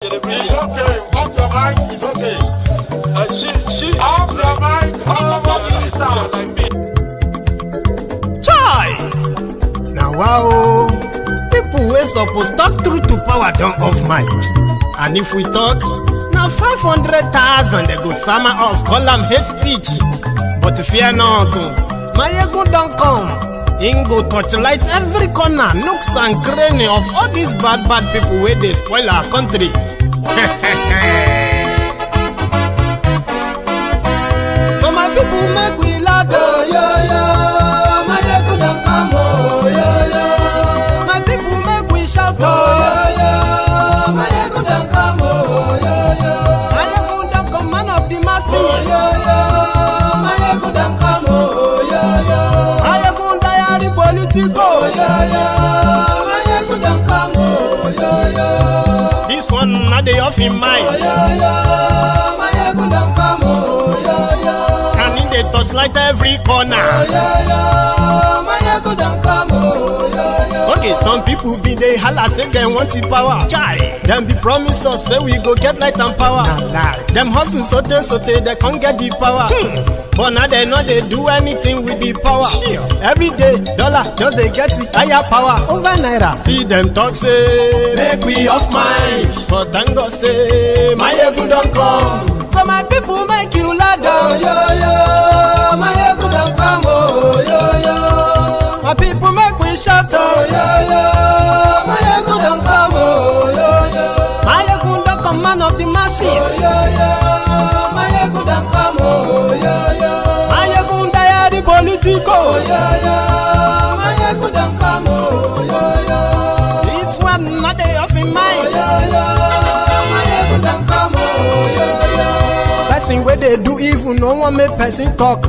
It's okay. Off your mind. It's okay. She off your mind. Chai! Now wow, people wey suppose talk truth to power don't off mic. And if we talk, now 500,000 they go summer us call them hate speech. But fear not, Maiyegun don't come. Ingo torchlight every corner, nooks and cranny of all these bad people where they spoil our country. So my people make we laugh, oh yo yo. Maiyegun don't come, oh yo yo. My people make we shout, oh yo yo. Maiyegun don't come, oh yo yo. Maiyegun don't come, man of the masses, oh yo yo. Maiyegun don't come, oh yo yo. Maiyegun diary politico, oh yo yo. Maiyegun don't come, oh yo yo. This one not the off in mind. Oh yo yo. Maiyegun don't come, oh yo yo. Can in the touchlight every corner. Oh yo yo. Maiyegun don't come, oh yo yo. Okay, some people be they holla say they want the power. Chai. Them be promise us say we go get light and power. Nah. Them hustle sote they can't get the power. But now they know they do anything with the power. Sure. Every day, dollar, just they get it higher power. Over naira. See them talk say, make we off mind. But thank God say, Maiyegun don't come. So my people make you laugh, oh yo yo. Maiyegun don't come, oh yo yo. My people make we shout, oh yo yo. Maiyegun don't come, oh yo yo. Maiyegun don't come, man of the masses, oh yo yo. Maiyegun don't come, oh yo yo. Maiyegun diary politico, oh yo yo. Maiyegun don't come, oh yo yo. This one not they off in mind, oh yo yo. Maiyegun don't come, oh yo yo. Person where they do evil, no one make person talk.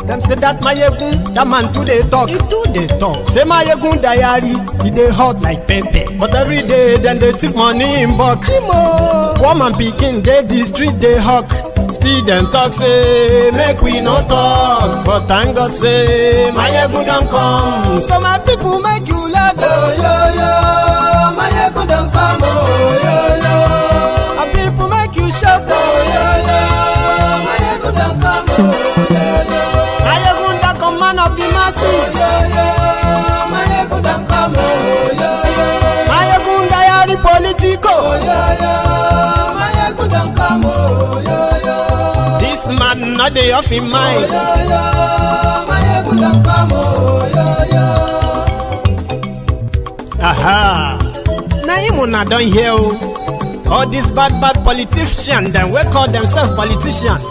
Them say that Maiyegun, that man too they talk. He too they talk. Say Maiyegun diary, he they hot like pepper. But every day then they take money in bulk. Poor man picking, they the street they hawk. Still them talk say, make we no talk. But thank God say, Maiyegun don't come. So my people make you laugh, oh yo yo. Maiyegun don't come, oh yo yo. My people make you shout, oh yo yo. Maiyegun don't come, oh yo yo. Maiyegun don't come, man of the masses, oh yo yo. Maiyegun don't come, oh yo yo. Maiyegun diary politico, oh yo yo. Maiyegun don't come, oh yo yo. This man not the off in mind, oh yo yo. Maiyegun don't come, oh yo yo. Aha. Now you not done here. All these bad politicians, them we call themselves politicians.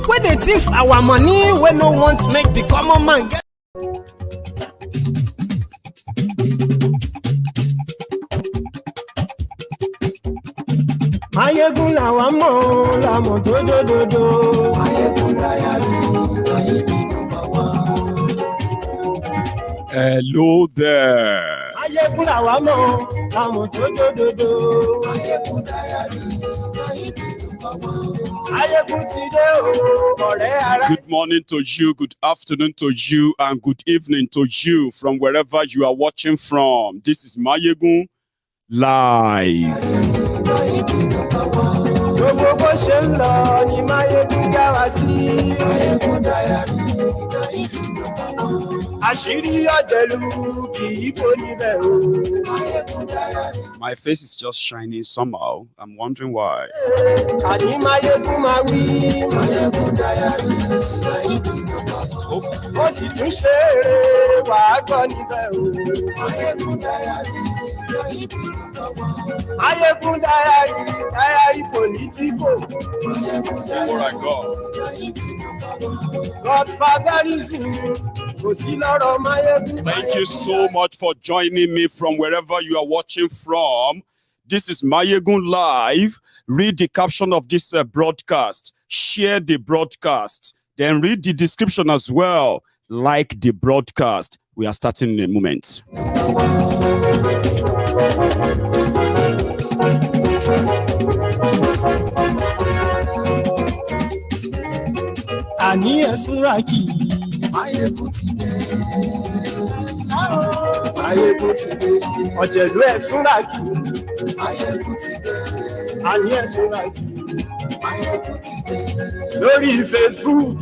When they thief our money, we no want to make the common man get. Maiyegun lawa mo, la mo do. Maiyegun diary, number one. Hello there. Maiyegun lawa mo, la mo do. Maiyegun diary, number one. Good morning to you, good afternoon to you, and good evening to you from wherever you are watching from. This is Maiyegun Live. My face is just shining somehow. I'm wondering why. Maiyegun diary politico. Before I go, Godfatherism. Thank you so much for joining me from wherever you are watching from. This is Maiyegun Live. Read the caption of this broadcast. Share the broadcast. Then read the description as well. Like the broadcast. We are starting in a moment. Maiyegun ti dé. Maiyegun ti dé. Ọ̀jẹ̀lú ẹ̀ súnra kì. Maiyegun ti dé. And yes, you like lórí Facebook.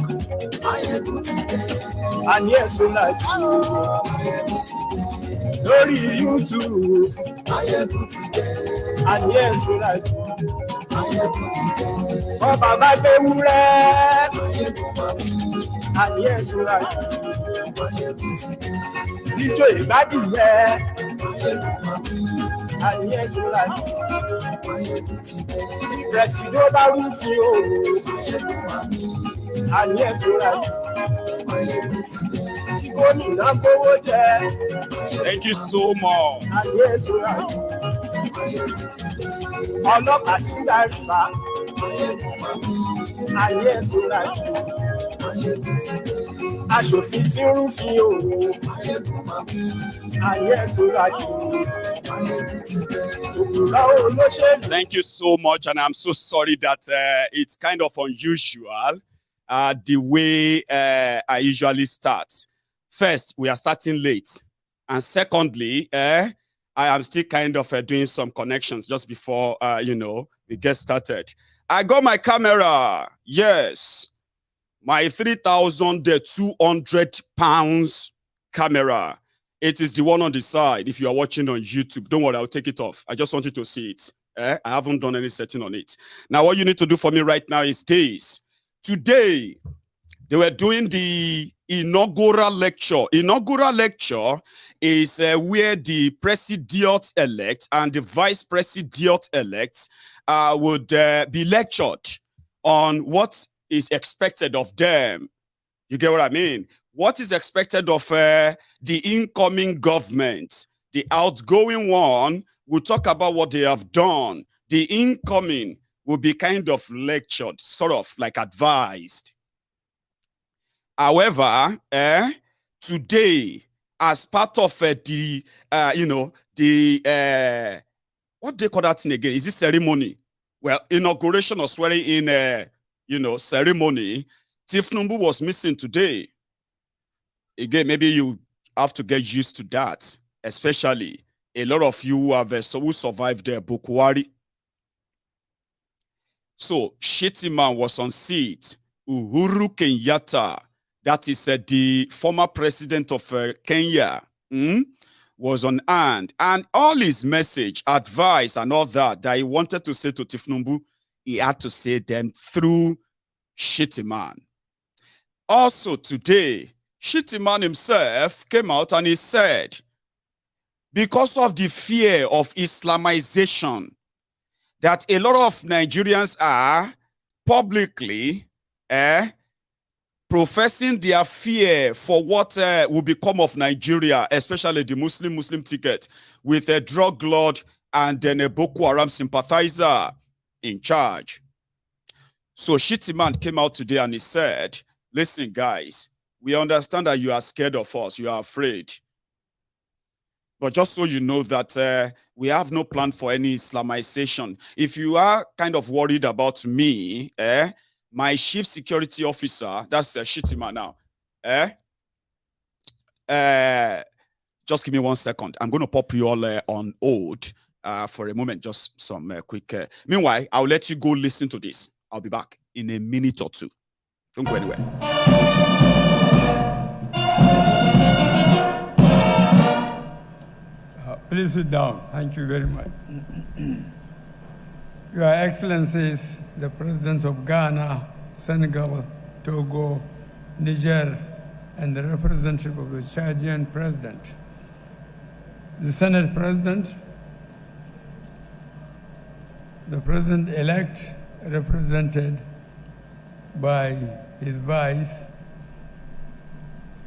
And yes, you like lórí YouTube. And yes, you like ọba bá gbé wúrẹ́. And yes, you like ijó ìgbádìyẹ. And yes, you like Presido bá rúfin o. And yes, you like gómìnà gbówó jẹ. Thank you so much. And yes, you like ọlọ́pàá tí ń darí bá. And yes, you like aṣòfin tí ń rúfin o. And yes, you like òkúra olóṣèlú. Thank you so much, and I'm so sorry that it's kind of unusual the way I usually start. First, we are starting late, and secondly, I am still kind of doing some connections just before we get started. I got my camera. Yes, my 3,200 pounds camera. It is the one on the side. If you are watching on YouTube, don't worry, I'll take it off. I just want you to see it. I haven't done any setting on it. Now, what you need to do for me right now is this. Today, they were doing the inaugural lecture. Inaugural lecture is where the president-elect and the vice president-elect would be lectured on what is expected of them. You get what I mean? What is expected of the incoming government? The outgoing one will talk about what they have done. The incoming will be kind of lectured, sort of like advised. However, today, as part of what do they call that thing again? Is this ceremony? Well, inauguration or swearing in, ceremony. Tinubu was missing today. Again, maybe you have to get used to that, especially a lot of you who have who survived Buhari. So Shettima was on seat. Uhuru Kenyatta, that is the former president of Kenya, was on hand, and all his message, advice, and all that he wanted to say to Tinubu, he had to say them through Shettima. Also today, Shettima himself came out and he said, because of the fear of Islamization, that a lot of Nigerians are publicly professing their fear for what will become of Nigeria, especially the Muslim ticket, with a drug lord and then a Boko Haram sympathizer in charge. So Shettima came out today and he said, listen, guys, we understand that you are scared of us, you are afraid. But just so you know that we have no plan for any Islamization. If you are kind of worried about me, my chief security officer, that's Shettima now, just give me 1 second. I'm going to pop you all on hold for a moment, just some quick. Meanwhile, I'll let you go listen to this. I'll be back in a minute or two. Don't go anywhere. Please sit down. Thank you very much. Your Excellencies, the Presidents of Ghana, Senegal, Togo, Niger, and the representative of the Chadian President, the Senate President, the President-elect represented by his vice,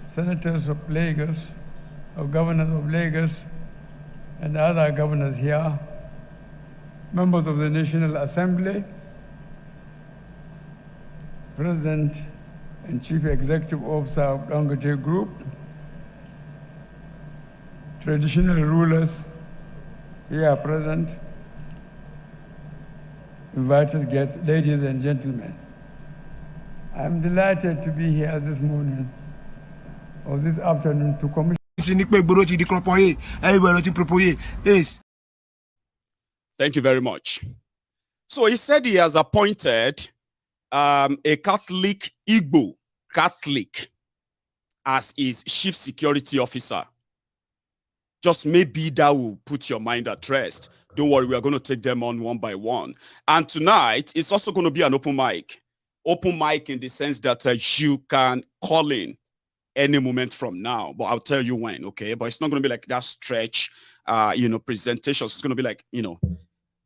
Senators of Lagos, or Governors of Lagos, and other governors here, members of the National Assembly, President and Chief Executive Officer of Dangote Group, traditional rulers here present, invited guests, ladies and gentlemen. I'm delighted to be here this morning or this afternoon to commission. Thank you very much. So he said he has appointed a Catholic Igbo Catholic as his chief security officer. Just maybe that will put your mind at rest. Don't worry, we are going to take them on one by one. And tonight, it's also going to be an open mic. Open mic in the sense that you can call in any moment from now, but I'll tell you when, okay? But it's not going to be like that stretch, presentations. It's going to be like,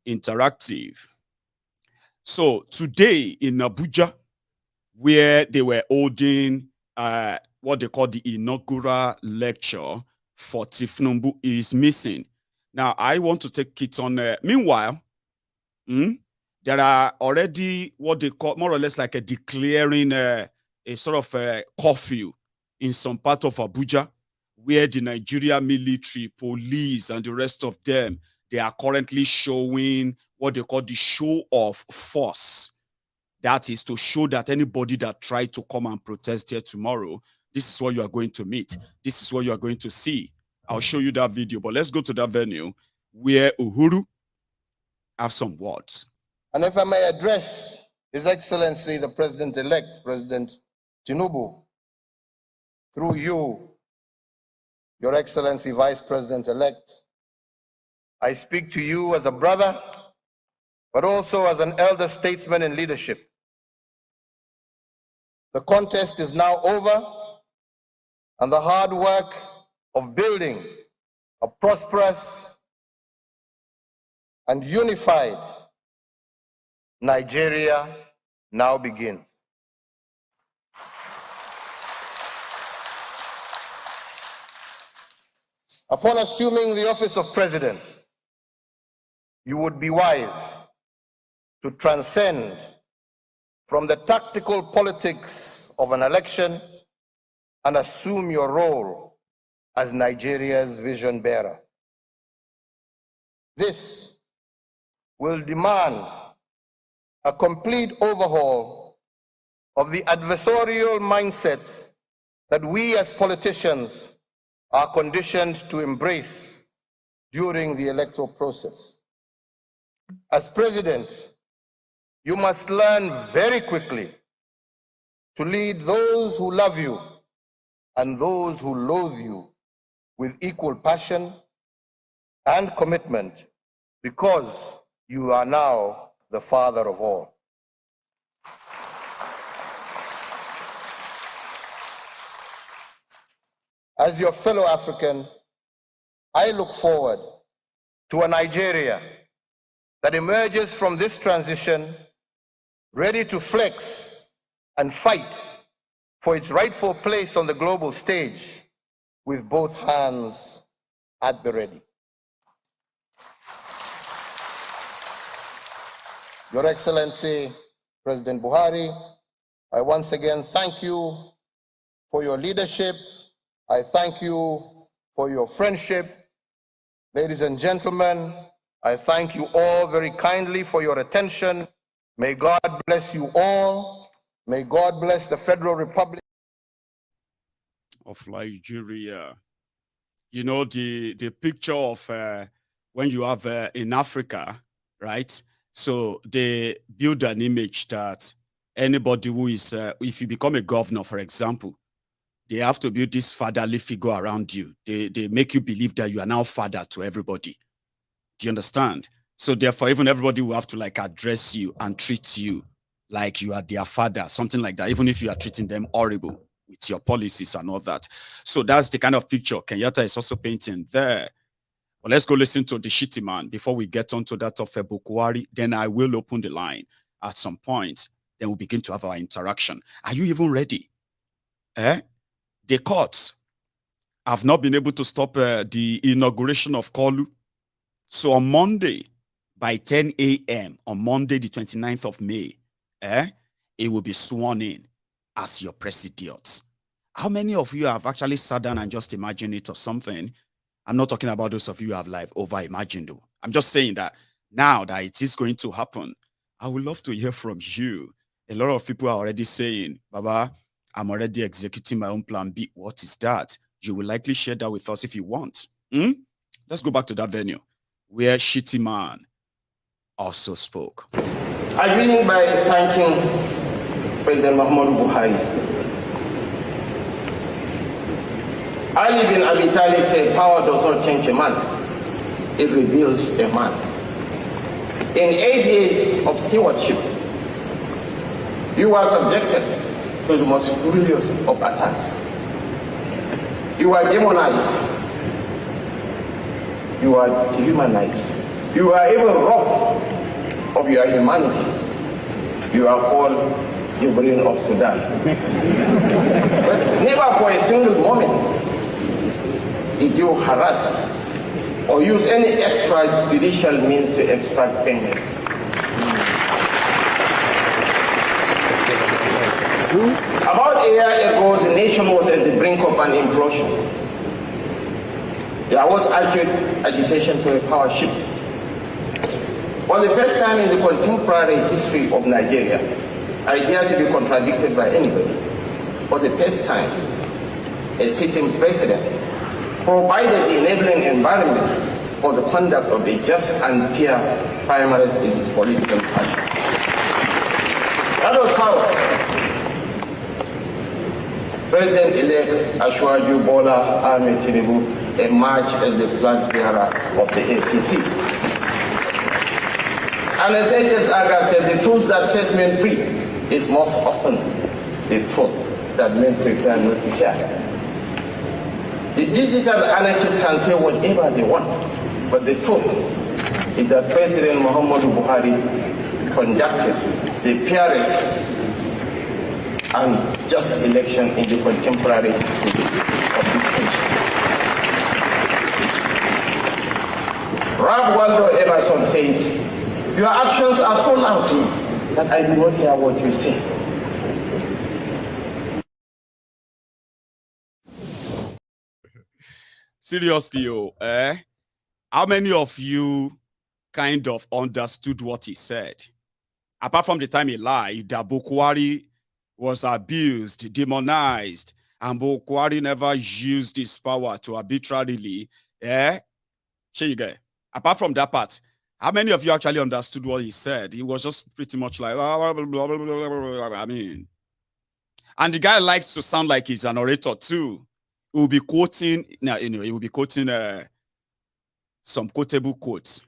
interactive. So today in Abuja, where they were holding what they call the inaugural lecture for Tinubu is missing. Now, I want to take it on. Meanwhile, there are already what they call more or less like a declaring a sort of curfew in some part of Abuja, where the Nigeria military, police, and the rest of them, they are currently showing what they call the show of force. That is to show that anybody that tried to come and protest here tomorrow, this is what you are going to meet. This is what you are going to see. I'll show you that video, but let's go to that venue where Uhuru have some words. And if I may address His Excellency, the President-elect, President Tinubu, through you, Your Excellency, Vice President-elect, I speak to you as a brother, but also as an elder statesman in leadership. The contest is now over, and the hard work of building a prosperous and unified Nigeria now begins. Upon assuming the office of president, you would be wise to transcend from the tactical politics of an election and assume your role as Nigeria's vision bearer. This will demand a complete overhaul of the adversarial mindset that we as politicians are conditioned to embrace during the electoral process. As president, you must learn very quickly to lead those who love you and those who loathe you with equal passion and commitment, because you are now the father of all. As your fellow African, I look forward to a Nigeria that emerges from this transition ready to flex and fight for its rightful place on the global stage with both hands at the ready. Your Excellency, President Buhari, I once again thank you for your leadership. I thank you for your friendship. Ladies and gentlemen, I thank you all very kindly for your attention. May God bless you all. May God bless the Federal Republic of Nigeria. You know, the picture of when you have in Africa, right? So they build an image that anybody who is, if you become a governor, for example, they have to build this fatherly figure around you. They make you believe that you are now father to everybody. Do you understand? So therefore, even everybody will have to like address you and treat you like you are their father, something like that, even if you are treating them horrible with your policies and all that. So that's the kind of picture Kenyatta is also painting there. But let's go listen to the Shettima before we get onto that of Buhari. Then I will open the line at some point. Then we'll begin to have our interaction. Are you even ready? The courts have not been able to stop the inauguration of Kolu. So on Monday, by 10 a.m., on Monday, the 29th of May, it will be sworn in as your president. How many of you have actually sat down and just imagined it or something? I'm not talking about those of you who have like over-imagined. I'm just saying that now that it is going to happen, I would love to hear from you. A lot of people are already saying, Baba, I'm already executing my own plan B. What is that? You will likely share that with us if you want. Let's go back to that venue where Shettima also spoke. I begin by thanking President Buhari. Ali bin Abi Talib said, power does not change a man, it reveals a man. In 8 years of stewardship, you were subjected to the most cruelest of attacks. You were demonized. You were dehumanized. You were even robbed of your humanity. You are called the brain of Sudan. But never for a single moment did you harass or use any extrajudicial means to extract payments. About a year ago, the nation was at the brink of an implosion. There was acute agitation for a power shift. For the first time in the contemporary history of Nigeria, I dare to be contradicted by anybody. For the first time, a sitting president provided the enabling environment for the conduct of a just and fair primaries in its political party. That was how President-elect Ashwaju Bola Ahmed Tinubu emerged as the flag bearer of the APC. And as H.S. Aga said, the truth that sets men free is most often the truth that men prefer not to hear. The digital anarchists can say whatever they want, but the truth is that President Muhammadu Buhari conducted the fairest and just election in the contemporary history of this nation. Ralph Waldo Emerson said, your actions are so loud that I do not hear what you say. Seriously, how many of you kind of understood what he said? Apart from the time he lied, that Buhari was abused, demonized, and Buhari never used his power to arbitrarily, apart from that part, how many of you actually understood what he said? He was just pretty much like, blah, blah, blah, blah, blah, I mean. And the guy likes to sound like he's an orator too. He will be quoting, he will be quoting some quotable quotes.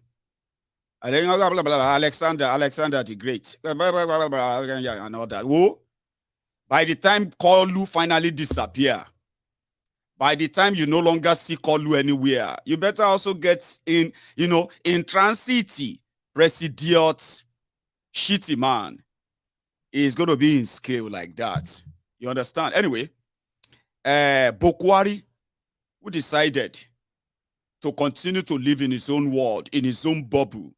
Alexander the Great, and all that. Whoa. By the time Kolu finally disappear, by the time you no longer see Kolu anywhere, you better also get in, in transit, President Shettima is going to be in scale like that. You understand? Anyway, Buhari, who decided to continue to live in his own world, in his own bubble,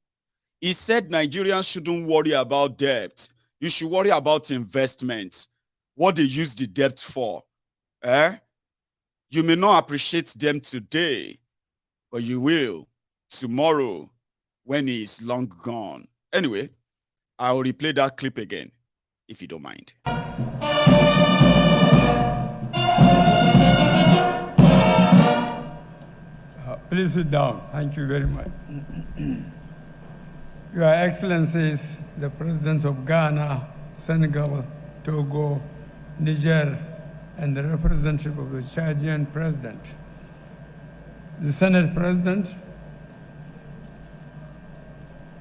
he said Nigerians shouldn't worry about debt. You should worry about investments, what they use the debt for. You may not appreciate them today, but you will tomorrow when he is long gone. Anyway, I will replay that clip again, if you don't mind. Please sit down. Thank you very much. Your Excellencies, the Presidents of Ghana, Senegal, Togo, Niger, and the representative of the Chadian President, the Senate President,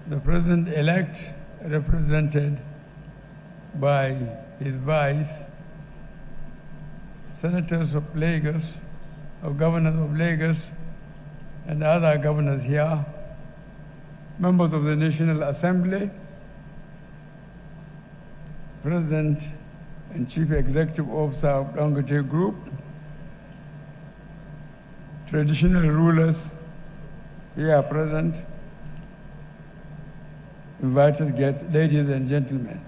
the President-elect represented by his vice, Senators of Lagos, of Governors of Lagos, and other governors here, members of the National Assembly, President and Chief Executive Officer of Dangote Group, traditional rulers here present, invited guests, ladies and gentlemen.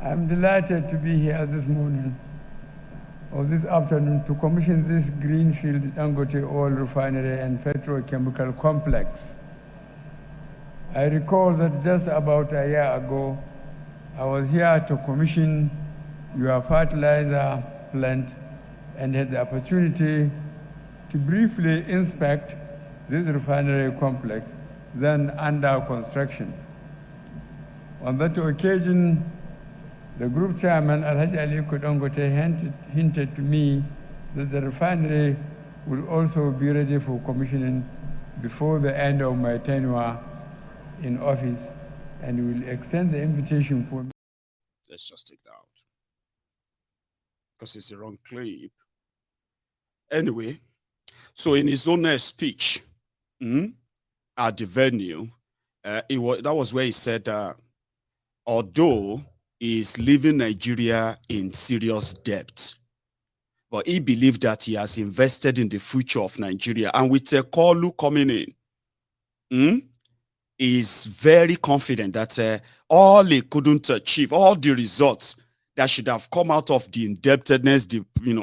I'm delighted to be here this morning or this afternoon to commission this greenfield Dangote oil refinery and petrochemical complex. I recall that just about a year ago, I was here to commission your fertilizer plant and had the opportunity to briefly inspect this refinery complex then under construction. On that occasion, the group chairman, Alhaji Ali Dangote, hinted to me that the refinery will also be ready for commissioning before the end of my tenure in office, and will extend the invitation for me. Let's just take that out, because it's the wrong clip. Anyway, so in his own speech at the venue, that was where he said, although he is leaving Nigeria in serious debt, but he believed that he has invested in the future of Nigeria. And with Kolu coming in, he is very confident that all he couldn't achieve, all the results that should have come out of the indebtedness,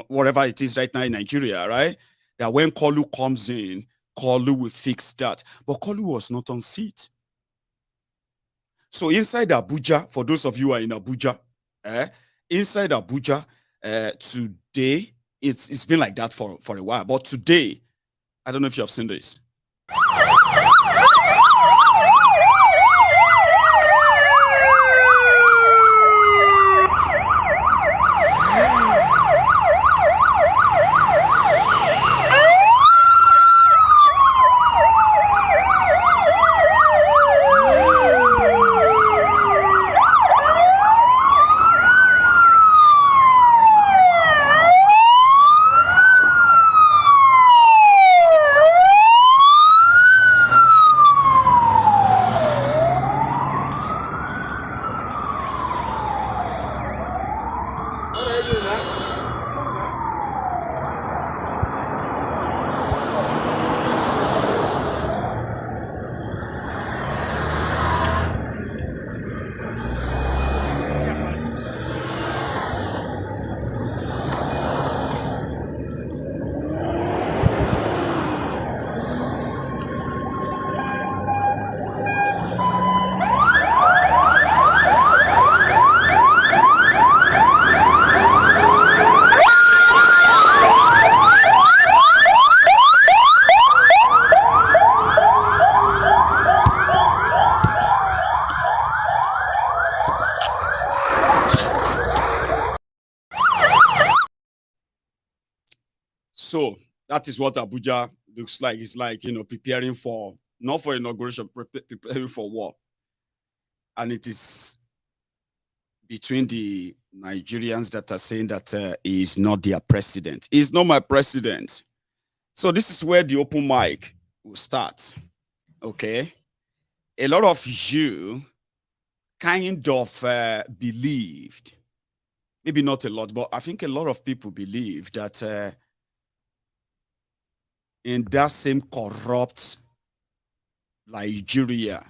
whatever it is right now in Nigeria, right? That when Kolu comes in, Kolu will fix that. But Kolu was not on seat. So inside Abuja, for those of you who are in Abuja, inside Abuja, today, it's been like that for a while. But today, I don't know if you have seen this. So that is what Abuja looks like. It's like, preparing for, not for inauguration, preparing for war. And it is between the Nigerians that are saying that he is not their president. He is not my president. So this is where the open mic will start. Okay. A lot of you kind of believed, maybe not a lot, but I think a lot of people believe that in that same corrupt Nigeria,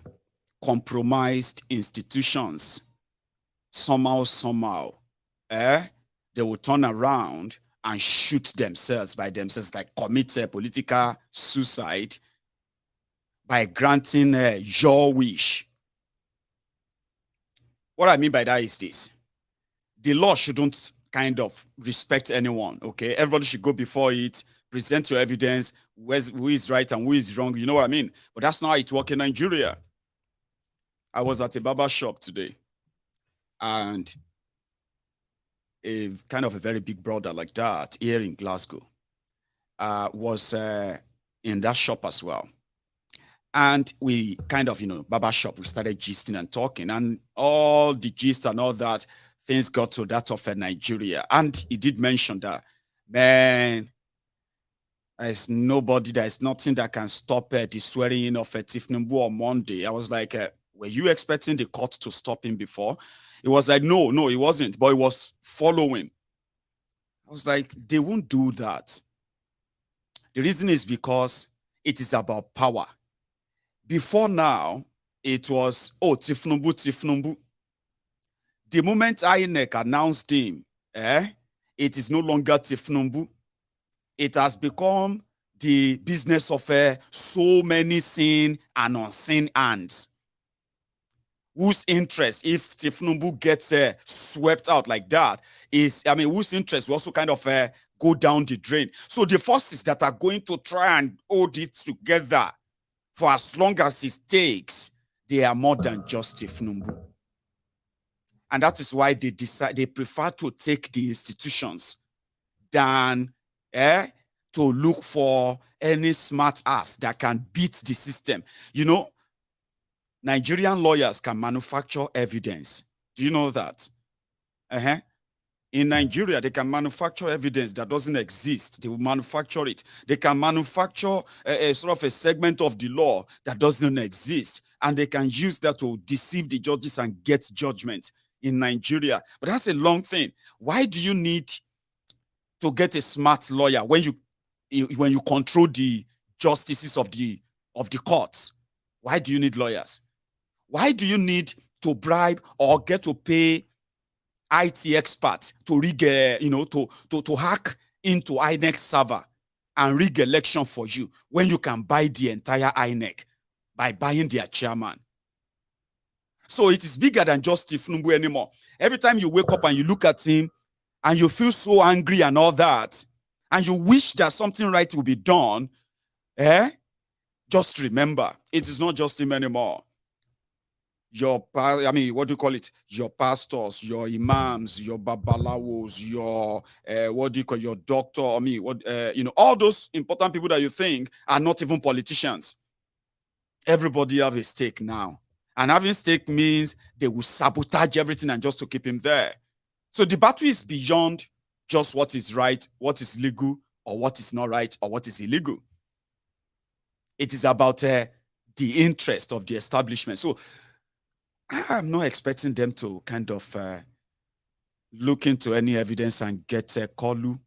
compromised institutions, somehow, they will turn around and shoot themselves by themselves, like commit political suicide by granting your wish. What I mean by that is this. The law shouldn't kind of respect anyone, okay? Everybody should go before it, present your evidence, who is right and who is wrong, you know what I mean? But that's not how it works in Nigeria. I was at a barber shop today, and a kind of a very big brother like that here in Glasgow was in that shop as well. And we kind of, barber shop, we started gisting and talking, and all the gist and all that, things got to that of Nigeria. And he did mention that, man, there's nothing that can stop the swearing in of Tinubu on Monday. I was like, were you expecting the court to stop him before? It was like, no, it wasn't, but it was following. I was like, they won't do that. The reason is because it is about power. Before now, it was, Tinubu. The moment INEC announced him, it is no longer Tinubu. It has become the business of so many seen and unseen hands. Whose interest, if Tinubu gets swept out like that, whose interest will also kind of go down the drain. So the forces that are going to try and hold it together for as long as it takes, they are more than just Tinubu. And that is why they prefer to take the institutions than to look for any smart ass that can beat the system. You know, Nigerian lawyers can manufacture evidence. Do you know that? In Nigeria, they can manufacture evidence that doesn't exist. They will manufacture it. They can manufacture a sort of a segment of the law that doesn't exist. And they can use that to deceive the judges and get judgment in Nigeria. But that's a long thing. Why do you need to get a smart lawyer when you control the justices of the courts? Why do you need lawyers? Why do you need to bribe or get to pay IT experts to rig, to hack into INEC server and rig election for you when you can buy the entire INEC by buying their chairman? So it is bigger than just Tinubu anymore. Every time you wake up and you look at him and you feel so angry and all that, and you wish that something right will be done, just remember, it is not just him anymore. Your pastors, your imams, your babalawos, your your doctor, all those important people that you think are not even politicians. Everybody have a stake now. And having stake means they will sabotage everything and just to keep him there. So the battle is beyond just what is right, what is legal, or what is not right, or what is illegal. It is about the interest of the establishment. So I'm not expecting them to kind of look into any evidence and get Kolu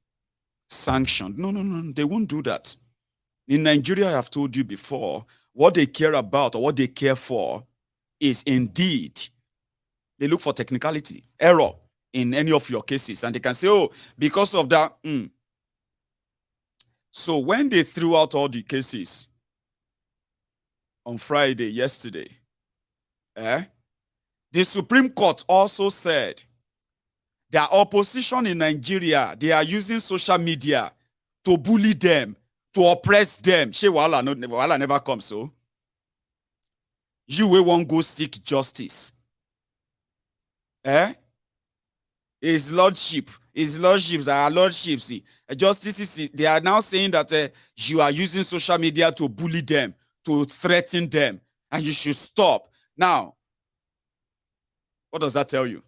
sanctioned. No, they won't do that. In Nigeria, I have told you before, what they care about or what they care for is indeed, they look for technicality, error in any of your cases. And they can say, oh, because of that. So when they threw out all the cases on Friday, yesterday, the Supreme Court also said that opposition in Nigeria, they are using social media to bully them, to oppress them. She wahala never comes, so. You will won't go seek justice. His lordships are lordships. Justices, they are now saying that you are using social media to bully them, to threaten them, and you should stop. Now, what does that tell you?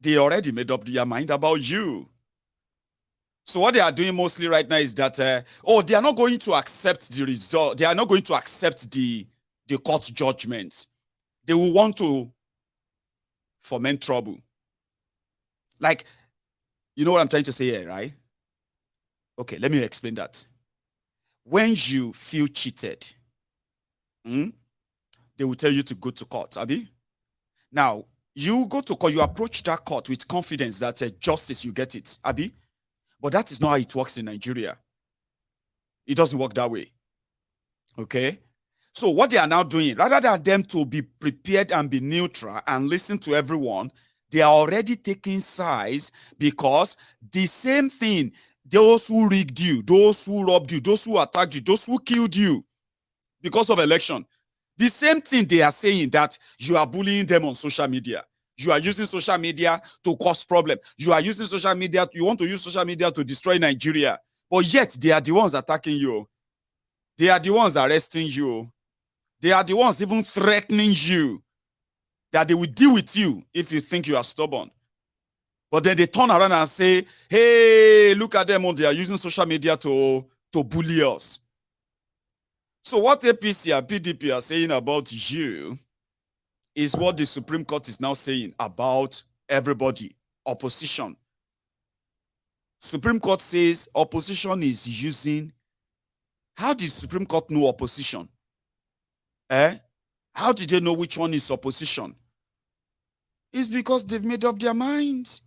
They already made up their mind about you. So what they are doing mostly right now is that, they are not going to accept the result. They are not going to accept the court judgment. They will want to foment trouble. Like, you know what I'm trying to say here, right? Okay, let me explain that. When you feel cheated, they will tell you to go to court, Abi. Now, you go to court, you approach that court with confidence that justice, you get it, Abi. But that is not how it works in Nigeria. It doesn't work that way. Okay? So what they are now doing, rather than them to be prepared and be neutral and listen to everyone, they are already taking sides because the same thing, those who rigged you, those who robbed you, those who attacked you, those who killed you because of election, the same thing they are saying that you are bullying them on social media. You are using social media to cause problem. You are using social media, you want to use social media to destroy Nigeria. But yet they are the ones attacking you. They are the ones arresting you. They are the ones even threatening you that they will deal with you if you think you are stubborn. But then they turn around and say, hey, look at them, they are using social media to bully us. So what APC and PDP are saying about you is what the Supreme Court is now saying about everybody, opposition. Supreme Court says opposition is using. How did Supreme Court know opposition? How did they know which one is opposition? It's because they've made up their minds.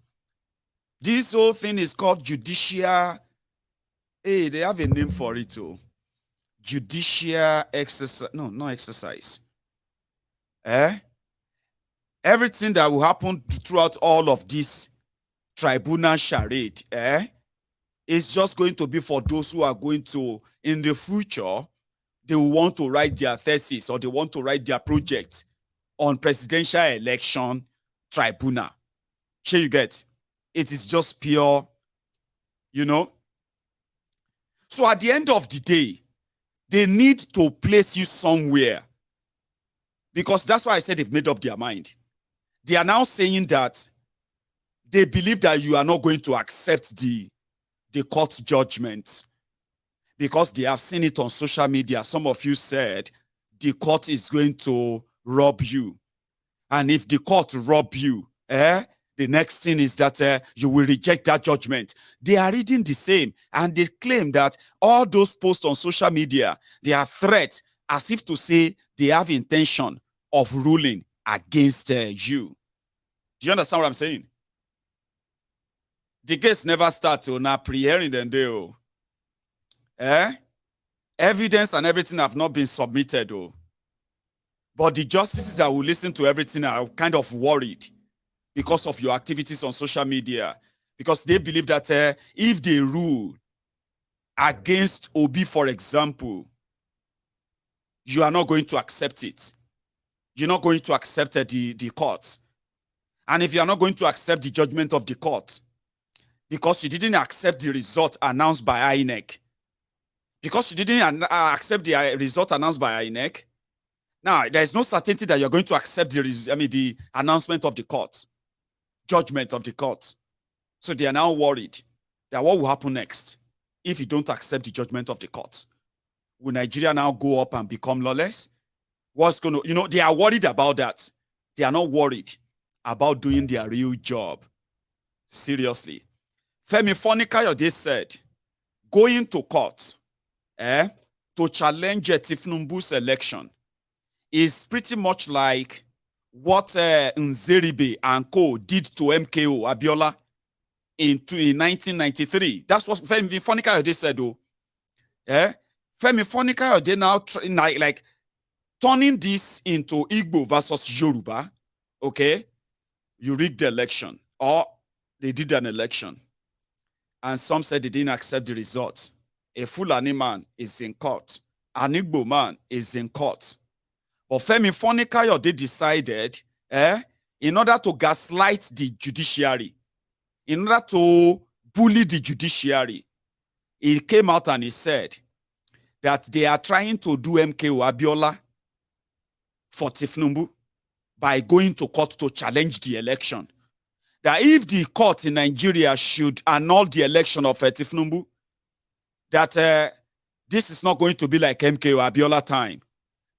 This whole thing is called judicial. Hey, they have a name for it too. Judicial exercise. No, not exercise. Everything that will happen throughout all of this tribunal charade, is just going to be for those who are going to, in the future, they will want to write their thesis or they want to write their project on presidential election tribunal. Sure, you get? It is just pure, you know. So at the end of the day, they need to place you somewhere, because that's why I said they've made up their mind. They are now saying that they believe that you are not going to accept the court judgment because they have seen it on social media. Some of you said the court is going to rob you. And if the court rob you, the next thing is that you will reject that judgment. They are reading the same, and they claim that all those posts on social media, they are threats, as if to say they have intention of ruling against you. Do you understand what I'm saying? The case never starts on a pre-hearing then they evidence and everything have not been submitted. But the justices that will listen to everything are kind of worried because of your activities on social media, because they believe that if they rule against Obi, for example, you are not going to accept it. You're not going to accept the court. And if you are not going to accept the judgment of the court, because you didn't accept the result announced by INEC, because you didn't accept the result announced by INEC, now there is no certainty that you're going to accept the announcement of the court, judgment of the court. So they are now worried that what will happen next if you don't accept the judgment of the court? Will Nigeria now go up and become lawless? What's going to, they are worried about that. They are not worried about doing their real job. Seriously. Femi Fani-Kayode said, going to court to challenge Tinubu's election is pretty much like what Nzeribe and co did to MKO Abiola in 1993. That's what Femi Fani-Kayode said, though. Femi Fani-Kayode now like turning this into Igbo versus Yoruba. Okay, you rigged the election, or they did an election, and some said they didn't accept the results. A Fulani man is in court, an Igbo man is in court. But Femi Fani-Kayode decided, in order to gaslight the judiciary, in order to bully the judiciary, he came out and he said that they are trying to do MKO Abiola for Tinubu by going to court to challenge the election. That if the court in Nigeria should annul the election of Tinubu, that this is not going to be like MKO Abiola time.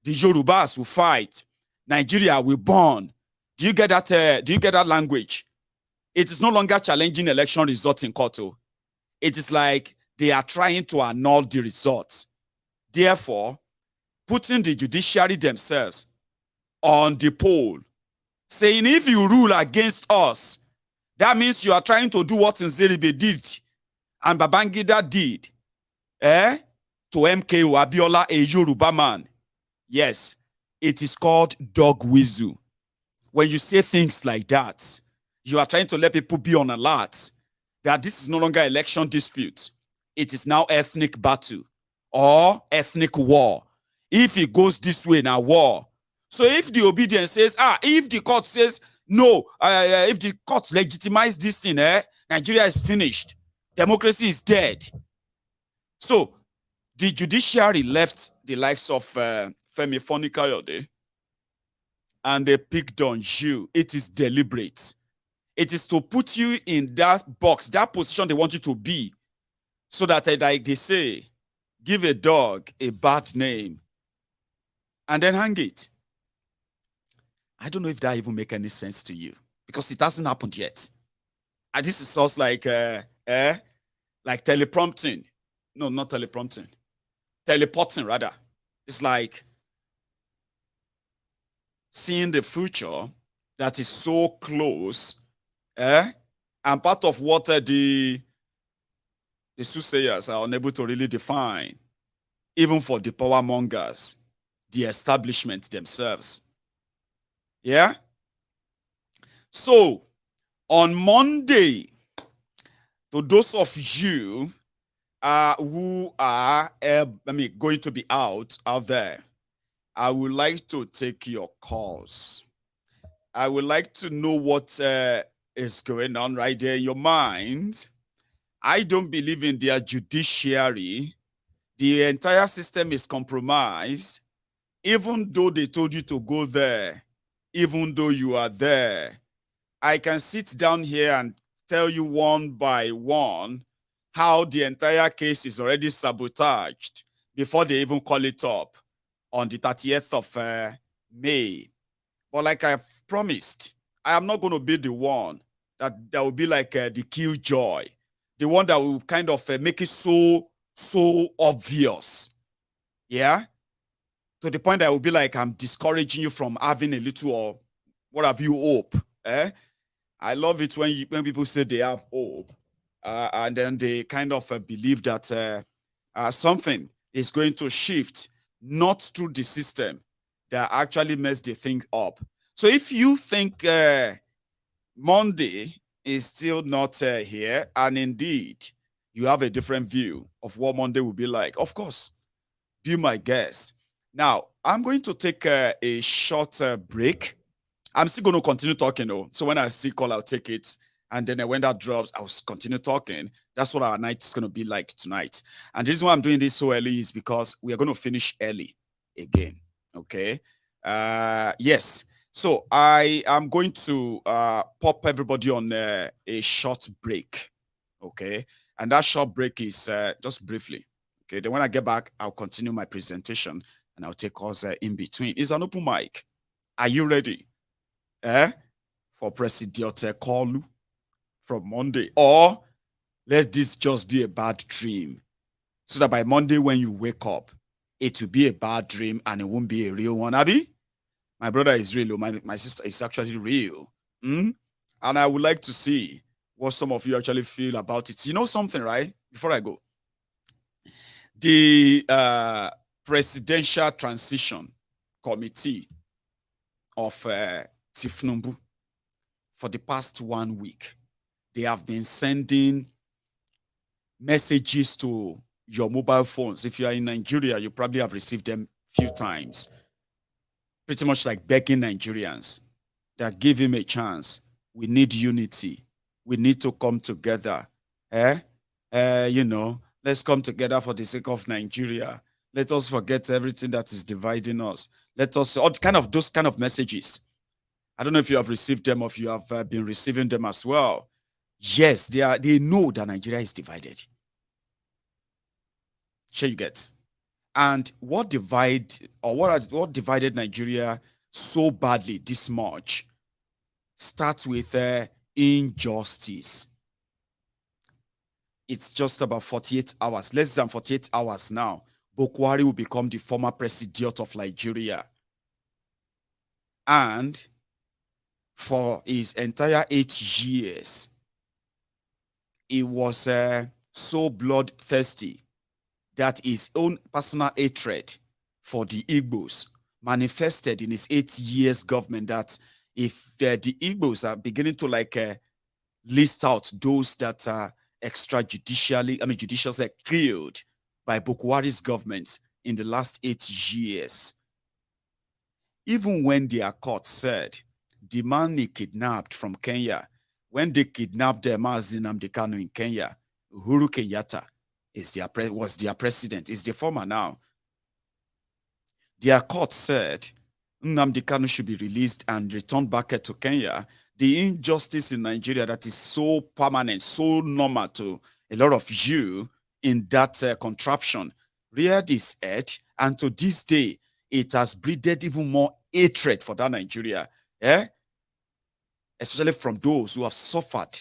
The Yorubas will fight. Nigeria will burn. Do you get that? Do you get that language? It is no longer challenging election results in court. It is like they are trying to annul the results. Therefore, putting the judiciary themselves on the pole, saying if you rule against us, that means you are trying to do what Nzeribe did and Babangida did to MKO Abiola, a Yoruba man. Yes, it is called dog whistle. When you say things like that, you are trying to let people be on alert that this is no longer election dispute. It is now ethnic battle or ethnic war. If it goes this way, now war. So if the obedience says, if the court says, no, if the court legitimizes this thing, Nigeria is finished. Democracy is dead. So the judiciary left the likes of Femi Fani-Kayode and they picked on you. It is deliberate. It is to put you in that box, that position they want you to be, so that, like they say, give a dog a bad name and then hang it. I don't know if that even makes any sense to you, because it hasn't happened yet. And this is also like teleprompting. No, not teleprompting. Teleporting, rather. It's like seeing the future that is so close, and part of what the soothsayers are unable to really define, even for the power mongers, the establishment themselves. Yeah? So, on Monday, to those of you who are going to be out there. I would like to take your calls. I would like to know what is going on right there in your mind. I don't believe in their judiciary. The entire system is compromised. Even though they told you to go there, even though you are there, I can sit down here and tell you one by one how the entire case is already sabotaged before they even call it up on the 30th of May. But like I've promised, I am not going to be the one that will be like the killjoy, the one that will kind of make it so obvious. Yeah? To the point that I will be like, I'm discouraging you from having a little or what have you hope. I love it when people say they have hope, and then they kind of believe that something is going to shift, not through the system that actually mess the thing up. So if you think Monday is still not here, and indeed you have a different view of what Monday will be like, of course, be my guest. Now, I'm going to take a short break. I'm still going to continue talking, though. So when I see call, I'll take it. And then when that drops, I'll continue talking. That's what our night is going to be like tonight. And the reason why I'm doing this so early is because we are going to finish early again. Okay? Yes. So I am going to pop everybody on a short break. Okay? And that short break is just briefly. Okay? Then when I get back, I'll continue my presentation and I'll take us in between. It's an open mic. Are you ready? For President Kalu from Monday? Or let this just be a bad dream, so that by Monday when you wake up, it will be a bad dream and it won't be a real one. Abi? My brother is real. My sister is actually real. And I would like to see what some of you actually feel about it. You know something, right? Before I go. The Presidential Transition Committee of Tinubu, for the past 1 week, they have been sending messages to your mobile phones. If you are in Nigeria, you probably have received them a few times. Pretty much like begging Nigerians that give him a chance. We need unity. We need to come together. Let's come together for the sake of Nigeria. Let us forget everything that is dividing us. Let us, those kind of messages. I don't know if you have received them or if you have been receiving them as well. Yes, they know that Nigeria is divided. Sure you get. And what divided Nigeria so badly this much starts with injustice. It's just about 48 hours, less than 48 hours now. Buhari will become the former president of Nigeria. And for his entire 8 years, he was so bloodthirsty that his own personal hatred for the Igbos manifested in his 8 years government, that if the Igbos are beginning to list out those that are judicially killed by Buhari's government in the last 8 years. Even when their court said the man they kidnapped from Kenya, when they kidnapped them as Nnamdi Kanu in Kenya, Uhuru Kenyatta was their president, is the former now. Their court said Nnamdi Kanu should be released and returned back to Kenya. The injustice in Nigeria that is so permanent, so normal to a lot of you in that contraption reared its head, and to this day, it has breeded even more hatred for that Nigeria, especially from those who have suffered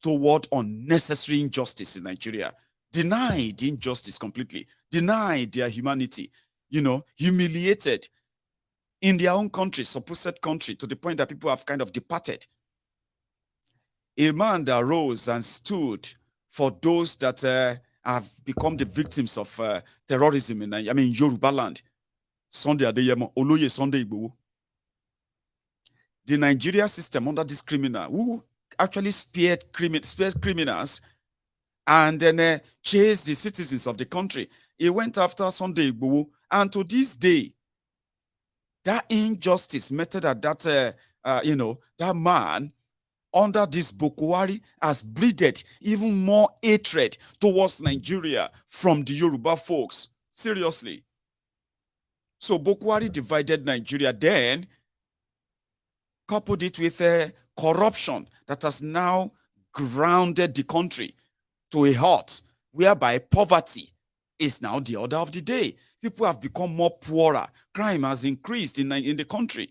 toward unnecessary injustice in Nigeria, denied injustice completely, denied their humanity, humiliated in their own country, supposed country, to the point that people have kind of departed. A man that rose and stood for those that have become the victims of terrorism in Yoruba land, Sunday Adeyemo, Oloye Sunday Igboho. The Nigeria system under this criminal who actually spared criminals and then chased the citizens of the country. He went after Sunday Igboho, and to this day, that injustice meted at that, that man under this Buhari has breeded even more hatred towards Nigeria from the Yoruba folks. Seriously. So Buhari divided Nigeria, then coupled it with corruption that has now grounded the country to a halt, whereby poverty is now the order of the day. People have become more poorer. Crime has increased in the country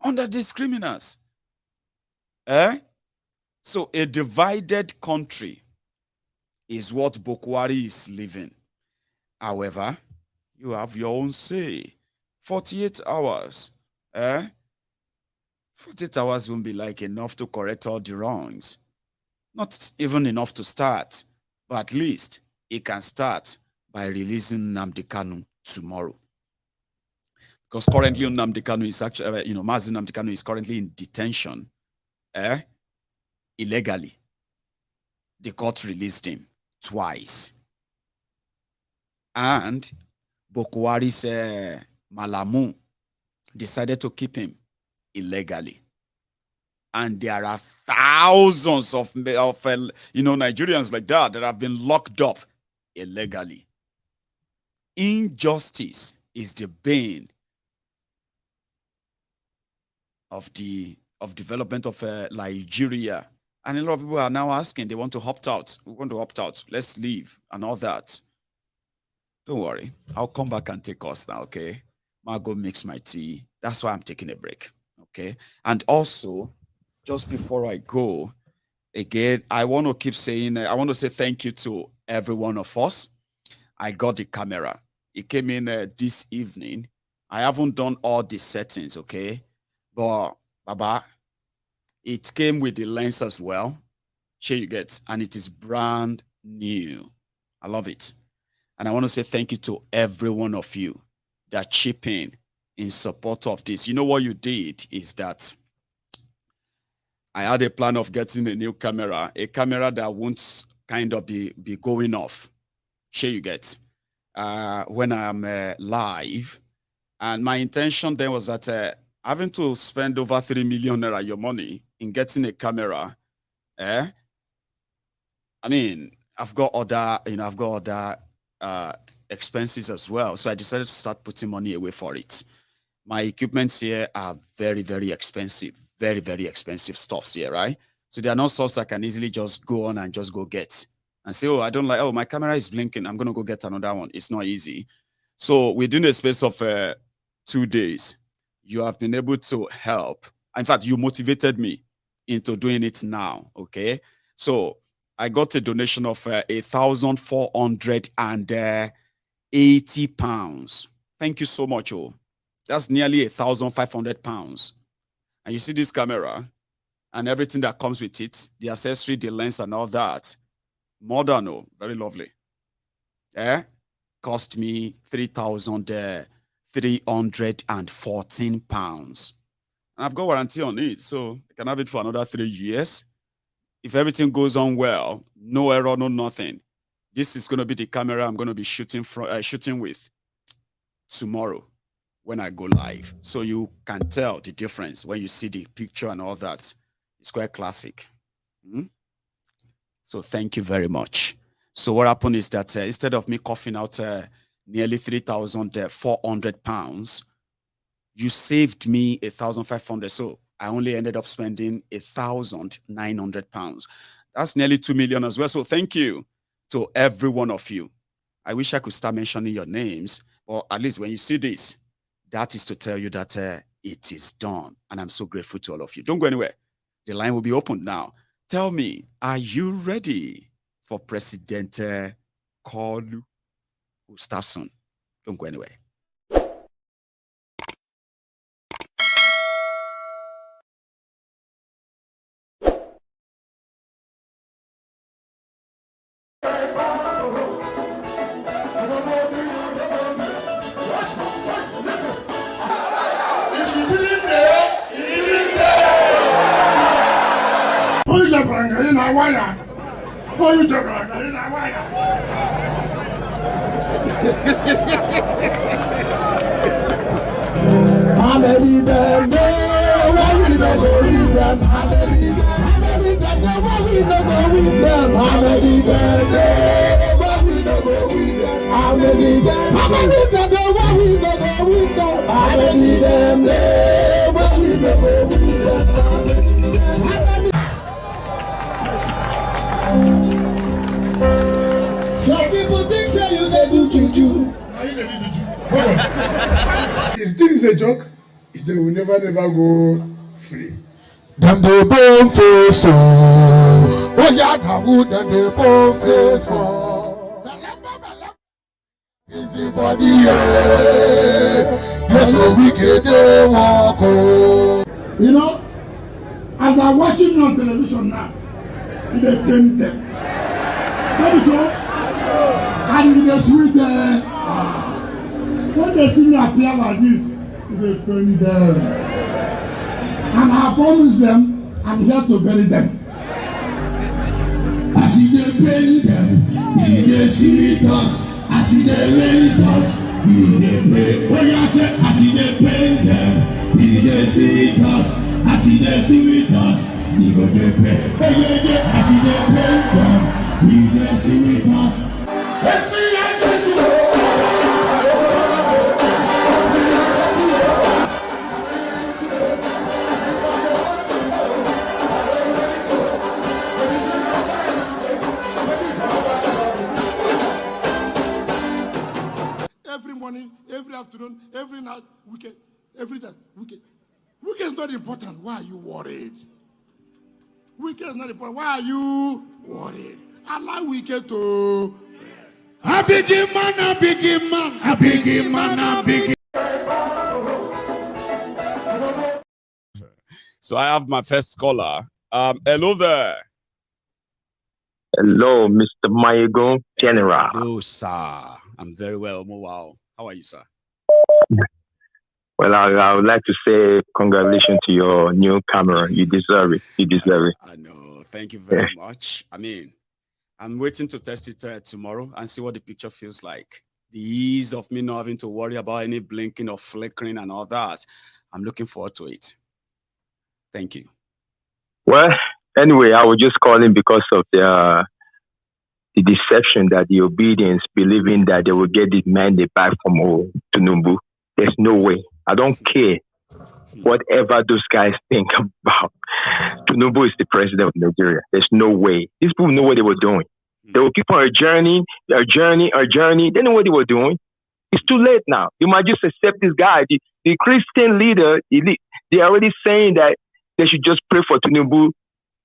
under these criminals. So a divided country is what Buhari is living. However, you have your own say. 48 hours. 48 hours won't be like enough to correct all the wrongs. Not even enough to start, but at least it can start by releasing Nnamdi Kanu tomorrow. Because currently Nnamdi Kanu is actually, Mazi Nnamdi Kanu is currently in detention, illegally. The court released him twice. And Buhari's Malamu decided to keep him illegally. And there are thousands of Nigerians like that have been locked up illegally. Injustice is the bane of development of Nigeria. And a lot of people are now asking, they want to opt out. We want to opt out. Let's leave and all that. Don't worry. I'll come back and take us now, okay? I'll go mix my tea. That's why I'm taking a break, okay? And also, just before I go, again, I want to keep saying, I want to say thank you to every one of us. I got the camera. It came in this evening. I haven't done all the settings, okay? But, Baba, it came with the lens as well. Here you get, and it is brand new. I love it. And I want to say thank you to every one of you that chip in support of this. You know what you did is that I had a plan of getting a new camera, a camera that won't kind of be going off. Here you get, when I'm live. And my intention then was that having to spend over 3 million naira your money in getting a camera, I mean, I've got other expenses as well. So I decided to start putting money away for it. My equipments here are very, very expensive, very, very expensive stuffs here, right? So there are no stuffs I can easily just go on and just go get and say, oh, I don't like, oh, my camera is blinking, I'm going to go get another one. It's not easy. So within a space of 2 days, you have been able to help. In fact, you motivated me into doing it now, okay? So I got a donation of 1,480 pounds. Thank you so much, oh. That's nearly 1,500 pounds. And you see this camera and everything that comes with it, the accessory, the lens and all that. Modern, oh, very lovely. Cost me 3,314 pounds. And I've got warranty on it, so I can have it for another 3 years. If everything goes on well, no error, no nothing, this is going to be the camera I'm going to be shooting with tomorrow when I go live. So you can tell the difference when you see the picture and all that. It's quite classic. So thank you very much. So what happened is that instead of me coughing out nearly 3,400 pounds, you saved me 1,500. So I only ended up spending 1,900 pounds. That's nearly 2 million as well. So thank you to every one of you. I wish I could start mentioning your names, but at least when you see this, that is to tell you that it is done. And I'm so grateful to all of you. Don't go anywhere. The line will be opened now. Tell me, are you ready for President Kalu? Who starts soon? Don't go anywhere. Oh, you joke. How many them there? Why we no go read them? How many them? How many them there? Why we no go read them? How many them there? Why we no go read them? How many them? How many them there? Why we no go read them? How many them there? Why we no go read them? How many them? How many? Some people think say you dey do juju. If this is a joke, they will never go free. Them dey bone face oh yeah, na who them dey bone face for? Busy body yeah, you're so wicked they walk oh. You know, as I'm watching on television now, they paint them. That is all. And they sweet there. When they see me appear like this, they paint them. And I promise them, I'm here to bury them. I see they paint them, they see us. I see they rain us, they pay. When you say I see they paint them, they see us. I see they see us, they go they pay. I see they paint them, they see us. Face me and face you. Every morning, every afternoon, every night, weekend, every time, weekend. Weekend is not important. Why are you worried? Weekend is not important. Why are you worried? Allow weekend to rest. A big man, a big man, a big man, a big. So I have my first caller. Hello there. Hello, Mr. Maiyegun General. Hello, sir. I'm very well. Wow. How are you, sir? Well, I would like to say congratulations to your new camera. You deserve it. You deserve it. I know. Thank you very much. I mean, I'm waiting to test it tomorrow and see what the picture feels like. The ease of me not having to worry about any blinking or flickering and all that. I'm looking forward to it. Thank you. Well, anyway, I was just calling because of the deception, that the obedience, believing that they will get this mandate back from Tinubu. There's no way. I don't care whatever those guys think about. Tinubu is the president of Nigeria. There's no way. These people know what they were doing. They will keep on a journey. They know what they were doing. It's too late now. You might just accept this guy. The Christian leader, they're already saying that they should just pray for Tinubu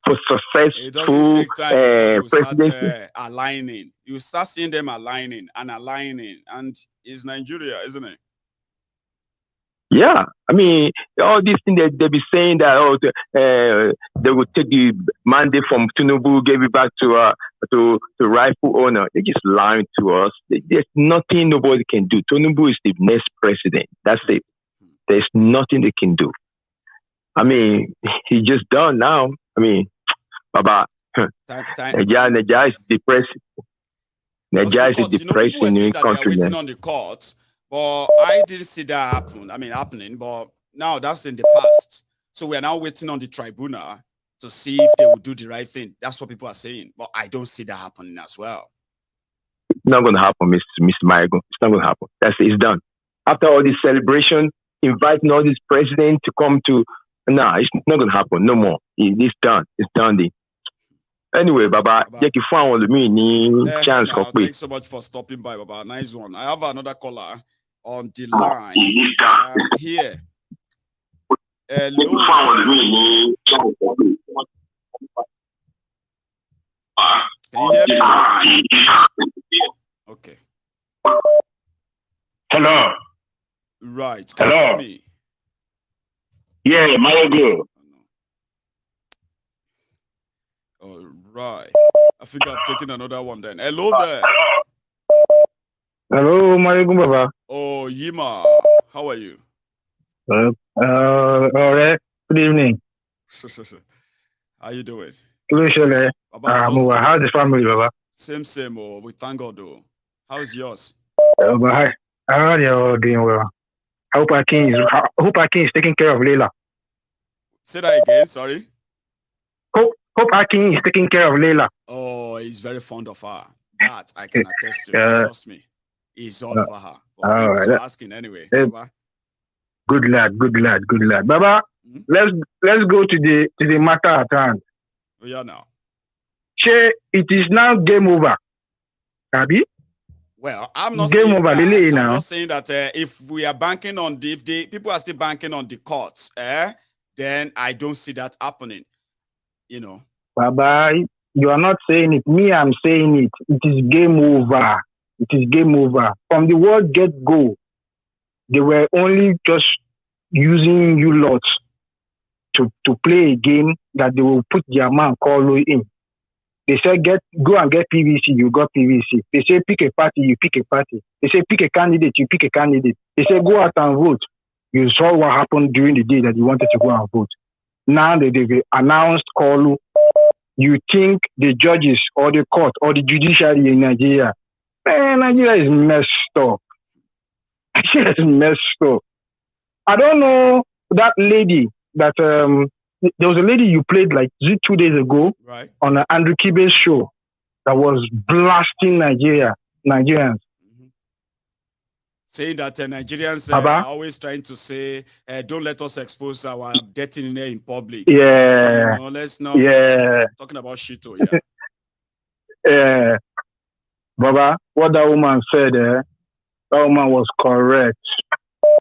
for successful presidency. Aligning. You start seeing them aligning, and it's Nigeria, isn't it? Yeah, I mean, all these things that they be saying that they will take the mandate from Tinubu, give it back to rightful owner. They're just lying to us. There's nothing nobody can do. Tinubu is the next president. That's it. There's nothing they can do. I mean, he's just done now. I mean, Baba, Nigeria is depressing. Nigeria is depressing new country. Waiting on the courts, but I didn't see that happen. I mean, happening, but now that's in the past. So we are now waiting on the tribunal to see if they will do the right thing. That's what people are saying, but I don't see that happening as well. It's not going to happen, Mr. Maiyegun. It's not going to happen. That's it. It's done. After all this celebration, inviting all these presidents to come to, it's not going to happen. No more. It's done. It's done. Anyway, Baba, thanks so much for stopping by, Baba. Nice one. I have another caller on the line here. Hello. Can you hear me? Okay. Hello. Right. Can you hear me? Yeah, Maiyegun. All right. I think I've taken another one then. Hello there. Hello, Maiyegun Baba. Oh, Yima. How are you? All right. Good evening. How you doing? How's the family, Baba? Same. Oh, we thank God. Oh, how's yours? Hi. How are you doing well? I hope Akin is taking care of Leila. Say that again. Sorry. Hope Akin is taking care of Leila. Oh, he's very fond of her. That I can attest to. Trust me, he's all over her. Well, thanks for asking anyway. Baba. Good lad. Baba, let's go to the matter at hand. Oh, yeah, now. It is now game over. Abi? Well, I'm not game saying over. that. I'm not saying that if we are banking on if the people are still banking on the courts, then I don't see that happening. You know. Baba, you are not saying it. Me, I'm saying it. It is game over. It is game over. From the word get-go, they were only just using you lots to play a game that they will put their man Kolo in. They said, go and get PVC, you got PVC. They say, pick a party, you pick a party. They say, pick a candidate, you pick a candidate. They say, go out and vote. You saw what happened during the day that you wanted to go and vote. Now they've announced Kolo. You think the judges or the court or the judiciary in Nigeria, Nigeria is messed up. Nigeria is messed up. I don't know that lady that there was a lady you played like 2 days ago on Andrew Kibe's show that was blasting Nigerians. Mm-hmm. Saying that Nigerians are always trying to say, don't let us expose our dirty in public. Yeah. Let's not. Talking about shit. Yeah. Baba, what that woman said, that woman was correct.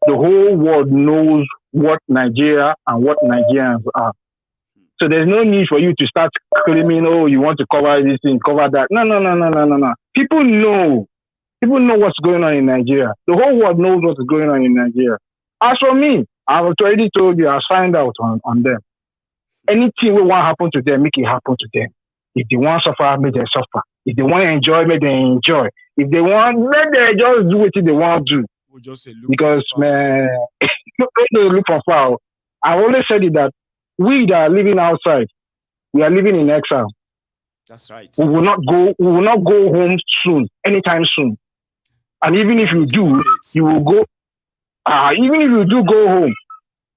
The whole world knows what Nigeria and what Nigerians are. So there's no need for you to start claiming, oh, you want to cover this thing, cover that. No. People know what's going on in Nigeria. The whole world knows what's going on in Nigeria. As for me, I've already told you, I signed out on them. Anything we want to happen to them, make it happen to them. If they want to suffer, make them suffer. If they want to enjoy, make them enjoy. If they want, let them just do what they want to do. We'll just say, because, man, look for far. I always said it that we that are living outside, we are living in exile. That's right. We will not go home soon, anytime soon. And even if you do, you will go. Even if you do go home,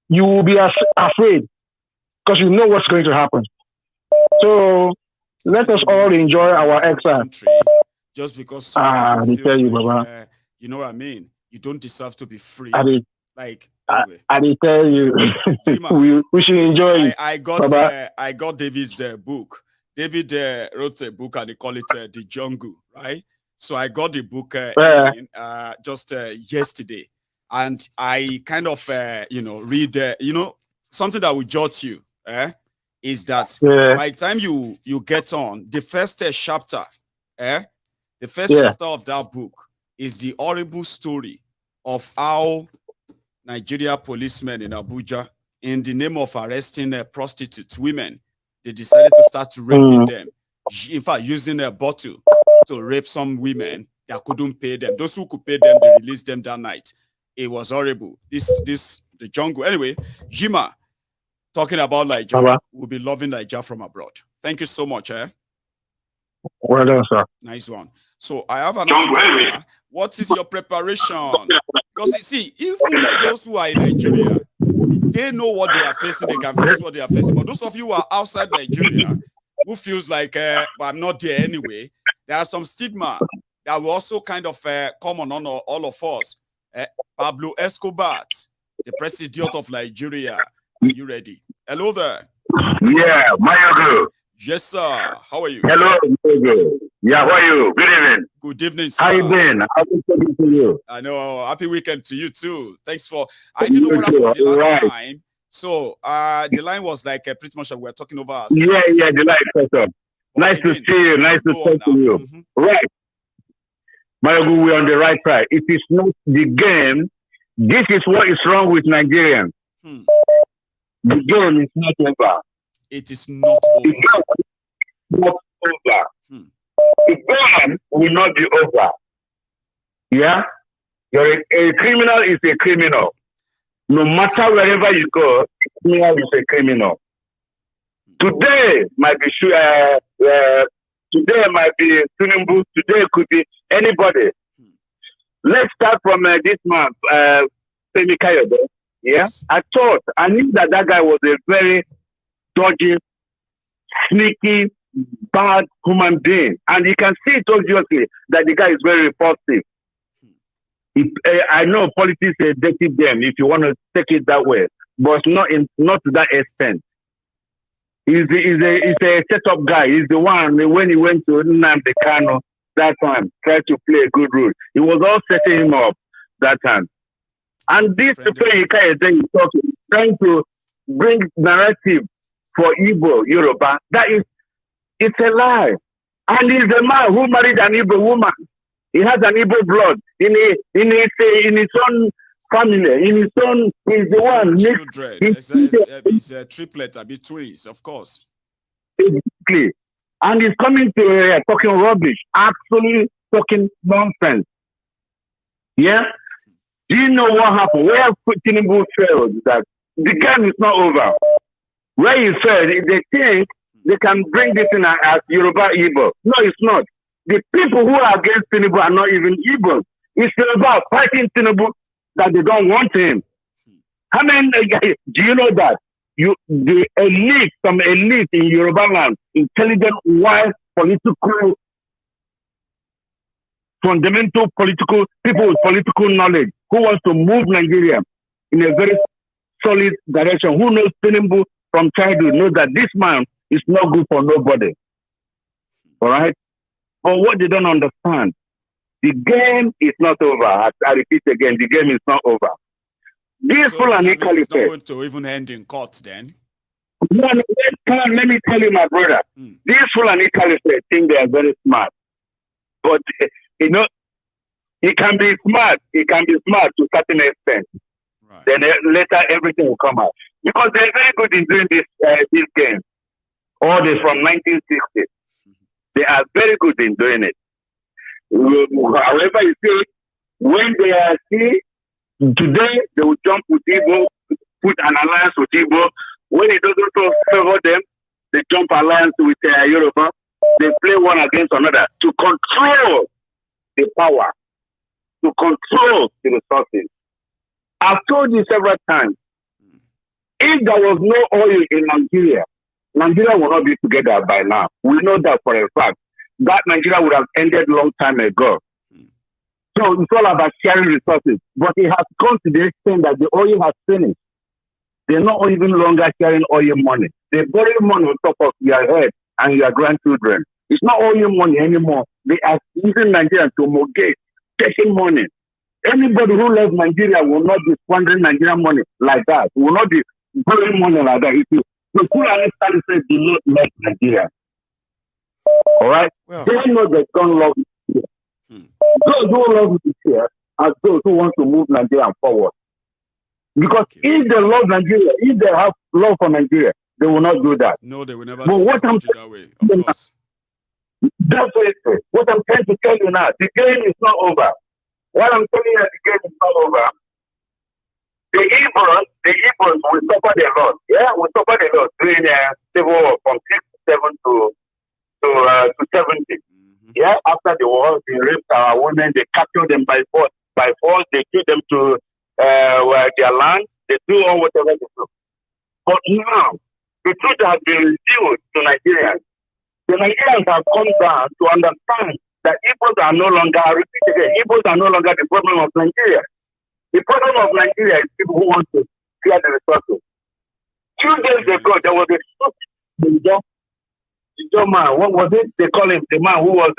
you will be afraid because you know what's going to happen. So let us all enjoy our exile. Just because they tell you, Baba. You know what I mean? You don't deserve to be free. Anyway. I tell you, we should enjoy it. I got David's book. David wrote a book and they call it The Jungle, right? So I got the book just yesterday, and I kind of read something that will jot you. Is that by the time you get on the first chapter, the first chapter of that book is the horrible story of how Nigeria policemen in Abuja, in the name of arresting prostitutes, women, they decided to start raping them. In fact, using a bottle to rape some women that couldn't pay them. Those who could pay them, they released them that night. It was horrible. The jungle. Anyway, Jima, talking about Nigeria, we'll be loving Nigeria from abroad. Thank you so much. Well done, sir. Nice one. So I have another. What is your preparation? Because you see, even those who are in Nigeria, they know what they are facing. They can face what they are facing. But those of you who are outside Nigeria, who feels like, but I'm not there anyway, there are some stigma that will also kind of come on all of us. Pablo Escobar, the president of Nigeria. Are you ready? Hello there. Yeah, Maiyegun. Yes, sir. How are you? Hello, Maiyegun. Yeah, how are you? Good evening. Good evening, sir. How you been? Happy weekend to you. I know. Happy weekend to you too. Thanks for. I didn't know what happened the last time. So the line was like pretty much we were talking over ourselves. Yeah, the line cut off. Nice to see you. Nice to talk to you. Mm-hmm. Right. Maiyegun, we're on the right track. It is not the game. This is what is wrong with Nigerians. The game is not over. It is not over. The game is not over. The game will not be over. Yeah? A criminal is a criminal. No matter wherever you go, a criminal is a criminal. Today might be today might be Tinubu. Today could be anybody. Let's start from this man, Femi Kayode. Yeah, yes. I knew that guy was a very dodgy, sneaky, bad human being, and you can see it obviously that the guy is very repulsive. I know politics is a dirty game if you want to take it that way, but not to that extent. He's a set-up guy. He's the one when he went to Nnamdi Kanu that time, tried to play a good role. He was all setting him up that time. And this Femi Kayode is talking, trying to bring narrative for Igbo, Yoruba. It's a lie. And he's a man who married an Igbo woman. He has an Igbo blood in his own family, in his own. He's the one. Children. It's a triplet, a bit twins, of course. Exactly. And he's coming to talking rubbish, actually talking nonsense. Yeah. Do you know what happened? Where Tinubu failed? That the game is not over. Where he failed, they think they can bring this in as Yoruba Igbo. No, it's not. The people who are against Tinubu are not even Igbo. It's about fighting Tinubu that they don't want him. How many do you know that the elite, some elite in Yoruba land, intelligent, wise, political, fundamental political people with political knowledge who wants to move Nigeria in a very solid direction, who knows Tinubu from childhood, knows that this man is not good for nobody. All right? But what they don't understand, the game is not over. I repeat again, the game is not over. This Fulani Caliphate. It's not going to even end in court then? No, let me tell you, my brother. This Fulani Caliphate think they are very smart. But, you know, he can be smart. He can be smart to a certain extent. Right. Then later everything will come out. Because they're very good in doing this game. All this from 1960. They are very good in doing it. However, you see, when they are today, they will jump with Igbo, put an alliance with Igbo. When it doesn't favor them, they jump alliance with Yoruba. They play one against another to control the power, to control the resources. I've told you several times, if there was no oil in Nigeria, Nigeria will not be together by now. We know that for a fact. That Nigeria would have ended long time ago. So it's all about sharing resources. But it has come to the extent that the oil has finished. They're not even longer sharing oil money. They borrow money on top of your head and your grandchildren. It's not oil money anymore. They are using Nigeria to mortgage, taking money. Anybody who loves Nigeria will not be squandering Nigerian money like that. Will not be borrowing money like that. The Fulani Caliphate do not love Nigeria. All right? Well, they know they don't love Nigeria. Those who love Nigeria are those who want to move Nigeria forward. Because if they love Nigeria, if they have love for Nigeria, they will not do that. No, they will never do that way, of course. That's what I'm trying to tell you now. The game is not over. What I'm telling you, the game is not over. The Igbos will suffer the loss. Yeah, will suffer the loss during civil war from 67 to 70. Yeah, after the war, they raped our women, they captured them by force. They took them to their land. They do all whatever they do. But now, the truth has been revealed to Nigerians. The Nigerians have come down to understand that Igbos are no longer, I repeat again, Igbos are no longer the problem of Nigeria. The problem of Nigeria is people who want to clear the resources. 2 days ago, there was a man, what was it? They call him the man who was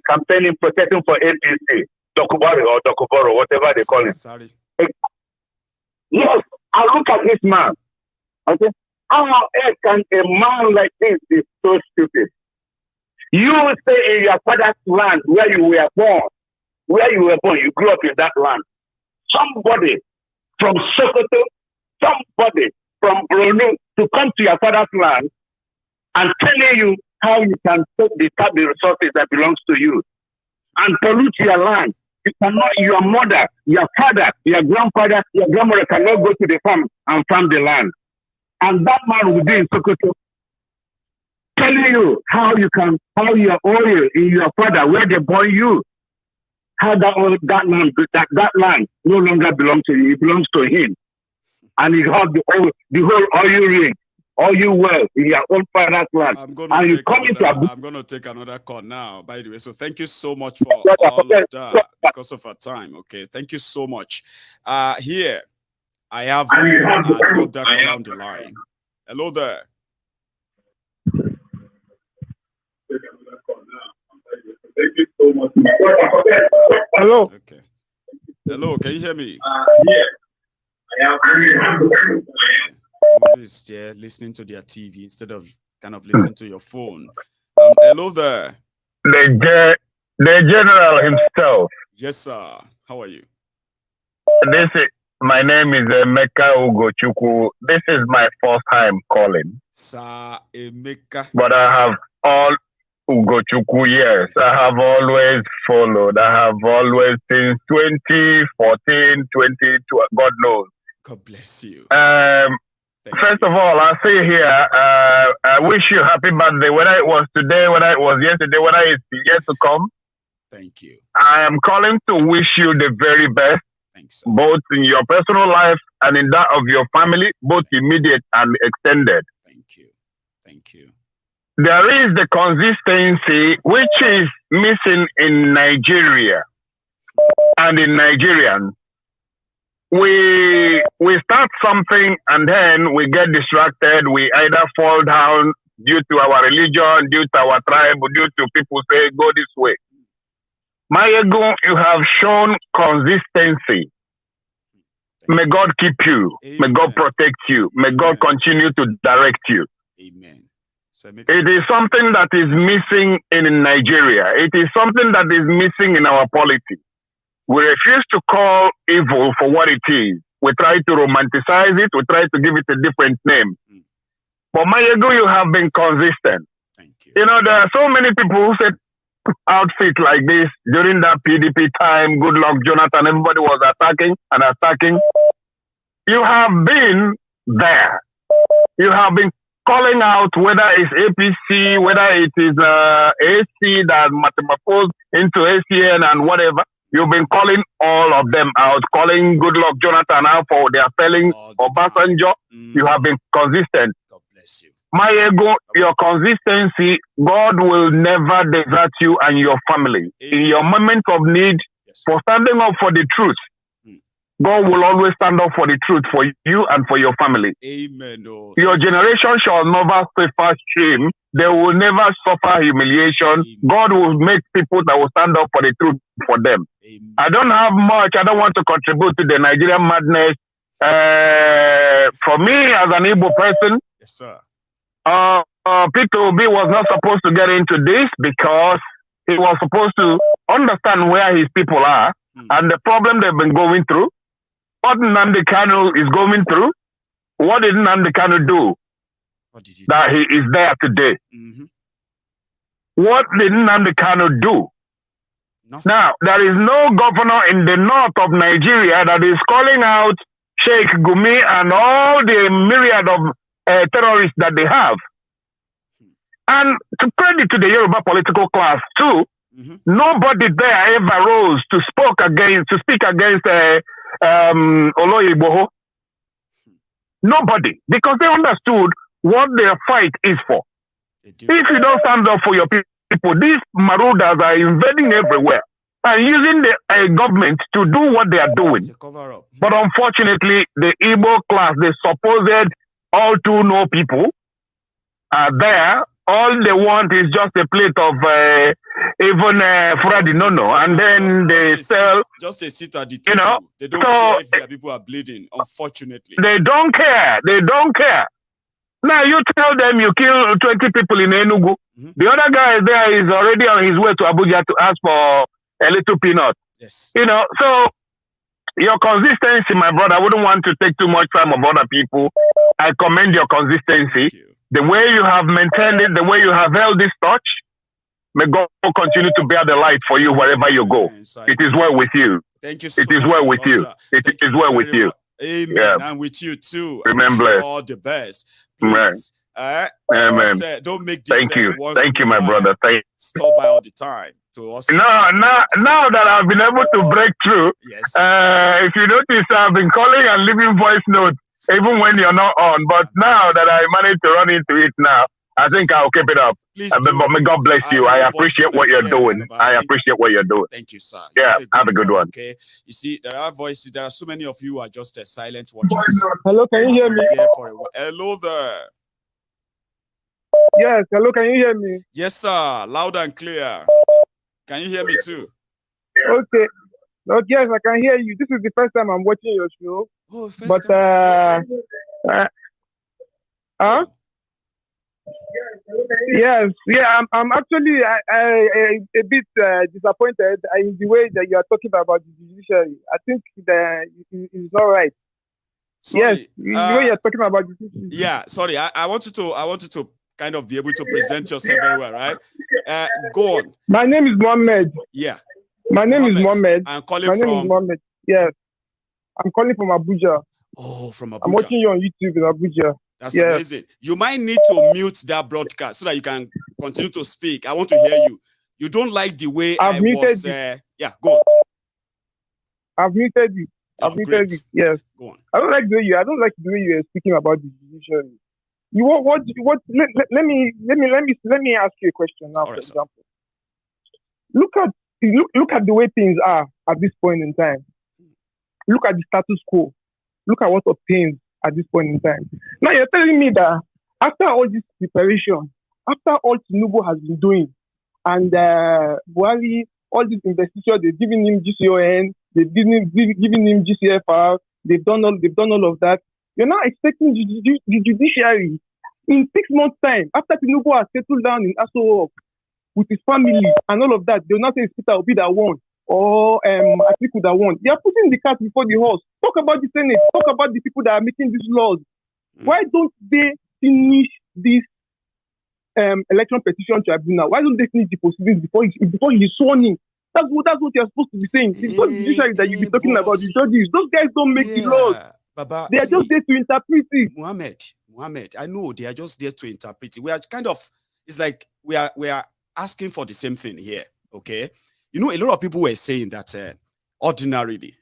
campaigning, protecting for APC, Dokubaro, whatever they call him. Sorry. Yes, I look at this man. Okay, how on earth can a man like this be so stupid? You stay in your father's land where you were born. You grew up in that land. Somebody from Sokoto, somebody from Borno to come to your father's land and telling you how you can tap the resources that belongs to you and pollute your land. You cannot, your mother, your father, your grandfather, your grandmother cannot go to the farm and farm the land. And that man will be in Sokoto telling you how your oil in your father, where they born you, how that land no longer belongs to you, it belongs to him. And he has the whole oil ring, oil well in your own father's land. I'm going to take another call now, by the way. So thank you so much for all of that because of our time. Okay, thank you so much. Here, I have another call on the line. Hello there. Thank you so much. Hello. Okay. Hello, can you hear me? Yeah. Somebody is there listening to their TV instead of kind of listening to your phone. Hello there. The general himself. Yes, sir. How are you? My name is Emeka Ugochukwu. This is my first time calling. Sir Emeka. But I have all Ugochukwu, yes. I have always followed. I have always since 2014, 2012, God knows. God bless you. First of all, I say here, I wish you happy birthday, whether it was today, whether it was yesterday, whether it's yet to come. Thank you. I am calling to wish you the very best, thanks, both in your personal life and in that of your family, both immediate and extended. Thank you. Thank you. There is the consistency which is missing in Nigeria and in Nigerians. We start something and then we get distracted. We either fall down due to our religion, due to our tribe, or due to people say, go this way. Maiyegun, you have shown consistency. May God keep you. Amen. May God protect you. May God continue to direct you. Amen. It is something that is missing in Nigeria. It is something that is missing in our politics. We refuse to call evil for what it is. We try to romanticize it. We try to give it a different name. But Maiyegun, you have been consistent. Thank you. You know, there are so many people who said outfit like this during that PDP time. Good luck, Jonathan. Everybody was attacking and attacking. You have been there. You have been calling out whether it's APC, whether it is AC that metamorphosed into ACN and whatever. You've been calling all of them out, calling Good Luck Jonathan out for their felling Obasanjo. You have been consistent. God bless you. Maiyegun, your consistency, God will never desert you and your family. Amen. In your moment of need, for standing up for the truth, God will always stand up for the truth for you and for your family. Amen. Oh, your generation shall never suffer shame. They will never suffer humiliation. Amen. God will make people that will stand up for the truth for them. Amen. I don't have much. I don't want to contribute to the Nigerian madness. For me, as an Igbo person, yes, sir. Peter Obi was not supposed to get into this because he was supposed to understand where his people are and the problem they've been going through. What Nnamdi Kanu is going through, what did Nnamdi Kanu do that he is there today? What did Nnamdi Kanu do? Nothing. Now, there is no governor in the north of Nigeria that is calling out Sheikh Gumi and all the myriad of terrorists that they have. And to credit to the Yoruba political class too, nobody there ever rose to speak against Oloyiboho. Nobody, because they understood what their fight is for. If you don't stand up for your people, these marauders are invading everywhere and using the government to do what they are doing. It's a cover up. But unfortunately, the Igbo class, the supposed all too know people, are there. All they want is just a plate of even Freddy Nono, and then they sell. Just a seat at the table. You know, they don't care if their people are bleeding. Unfortunately, they don't care. They don't care. Now you tell them you kill 20 people in Enugu. The other guy there is already on his way to Abuja to ask for a little peanut. Yes. You know, so your consistency, my brother, I wouldn't want to take too much time of other people. I commend your consistency. The way you have maintained it, the way you have held this touch, may God continue to bear the light for you wherever you go. It is well with you. Thank you so much. It is well with you. It is well with you. Amen. Yeah. And with you too. Remain blessed. All the best. Right. Please, Don't make this. Thank you, my brother. Stop by all the time to us. Now that I've been able to break through, yes. If you notice, I've been calling and leaving voice notes even when you're not on. But now that I managed to run into it now, I think I'll keep it up. But may God bless you. I appreciate what you're doing. I appreciate what you're doing. Thank you, sir. Yeah, have a good one. Okay. You see, there are voices. There are so many of you who are just silent watchers. Hello, can you hear me? Hello there. Yes, hello, can you hear me? Yes, sir. Loud and clear. Can you hear me too? Okay. No, yes, I can hear you. This is the first time I'm watching your show. Oh, first time. Yes, yeah, I'm actually a bit disappointed in the way that you are talking about the judiciary. I think that it's not right. Sorry, yes, the way you're talking about the judiciary. Yeah, sorry. I want you to kind of be able to present yourself very well, right? Go on. My name is Mohammed. Yeah. My name is Mohammed. I'm calling My name is Mohammed. Yes. I'm calling from Abuja. Oh, from Abuja. I'm watching you on YouTube in Abuja. That's amazing. You might need to mute that broadcast so that you can continue to speak. I want to hear you. You don't like the way I've muted you. Yeah, go on. I've muted you. I've muted you. Yes. Go on. I don't like the way you are speaking about the judiciary. You what let me ask you a question now, for example. Look at the way things are at this point in time. Look at the status quo. Look at what obtains at this point in time. Now you're telling me that after all this preparation, after all Tinubu has been doing, and Buhari, all these investigations, they've given him GCON, they've given him GCFR, they've done all of that. You're now expecting the judiciary in 6 months' time, after Tinubu has settled down in Aso Rock with his family and all of that, they'll not say it's Peter Obi that won or Atiku that won. They are putting the cart before the horse. Talk about the Senate. Talk about the people that are making these laws. Why don't they finish this election petition tribunal? Why don't they finish the proceedings before he's sworn in? That's what you're supposed to be saying. It's not the judiciary that you'll be talking about. The judges, those guys don't make the laws. Baba, they are just there to interpret it. Mohammed, I know they are just there to interpret it. We are kind of, it's like we are asking for the same thing here. Okay, you know, a lot of people were saying that ordinarily,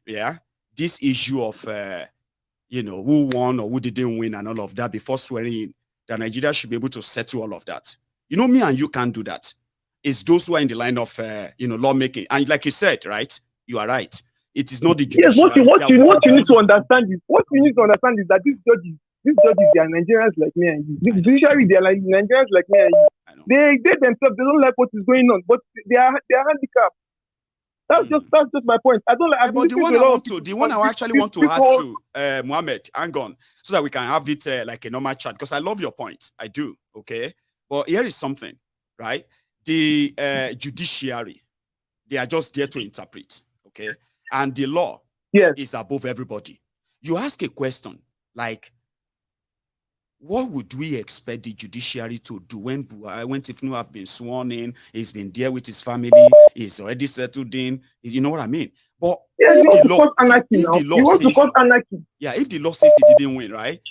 this issue of who won or who didn't win and all of that before swearing in, that Nigeria should be able to settle all of that. You know, me and you can't do that. It's those who are in the line of lawmaking, and like you said, right? You are right. It is not the judiciary. Yes, what you need to understand is that these judges, they are Nigerians like me and you. The judiciary, they are like Nigerians like me and you. They themselves, they don't like what is going on, but they are handicapped. That's just my point. I don't like. But the one I actually want to add to Mohammed, hang on, so that we can have it like a normal chat, because I love your point. I do. Okay, but here is something, right? The judiciary, they are just there to interpret. Okay, and the law is above everybody. You ask a question like, what would we expect the judiciary to do when Tinubu have been sworn in, he's been there with his family, he's already settled in, you know what I mean? But if the law says he didn't win, right?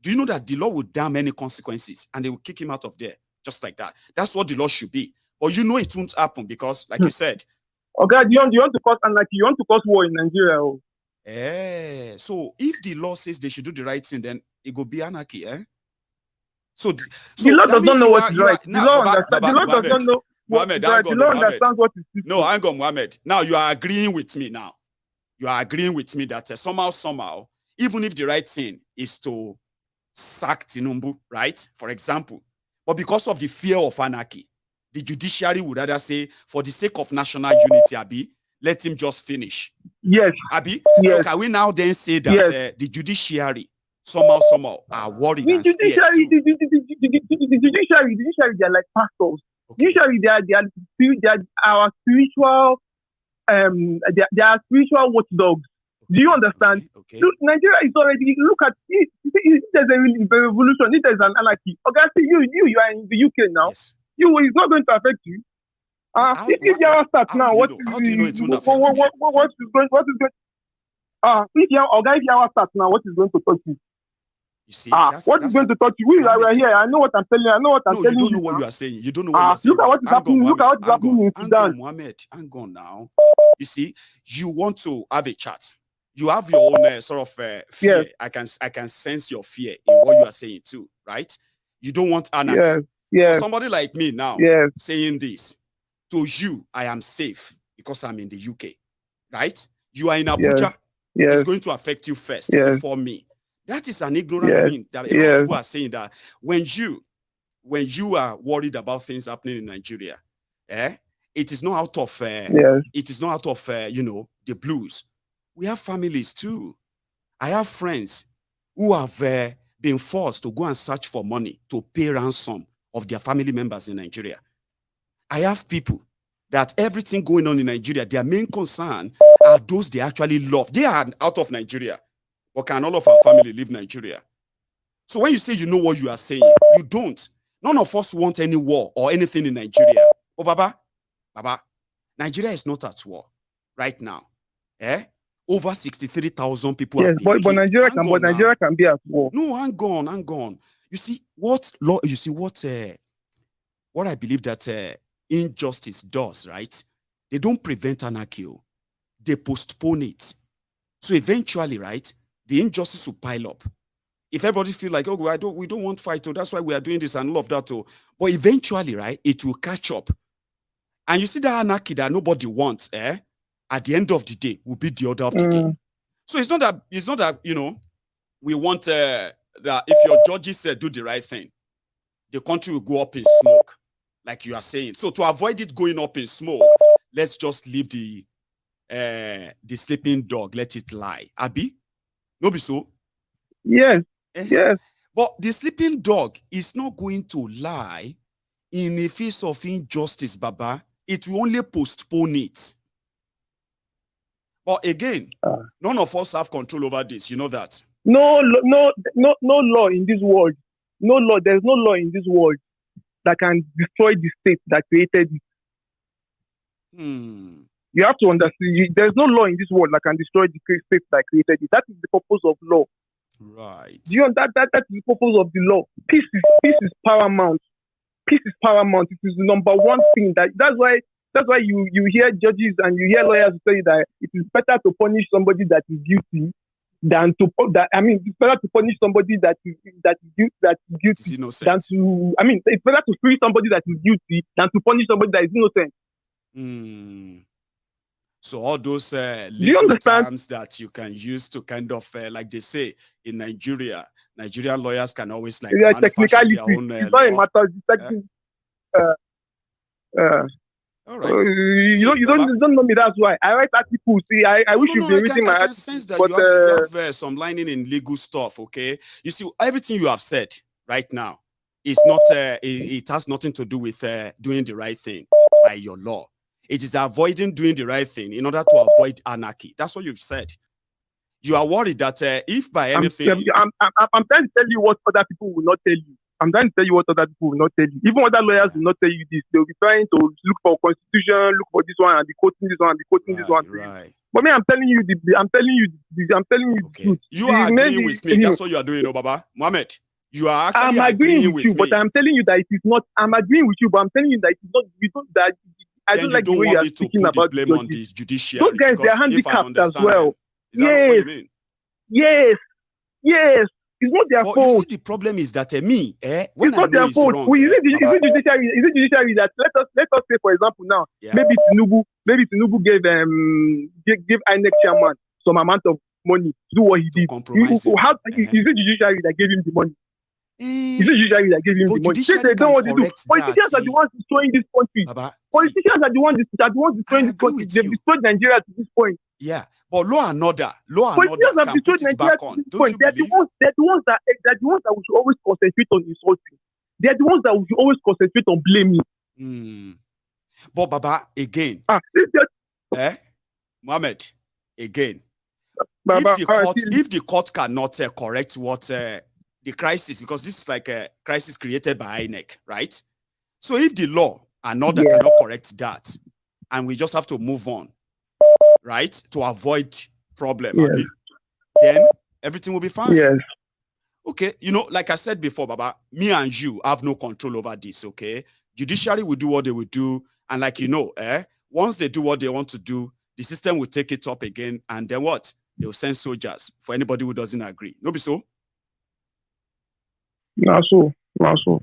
Do you know that the law will damn any consequences and they will kick him out of there just like that? That's what the law should be. But you know it won't happen because, like you said. Okay, you want to cause anarchy, you want to cause war in Nigeria. So if the law says they should do the right thing, then it will be anarchy, So the law does not know what is right. The law doesn't know. Mohammed, the law understands what is right. No, hang on, Mohammed. Now you are agreeing with me now. You are agreeing with me that somehow, even if the right thing is to sack Tinubu, right? For example, but because of the fear of anarchy, the judiciary would rather say, for the sake of national unity, Abi, let him just finish. Yes. Abi? Yes. So can we now then say that the judiciary somehow are worried and scared too? The judiciary, they are like pastors. Okay. Usually they are our spiritual they are spiritual watchdogs. Do you understand? Okay. Look, Nigeria is already, look at it. If there's a revolution, if there's an anarchy, okay, you are in the UK now. Yes. It's not going to affect you. If Yawa starts now, what is going? If Yawa starts now, what is going to touch you? You see, what is going to touch you? We are here. I know what I'm telling you. I know what I'm telling you. You don't know what you are saying. You don't know what you are saying. Look at what is happening. Look at what is happening in Sudan. Mohammed, hang on now. You see, you want to have a chat. You have your own sort of fear. Yes. I can sense your fear in what you are saying too, right? You don't want anarchy. Yes. Yes. For somebody like me now, yes. saying this, to you, I am safe because I'm in the UK, right? You are in Abuja. Yes. Yes. It's going to affect you first before me. That is an ignorant thing that a lot of people are saying, that when you are worried about things happening in Nigeria, it is not out of it is not out of the blues. We have families too. I have friends who have been forced to go and search for money to pay ransom of their family members in Nigeria. I have people that everything going on in Nigeria, their main concern are those they actually love. They are out of Nigeria. But can all of our family leave Nigeria? So when you say you know what you are saying, you don't. None of us want any war or anything in Nigeria. Oh, Baba, Nigeria is not at war right now. Over 63,000 people have been but Nigeria can be at war. No, hang on. You see what I believe that injustice does, right? They don't prevent anarchy. They postpone it. So eventually, right, the injustice will pile up. If everybody feel like, we don't want fight, that's why we are doing this and all of that. But eventually, right, it will catch up. And you see that anarchy that nobody wants, at the end of the day, will be the order of the day. So it's not that, we want that if your judges do the right thing, the country will go up in smoke, like you are saying. So to avoid it going up in smoke, let's just leave the sleeping dog, let it lie. Abi? No be so? Yes. Yes. But the sleeping dog is not going to lie in the face of injustice, Baba. It will only postpone it. But again, none of us have control over this. You know that? No law in this world. No law. There's no law in this world that can destroy the state that created it. You have to understand, there's no law in this world that can destroy the state that created it. That is the purpose of law. Right. Do you understand? That is the purpose of the law. Peace is paramount. Peace is paramount. It is the number one thing. That's why you hear judges and you hear lawyers say that it is better to punish somebody that is guilty than to it's better to punish somebody that is guilty than to it's better to free somebody that is guilty than to punish somebody that is innocent. So all those legal terms that you can use to kind of, like they say in Nigeria, Nigerian lawyers can always manufacture their own it's not a matter of all right. You don't know me, that's why. I write articles. See, I wish you'd be reading my articles. I can sense that you have some lining in legal stuff, okay? You see, everything you have said right now is not, it has nothing to do with doing the right thing by your law. It is avoiding doing the right thing in order to avoid anarchy. That's what you've said. You are worried that if by anything... I'm trying to tell you what other people will not tell you. I'm trying to tell you what other people will not tell you. Even other lawyers will not tell you this. They'll be trying to look for constitution, look for this one, and be quoting this one, and be quoting this one. Right. But me, I'm telling you the truth. You are agreeing with me. That's what you are doing, Baba. Mohammed, you are actually agreeing with you, me. but I'm telling you that it is not. I'm agreeing with you, but I'm telling you that it is not. I don't like the way you are speaking about blame on the judiciary. Those guys, they're handicapped as well. Yes. Yes. It's not their fault. You see, the problem is that when it's not their fault. Wrong, is it judiciary that let us say, for example, now maybe Tinubu gave INEC chairman some amount of money to do what he did. Is it judiciary that gave him the money? Is it judiciary that gave him the money? They don't want to do. Politicians are the ones destroying this country. Politicians are the ones destroying this country. They've destroyed Nigeria to this point. Yeah, but law and order can put it back on. Don't you believe? They're the ones that we should always concentrate on insulting. They're the ones that we should always concentrate on blaming. But Baba, again, Mohammed, again, Baba, if the court cannot correct what the crisis, because this is like a crisis created by INEC, right? So if the law and order cannot correct that, and we just have to move on, right, to avoid problem, then everything will be fine. Yes. Okay, you know, like I said before, Baba, me and you have no control over this, okay? Judiciary will do what they will do, and like you know, once they do what they want to do, the system will take it up again, and then what? They will send soldiers for anybody who doesn't agree. No be so? Not so.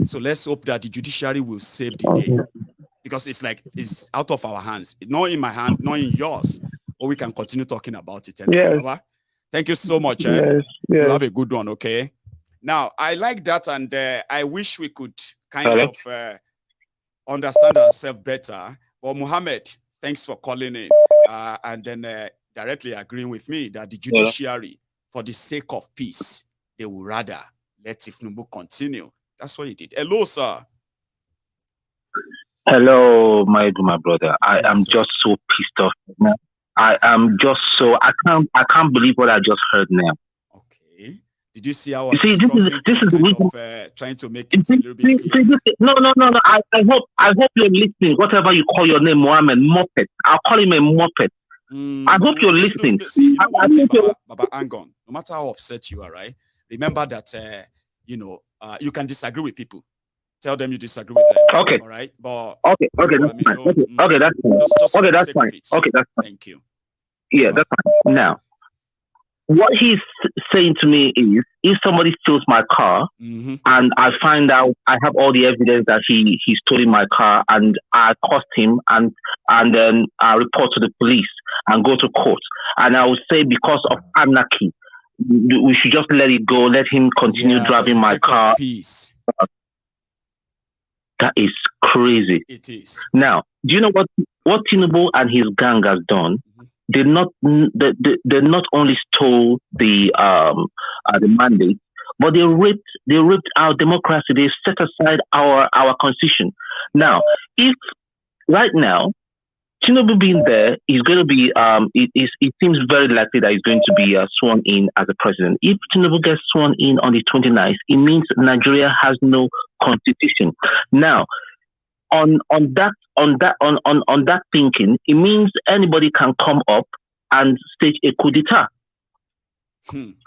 So let's hope that the judiciary will save the day. Because it's like, it's out of our hands. Not in my hand, not in yours. Or we can continue talking about it. Anyway. Yes. Baba, thank you so much. Yes. You'll have a good one, okay? Now, I like that, and I wish we could kind of understand ourselves better. But Mohammed, thanks for calling in. And then directly agreeing with me that the judiciary, for the sake of peace, they would rather let Tinubu continue. That's what he did. Hello, sir. Hello, my brother. I am just so pissed off now. I am just so I can't believe what I just heard now. Okay. Did you see how this is the reason trying to make it a little bit clear? No. I hope you're listening. Whatever you call your name, Mohammed Muppet. I'll call him a Muppet. I hope you're listening. See, you know what, Baba, hang on. No matter how upset you are, right? Remember that you can disagree with people. Tell them you disagree with them. Okay. All right. But okay, that's fine. Okay, that's fine. Okay, that's fine. Okay, that's fine. Thank you. Yeah, that's fine. Now, what he's saying to me is, if somebody steals my car and I find out, I have all the evidence that he's stolen my car, and I cost him and then I report to the police and go to court, and I would say because of anarchy, we should just let it go, let him continue driving my car. Peace. That is crazy. It is. Now, do you know what Tinubu and his gang has done? They not only stole the mandate, but they ripped our democracy. They set aside our constitution. Now, if right now Tinubu being there is going to be, it seems very likely that he's going to be sworn in as a president. If Tinubu gets sworn in on the 29th, it means Nigeria has no constitution. Now, on that thinking, it means anybody can come up and stage a coup d'etat.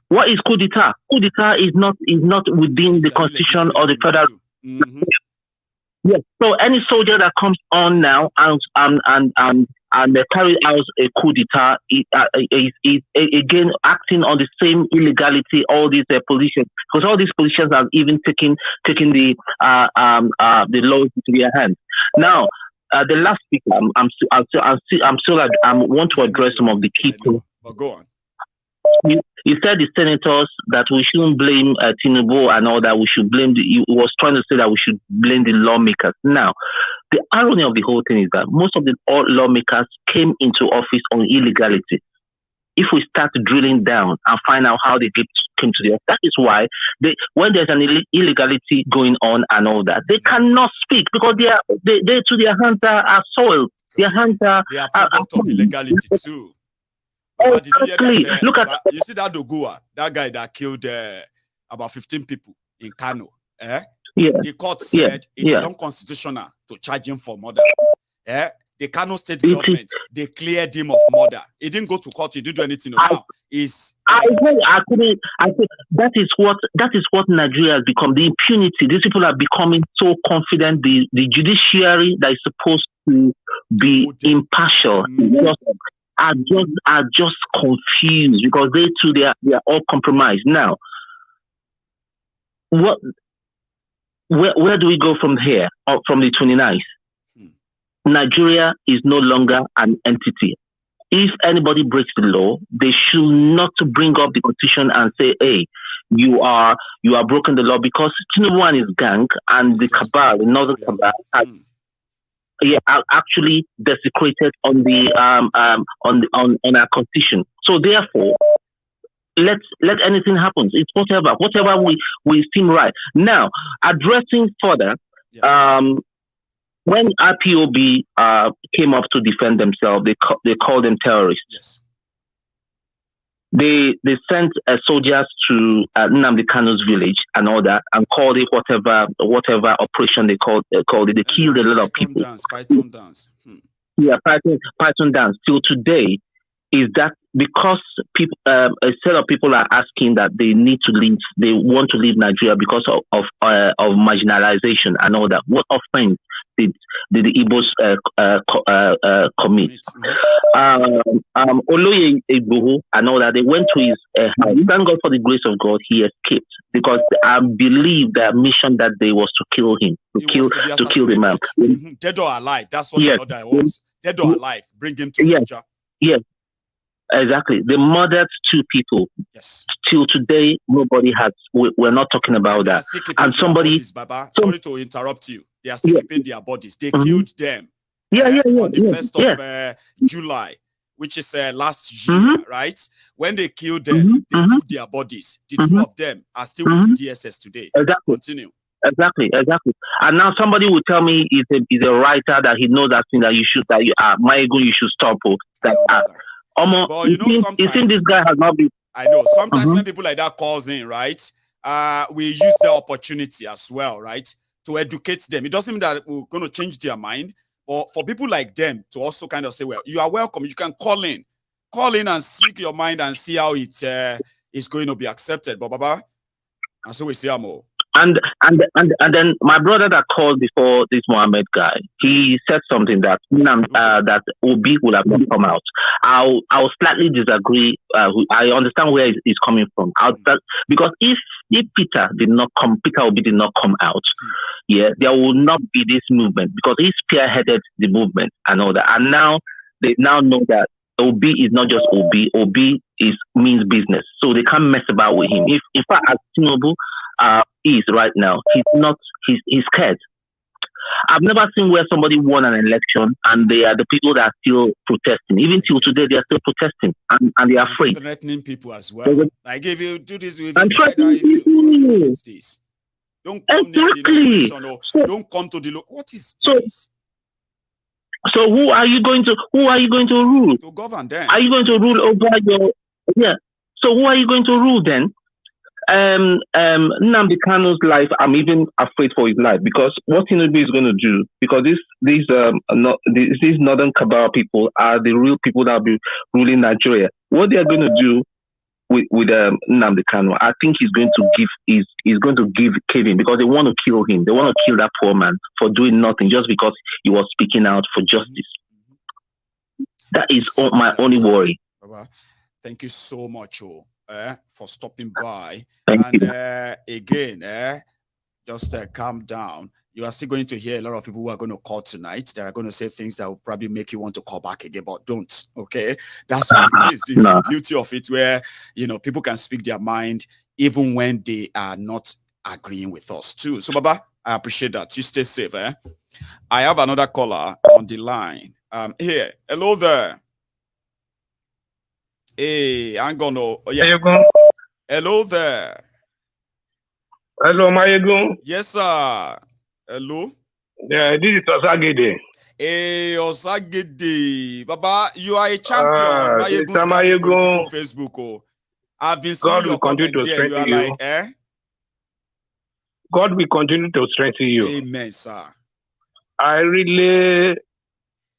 What is coup d'etat? Coup d'etat is not within the constitution or the federal. Yes. So any soldier that comes on now and carry out a coup d'etat is again acting on the same illegality. All these positions, because all these positions are even taking the laws into their hands. Now, the last speaker, I want to address some of the key points. But go on. He said the senators that we shouldn't blame Tinubu and all that. We should blame he was trying to say that we should blame the lawmakers. Now, the irony of the whole thing is that most of the lawmakers came into office on illegality. If we start drilling down and find out how they came to the office, that is why when there's an illegality going on and all that, they cannot speak because they to their hands are soiled. Their hands are product of illegality too. Exactly. Look at you see that Dogua, that guy that killed about 15 people in Kano. Yeah. The court said it is unconstitutional to charge him for murder. The Kano state government, they cleared him of murder. He didn't go to court. He didn't do anything. Now I think that is what Nigeria has become. The impunity. These people are becoming so confident. The judiciary that is supposed to be impartial are just confused because they too they are all compromised. Now, where do we go from here? From the 29th? Nigeria is no longer an entity. If anybody breaks the law, they should not bring up the constitution and say, "Hey, you are broken the law," because Tinubu and his gang and the cabal, the northern cabal, are actually desecrated on the on our constitution. So therefore, let anything happen. It's whatever we seem right. Now, addressing further, when IPOB came up to defend themselves, they called them terrorists. Yes. They sent soldiers to Nnamdi Kanu's village and all that, and called it whatever operation they called it. They killed a lot of people. Python dance. Yeah, Python dance. Till today, is that because people, a set of people are asking that they need to leave, they want to leave Nigeria because of marginalization and all that. What offense did the Igbos commit? Oloye Igboho and all that, they went to his house. Thank God for the grace of God, he escaped, because I believe their mission that day was to kill him, to kill the man. Dead or alive, that's what the other was. Dead or alive, bring him to Abuja. Yes. Exactly. They murdered 2 people. Yes. Till today, nobody has. We're not talking about that. And somebody. Bodies, Baba. Sorry to interrupt you. They are still keeping their bodies. They killed them. On the 1st of July, which is last year, right? When they killed them, they took their bodies. The 2 of them are still with the DSS today. Exactly. Continue. Exactly. And now somebody will tell me he's a writer that he knows that thing that you should Maiyegun, you should stop. But you know, you think this guy has not been. I know. Sometimes when people like that calls in, right, we use the opportunity as well, right, to educate them. It doesn't mean that we're going to change their mind, but for people like them to also kind of say, well, you are welcome. You can call in and speak your mind and see how it is going to be accepted. But Baba, and so we see more. And then my brother that called before this Mohammed guy, he said something that that Obi will have not come out. I'll slightly disagree. I understand where he's coming from. Because if Peter Obi did not come out, there will not be this movement, because he spearheaded the movement and all that. And now they now know that Obi is not just Obi. Obi means business, so they can't mess about with him. If in fact, as Tinubu is right now, he's scared. I've never seen where somebody won an election and they are the people that are still protesting. Even till today, they are still protesting and they are afraid. Threatening people as well. Like if you do this with and threatening people. Don't come near the inauguration or don't come to the what is this? So who are you going to rule? To govern them. Are you going to rule over your So who are you going to rule then? Nnamdi Kanu's life, I'm even afraid for his life, because what Tinubu is going to do, because these northern cabal people are the real people that will be ruling Nigeria. What they are going to do with Nnamdi Kanu, I think he's going to cave in, because they want to kill him. They want to kill that poor man for doing nothing, just because he was speaking out for justice. That is my only worry. Baba, thank you so much, for stopping by. Thank you. Again, just calm down. You are still going to hear a lot of people who are going to call tonight. They are going to say things that will probably make you want to call back again, but don't. Okay, that's what it is. This is the beauty of it, where people can speak their mind even when they are not agreeing with us too. So, Baba, I appreciate that. You stay safe. I have another caller on the line. Here, hello there. Hey, I'm gonna. Oh, yeah. Hello there. Hello, Maiyegun. Yes, sir. Hello. Yeah, this is Osagede. Hey, Osagede. Baba, you are a champion. Maiyegun. Facebook. Oh. I've been seeing your comment there. You are like, God will continue to strengthen you. Amen, sir. I really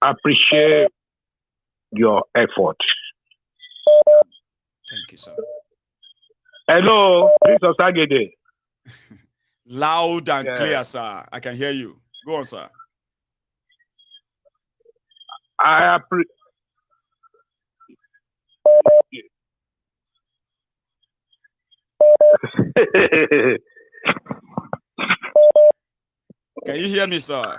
appreciate your effort. Thank you, sir. Hello, this is Osagede. Loud and clear, sir. I can hear you. Go on, sir. I appreciate. Can you hear me, sir?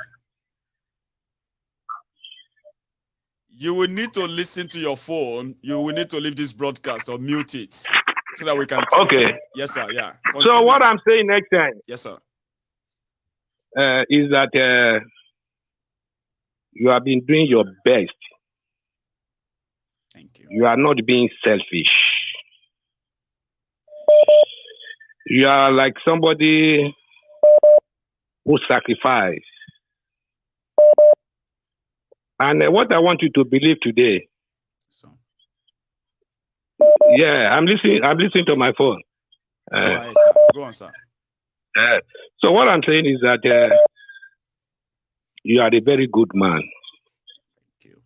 You will need to listen to your phone. You will need to leave this broadcast or mute it so that we can talk. Okay. Yes, sir. Yeah. Continue. So what I'm saying next time. Yes, sir. Is that you have been doing your best. Thank you. You are not being selfish. You are like somebody who sacrificed. And what I want you to believe today. Yeah, I'm listening to my phone. Go ahead, sir. Go on, sir. So what I'm saying is that you are a very good man. Thank you.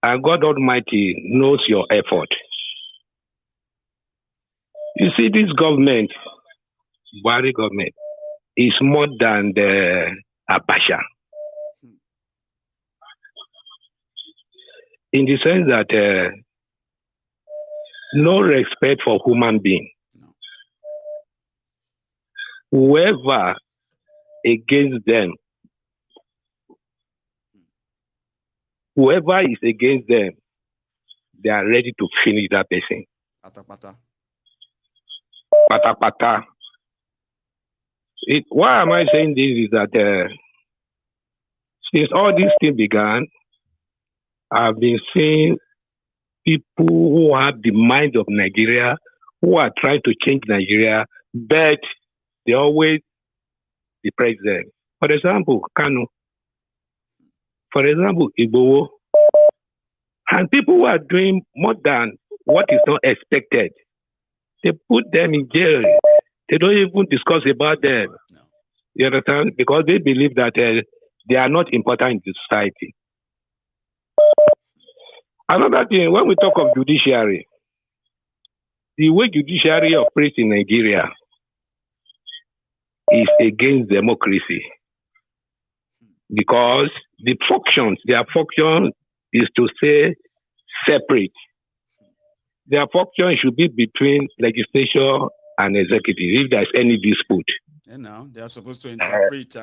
And God Almighty knows your effort. You see, this government, Buhari government, is more than the Abacha. In the sense that no respect for human being. Whoever against them, whoever is against them, they are ready to finish that person. Pata pata. Pata pata. Why am I saying this is that since all these things began, I've been seeing people who have the mind of Nigeria, who are trying to change Nigeria, but they always depress them. For example, Kanu. For example, Igboho. And people who are doing more than what is not expected, they put them in jail. They don't even discuss about them. No. You understand? Because they believe that they are not important in the society. Another thing, when we talk of judiciary, the way judiciary operates in Nigeria is against democracy. Because their function is to say separate. Their function should be between legislature and executive if there's any dispute. And now they are supposed to interpret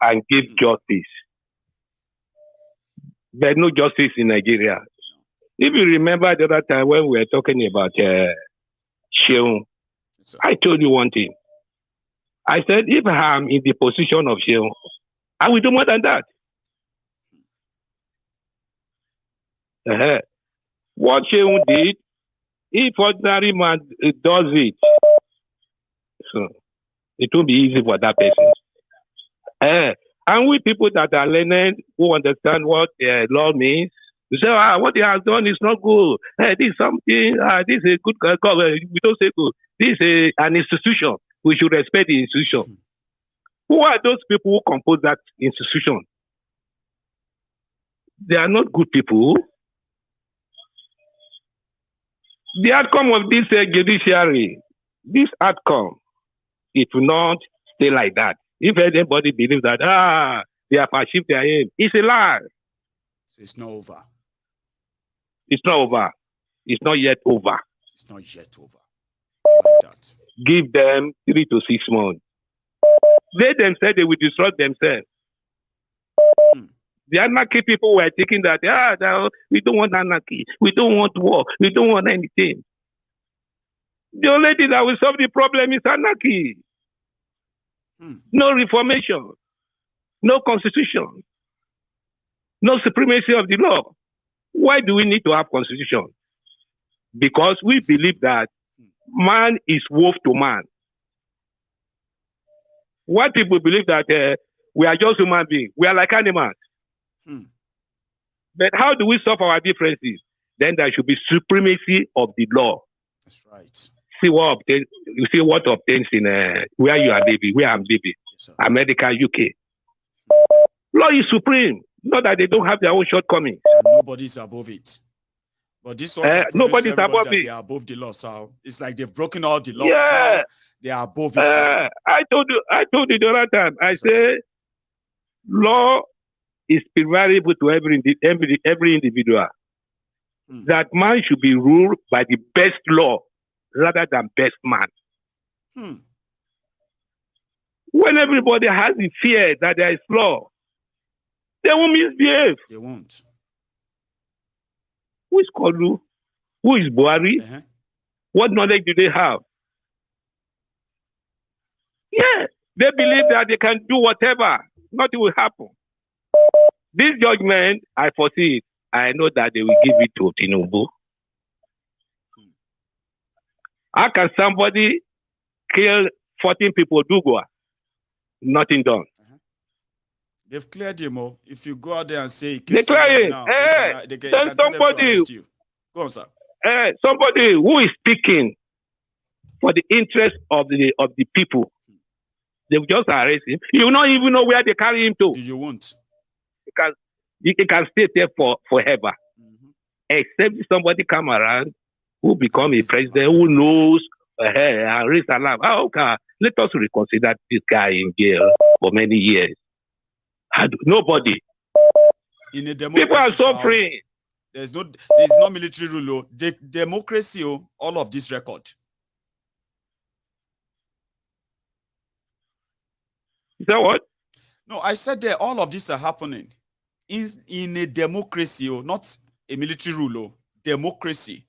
and give justice. There's no justice in Nigeria. If you remember the other time when we were talking about Sheung, I told you one thing. I said, if I'm in the position of Sheung, I will do more than that. What Sheung did, if ordinary man does it, so it will be easy for that person. And we people that are learned, who understand what law means, we say, what he has done is not good. This is something, this is a good government. We don't say good. This is an institution. We should respect the institution. Who are those people who compose that institution? They are not good people. The outcome of this judiciary, this outcome, it will not stay like that. If anybody believes that, they have achieved their aim, it's a lie. So it's not over. It's not over. It's not yet over. It's not yet over. Like that. Give them 3 to 6 months. They themselves, they will destroy themselves. The anarchy people were thinking that, we don't want anarchy. We don't want war. We don't want anything. The only thing that will solve the problem is anarchy. No reformation. No constitution. No supremacy of the law. Why do we need to have constitution? Because we believe that man is wolf to man. Why people believe that we are just human beings? We are like animals. But how do we solve our differences? Then there should be supremacy of the law. That's right. See what obtains. You see what obtains in where you are living, where I'm living, yes, America, UK. Law is supreme. Not that they don't have their own shortcomings. And nobody's above it. But this also nobody's above it. They are above the law. So it's like they've broken all the laws. Yeah. Now they are above it. I told you the other time. I say law is preferable to every individual. That man should be ruled by the best law rather than best man. When everybody has the fear that there is law, they won't misbehave. They won't. Who is Kolu? Who is Buhari? What knowledge do they have? Yeah, they believe that they can do whatever. Nothing will happen. This judgment, I foresee it. I know that they will give it to Tinubu. How can somebody kill 14 people, Dugwa? Nothing done. They've cleared him. If you go out there and say, they clear him. They can somebody, go on, sir. Somebody who is speaking for the interest of the people, they will just arrest him. You will not even know where they carry him to. You won't. Because he can stay there forever. Except somebody come around who become a president, who knows, and raise alarm. Okay, let us reconsider this guy in jail for many years. Nobody. In a democracy, people are suffering. There's no military rule. Democracy, all of this record. Is that what? No, I said that all of this are happening in a democracy, not a military rule. Democracy.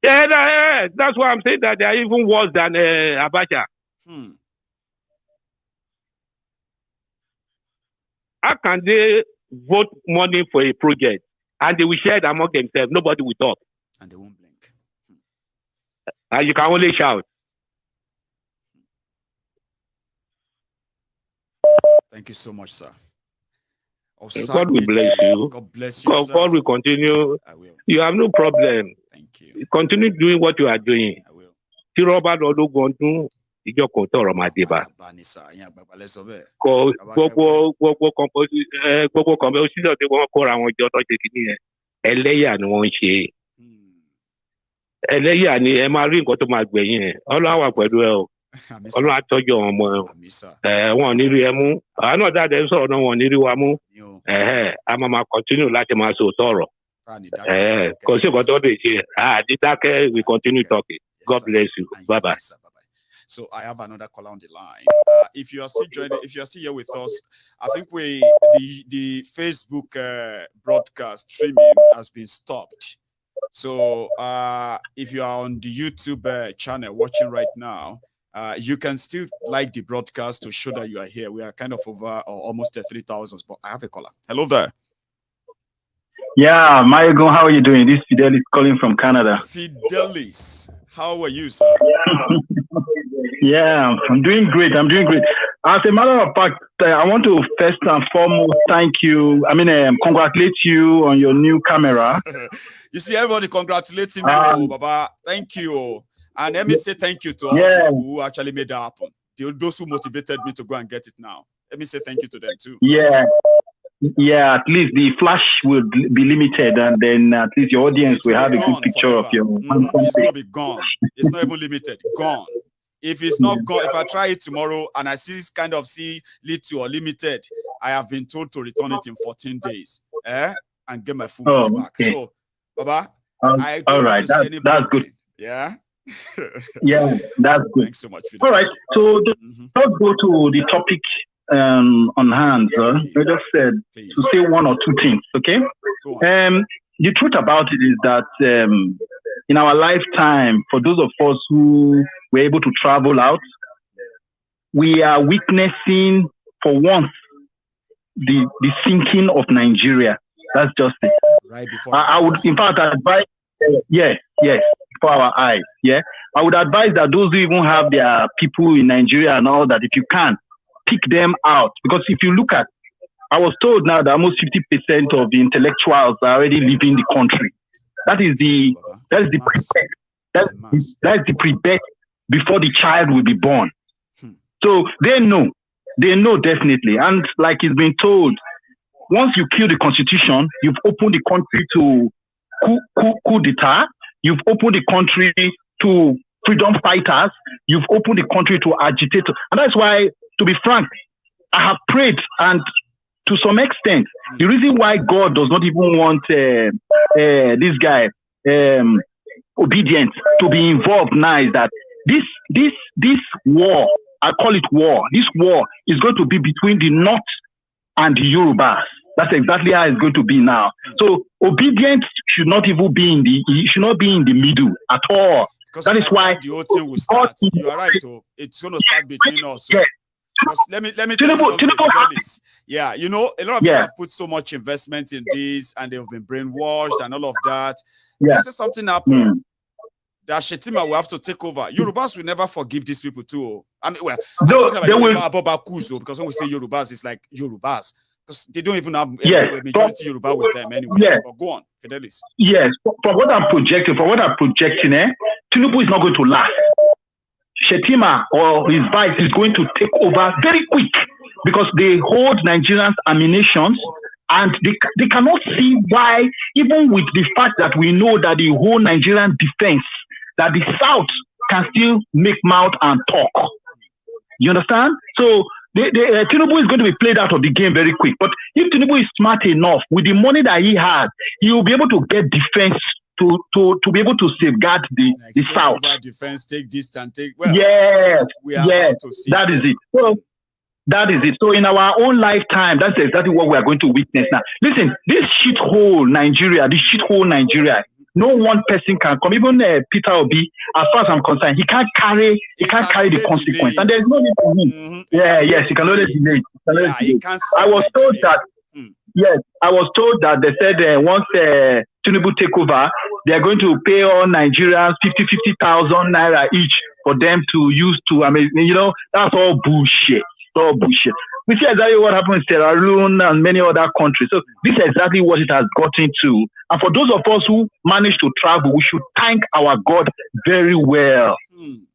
Yeah, that's why I'm saying that they are even worse than Abuja. How can they vote money for a project and they will share it among themselves? Nobody will talk. And they won't blink. And you can only shout. Thank you so much, sir. God will bless you. God bless you, sir. God will continue. I will. You have no problem. Thank you. Continue doing what you are doing. I will. Ìjókòó tọrọ máa dé bá. Gbogbo composition tí wọ́n kóra wọn jọ tọ́jú kìíní yẹn ẹlẹ́yà ni wọ́n ń ṣe. Ẹlẹ́yà ni ẹ máa rí nǹkan tó máa gbẹ̀yìn ẹ̀. Ọlọ́run wà pẹ̀lú ẹ o. Ọlọ́run á tọ́jú àwọn ọmọ ẹ. Wọn ò ní rí ẹ mú. Àwọn náà dáadé ń sọ̀rọ̀ náà wọn ò ní rí wa mú. A máa continue láti máa sọ tọ̀rọ̀. Kò sí nǹkan tó lè ṣe. Dídákẹ́ we continue talking. God bless you. Bye-bye. So I have another caller on the line. If you are still joining, if you are still here with us, I think the Facebook broadcast streaming has been stopped. So if you are on the YouTube channel watching right now, you can still like the broadcast to show that you are here. We are kind of over almost 3,000, but I have a caller. Hello there. Yeah, Maiyegun, how are you doing? This is Fidelis calling from Canada. Fidelis, how are you, sir? Yeah, I'm doing great. I'm doing great. As a matter of fact, I want to first and foremost congratulate you on your new camera. You see, everybody congratulating me, Baba. Thank you. And let me say thank you to all people who actually made that happen. Those who motivated me to go and get it now. Let me say thank you to them too. Yeah, at least the flash will be limited, and then at least your audience will have a good picture forever. of your. It's going to be gone. It's not even limited. Gone. If it's not gone, if I try it tomorrow and I see little or limited, I have been told to return it in 14 days, and get my full money back. Okay. So, Baba, I don't want to see any that's good. Yeah. Yeah, that's good. Thanks so much. All right, so let's go to the topic on hand. I just said to say one or two things, okay? The truth about it is that in our lifetime, for those of us who were able to travel out, we are witnessing, for once, the sinking of Nigeria. That's just it. Right before I would, in fact, advise, yes, for our eyes, I would advise that those who even have their people in Nigeria and all that, if you can, pick them out. Because if you look at, I was told now that almost 50% of the intellectuals are already leaving the country. That is the pre-bet. That's the pre-bet before the child will be born. So they know definitely. And like it's been told, once you kill the constitution, you've opened the country to coup d'etat. You've opened the country to freedom fighters. You've opened the country to agitators. And that's why, to be frank, I have prayed, and to some extent, the reason why God does not even want this guy, Obedient, to be involved now is that this war, I call it war, this war is going to be between the North and the Yorubas. That's exactly how it's going to be now. So Obedient should not even be in the middle at all. That is why the whole thing will start. You are right. It's going to start between us. Let me tell you something. Yeah, a lot of people have put so much investment in this, and they've been brainwashed and all of that. This is something happened. That Shettima will have to take over. Yorubas will never forgive these people too. I mean, well, I'm talking about Yoruba Kuzo, because when we say Yorubas, it's like Yorubas. Because they don't even have a majority Yoruba with them anyway. But go on, Fidelis. Yes, from what I'm projecting, Tinubu is not going to last. Shettima or his vice is going to take over very quick, because they hold Nigerians' ammunitions, And they cannot see why, even with the fact that we know that the whole Nigerian defense, that the South can still make mouth and talk. You understand? So Tinubu is going to be played out of the game very quick. But if Tinubu is smart enough, with the money that he has, he will be able to get defense to be able to safeguard the South. Defense, take this and take. Well, yes, we are about to see that is it. So that is it. So in our own lifetime, that's exactly what we are going to witness now. Listen, this shithole Nigeria, no one person can come. Even Peter Obi, as far as I'm concerned, he can't carry the consequence, and there's no need for him. He can only delay. I was told that. Yes, I was told that they said once Tinubu take over, they are going to pay all Nigerians 50,000 naira each for them to use to. I mean, that's all bullshit. All bullshit. We see exactly what happened in Sierra Leone and many other countries. So this is exactly what it has gotten to. And for those of us who managed to travel, we should thank our God very well. We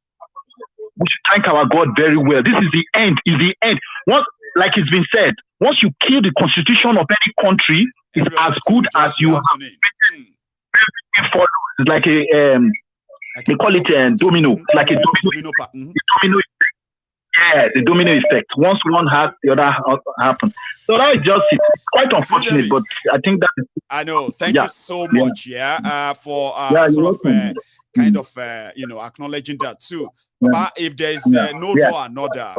should thank our God very well. This is the end. Is the end. Once, like it's been said, once you kill the constitution of any country, it's as good as you have. It's like they call it a domino. It's like a domino. Yeah, the domino effect. Once one has, the other happens. So that is just it. Quite unfortunate, but I think that. I know. Thank you so much. For kind of acknowledging that too. But if there is no law and order,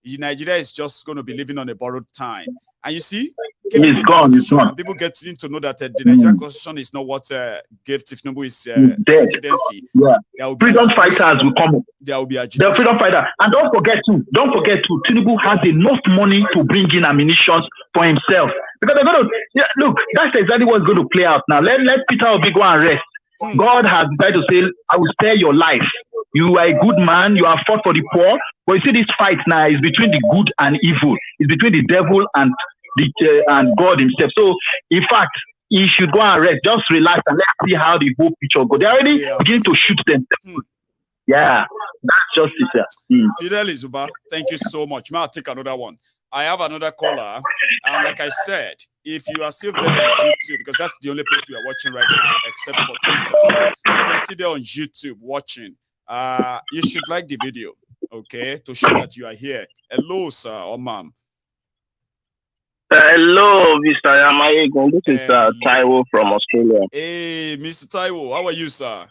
Nigeria is just going to be living on a borrowed time. And you see, it's gone. People get to know that the Nigerian constitution is not what gave Tinubu his presidency. Freedom fighters will come. There will be the freedom fighter. And don't forget too, Tinubu has enough money to bring in ammunition for himself. Because they're going to look, that's exactly what's going to play out now. Let Peter Obi go and rest. God has decided to say, I will spare your life. You are a good man. You have fought for the poor. But you see, this fight now is between the good and evil. It's between the devil and God himself. So, in fact, he should go and rest. Just relax and let's see how the whole picture goes. They're already beginning to shoot themselves. Yeah, that's just it. Fidelis Uba, thank you so much. May I take another one? I have another caller. And like I said, if you are still there on YouTube, because that's the only place we are watching right now, except for Twitter. So if you're still there on YouTube watching, you should like the video, okay, to show that you are here. Hello, sir or ma'am. Hello, Mr. Maiyegun. This is Taiwo from Australia. Hey, Mr. Taiwo, how are you, sir?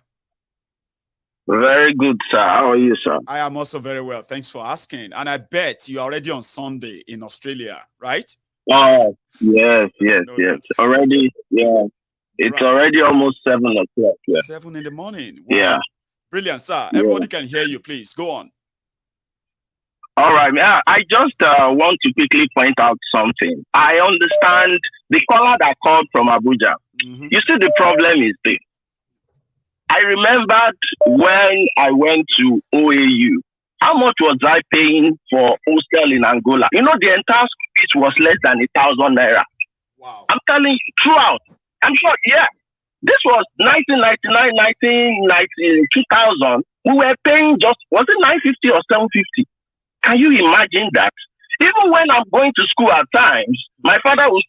Very good, sir. How are you, sir? I am also very well. Thanks for asking. And I bet you're already on Sunday in Australia, right? Oh, yes. Already, yeah. It's already almost 7 o'clock. Yeah. 7 in the morning. Wow. Yeah. Brilliant, sir. Everybody can hear you, please. Go on. All right. I just want to quickly point out something. I understand the caller that called from Abuja. You see, the problem is this. I remembered when I went to OAU, how much was I paying for hostel in Angola? You know, the entire speech was less than 1,000 naira. Wow. I'm telling you, throughout. I'm sure, yeah. This was 1999, 1990, 2000. We were paying was it 950 or 750? Can you imagine that? Even when I'm going to school at times, my father will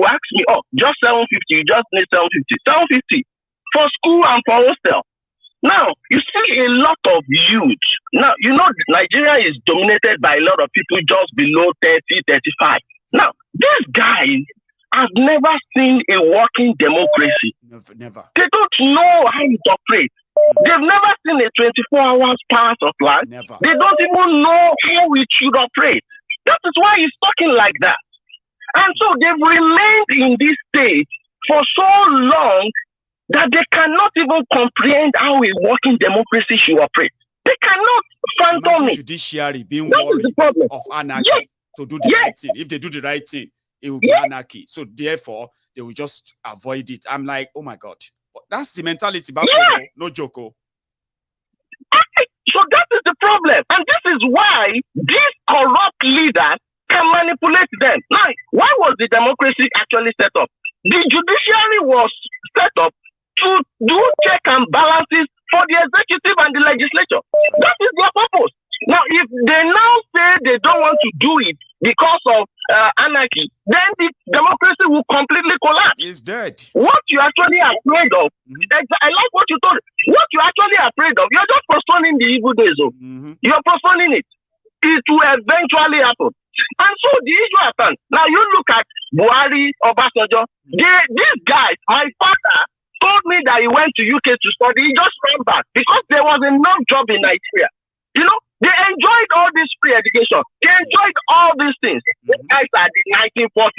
ask me, oh, just 750, you just need 750. 750 for school and for hostel. Now, you see a lot of youth. Now, you know, Nigeria is dominated by a lot of people just below 30, 35. Now, these guys have never seen a working democracy. Never. They don't know how it operates. They've never seen a 24 hours power supply. Never. They don't even know how it should operate. That is why he's talking like that. And so they've remained in this state for so long that they cannot even comprehend how a working democracy should operate. They cannot fathom it. Judiciary being worried of anarchy to do the right thing. If they do the right thing, it will be anarchy. So therefore, they will just avoid it. I'm like, oh my God. That's the mentality back home, no joke. So that is the problem. And this is why these corrupt leaders can manipulate them. Now, why was the democracy actually set up? The judiciary was set up to do check and balances for the executive and the legislature. That is their purpose. Now, if they now say they don't want to do it, because of anarchy, then the democracy will completely collapse. It's dead. What you're actually afraid of, I like what you told. What you're actually afraid of, you're just postponing the evil days. You're postponing it. It will eventually happen. And so the issue at hand. Now you look at Buhari, Obasanjo. These guys, my father told me that he went to UK to study. He just ran back because there was enough job in Nigeria. You know, they enjoyed all this free education. They enjoyed all these things. The guys are the 1949.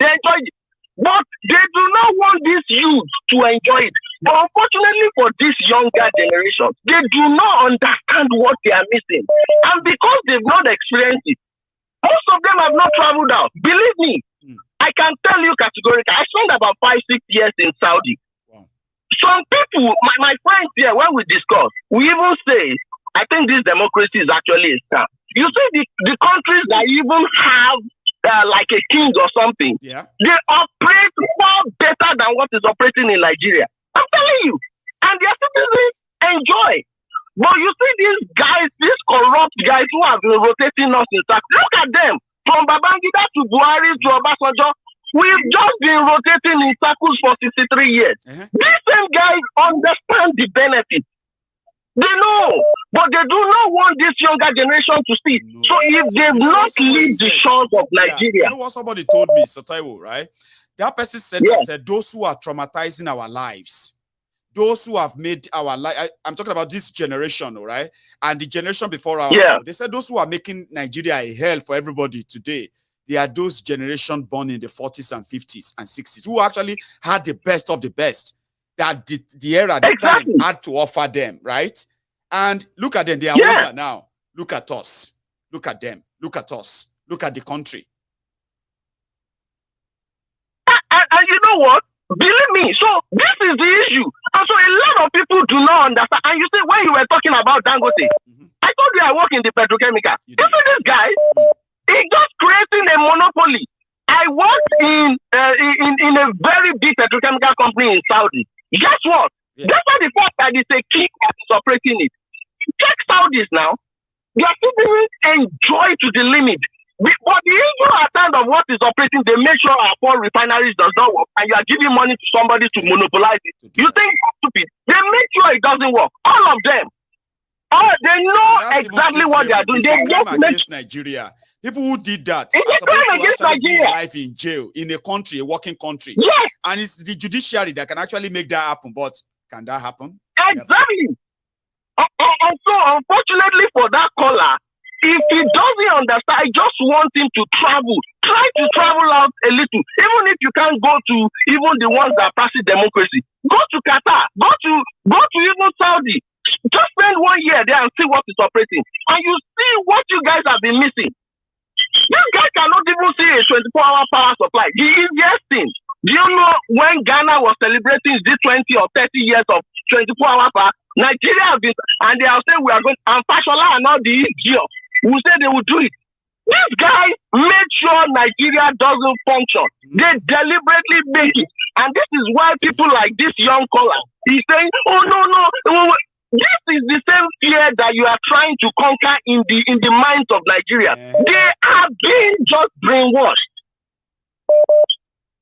They enjoyed it. But they do not want these youth to enjoy it. But unfortunately for this younger generation, they do not understand what they are missing. And because they've not experienced it, most of them have not traveled out. Believe me, I can tell you categorically, I spent about 5-6 years in Saudi. Some people, my friends here, when we discuss, we even say, I think this democracy is actually a scam. You see, the countries that even have like a king or something, they operate far better than what is operating in Nigeria. I'm telling you. And their citizens enjoy. But you see these guys, these corrupt guys who have been rotating us in circles. Look at them. From Babangida to Buhari to Obasanjo, we've just been rotating in circles for 63 years. These same guys understand the benefits. They know, but they do not want this younger generation to see. So if they've not leave the shores of Nigeria. You know what somebody told me, Sataiwo, right? That person said that those who are traumatizing our lives, those who have made our life, I'm talking about this generation, right? And the generation before ours. They said those who are making Nigeria a hell for everybody today, they are those generation born in the 40s and 50s and 60s who actually had the best of the best that the era, the time had to offer them, right? And look at them, they are older now. Look at us. Look at them. Look at us. Look at the country. And you know what? Believe me, so this is the issue. And so a lot of people do not understand. And you see, when you were talking about Dangote, I told you I work in the petrochemical. You see this guy? He's just creating a monopoly. I worked in a very big petrochemical company in Saudi. Guess what? Despite the fact that it's a key that is operating it. Check Saudis now. Their citizens enjoy to the limit. But the issue at the end of what is operating, they make sure our foreign refineries does not work, and you are giving money to somebody to monopolize it. You think it's stupid? They make sure it doesn't work. All of them. They know exactly what they are doing. They just against Nigeria. People who did that are supposed to actually be life in jail in a country, a working country. Yes. And it's the judiciary that can actually make that happen. But can that happen? Exactly. And so, unfortunately for that caller, if he doesn't understand, I just want him to travel. Try to travel out a little. Even if you can't go to even the ones that practice democracy. Go to Qatar. Go to even Saudi. Just spend 1 year there and see what is operating. And you see what you guys have been missing. This guy cannot even see a 24-hour power supply. The easiest thing. Do you know when Ghana was celebrating this 20 or 30 years of 24-hour power, Nigeria has been, and they are saying we are going, and Fashola and all the idiots who say they will do it. This guy made sure Nigeria doesn't function. They deliberately make it. And this is why people like this young caller, he's saying, oh, no. This is the same fear that you are trying to conquer in the minds of Nigeria. They are being just brainwashed.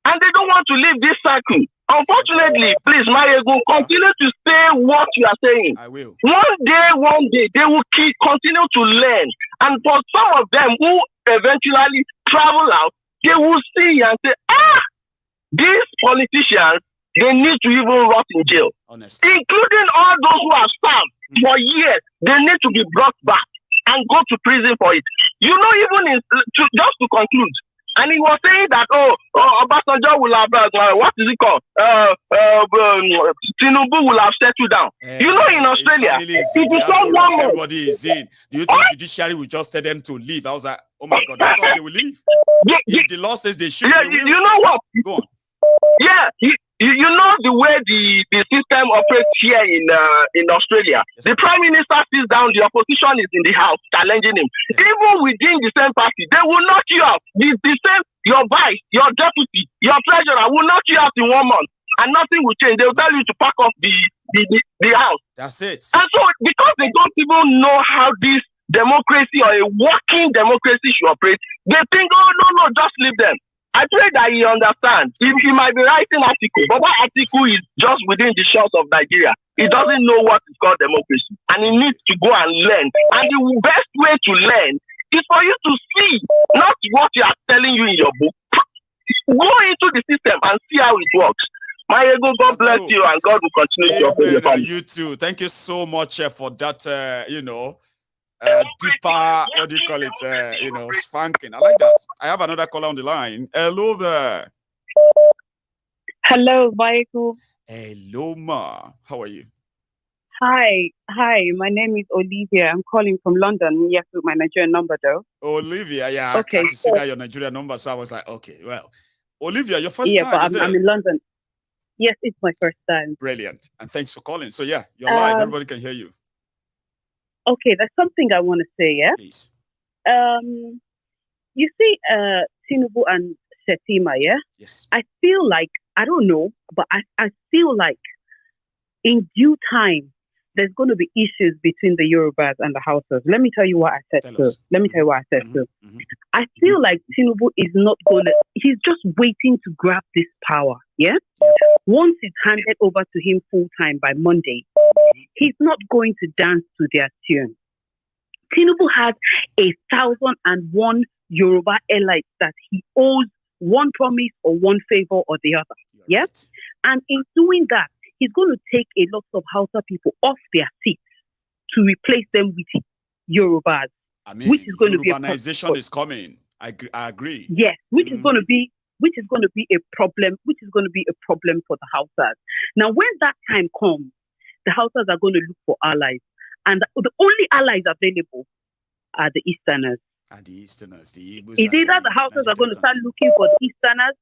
And they don't want to leave this circle. Unfortunately, please, Maiyegun, continue to say what you are saying. I will. One day, they will continue to learn. And for some of them who eventually travel out, they will see and say, these politicians, they need to even rot in jail. Honestly. Including all those who have served for years. They need to be brought back and go to prison for it. You know, even just to conclude, and he was saying that, Obasanjo will have, what is it called? Tinubu will have settled down. You know, in Australia, if you saw one more. Everybody is in. Do you think judiciary will just tell them to leave? I was like, oh my God, of course they will leave. If the law says they should, they will. You know what? Go on. Yeah, you know the way the system operates here in Australia. Yes, the Prime Minister sits down, the opposition is in the house challenging him. Yes. Even within the same party, they will knock you out. The same, your vice, your deputy, your treasurer will knock you out in 1 month, and nothing will change. They will tell you to pack off the house. That's it. And so, because they don't even know how this democracy or a working democracy should operate, they think, oh, no, just leave them. I pray that he understands. He might be writing article, but that article is just within the shores of Nigeria. He doesn't know what is called democracy, and he needs to go and learn. And the best way to learn is for you to see, not what you are telling you in your book. Go into the system and see how it works. Maiyegun, God bless you, and God will continue to open your family. You too. Thank you so much for that, deeper, what do you call it, spanking. I like that. I have another caller on the line. Hello there. Hello, Maiyegun. Hello, ma. How are you? Hi. My name is Olivia. I'm calling from London. Yes, with my Nigerian number, though. Olivia, yeah. Okay. I can see that your Nigerian number, so I was like, okay, well. Olivia, your first time, but I'm in London. Yes, it's my first time. Brilliant. And thanks for calling. So, yeah, you're live. Everybody can hear you. Okay, there's something I want to say, yeah? Please. You see, Tinubu and Shettima, yeah? Yes. I feel like, I don't know, but I feel like in due time, there's going to be issues between the Yorubas and the Hausas. Let me tell you what I said too. I feel like Tinubu is not going to, he's just waiting to grab this power, yeah? Once it's handed over to him full time by Monday, he's not going to dance to their tune. Tinubu has 1,001 Yoruba elites that he owes one promise or one favor or the other, yeah? And in doing that, he's going to take a lot of Hausa people off their seats to replace them with Yorubas. I mean, which is going to be urbanization is coming. I agree. Yes, which is going to be a problem. Which is going to be a problem for the Hausas. Now, when that time comes, the Hausas are going to look for allies, and the only allies available are the Easterners. The Easterners, the Igbos. It's either the Hausas are going to start looking for the Easterners,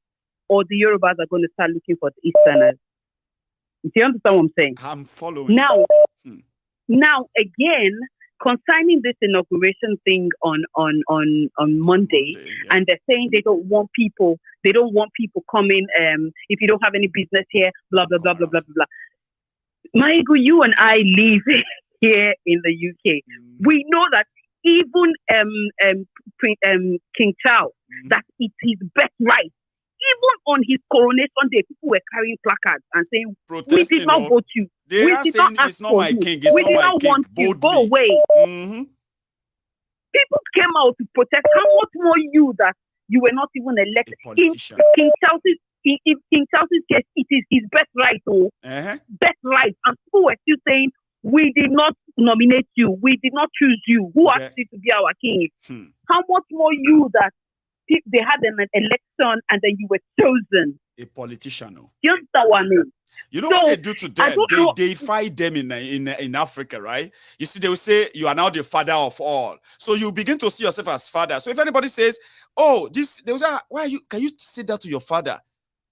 or the Yorubas are going to start looking for the Easterners. Do you understand what I'm saying? I'm following. Now again, concerning this inauguration thing on Monday, and they're saying they don't want people coming if you don't have any business here, blah blah blah blah blah blah. Maiyegun, you and I live here in the UK. We know that even King Charles, that it's his best right. Even on his coronation day, people were carrying placards and saying, "We did not vote you. They we are did saying not ask it's not for my you. king. It's We not did my not king. want you. Go Boldly. away." People came out to protest. How much more you that you were not even elected? King Charles's case, it is his best right, best right. And people were still saying, "We did not nominate you. We did not choose you. Who asked you to be our king?" How much more you that they had an election and then you were chosen? A politician. You understand what I mean? You know what they do to them? They fight them in Africa, right? You see, they will say, "You are now the father of all." So you begin to see yourself as father. So if anybody says, "Oh, this," they will say, "Why are you? Can you say that to your father?"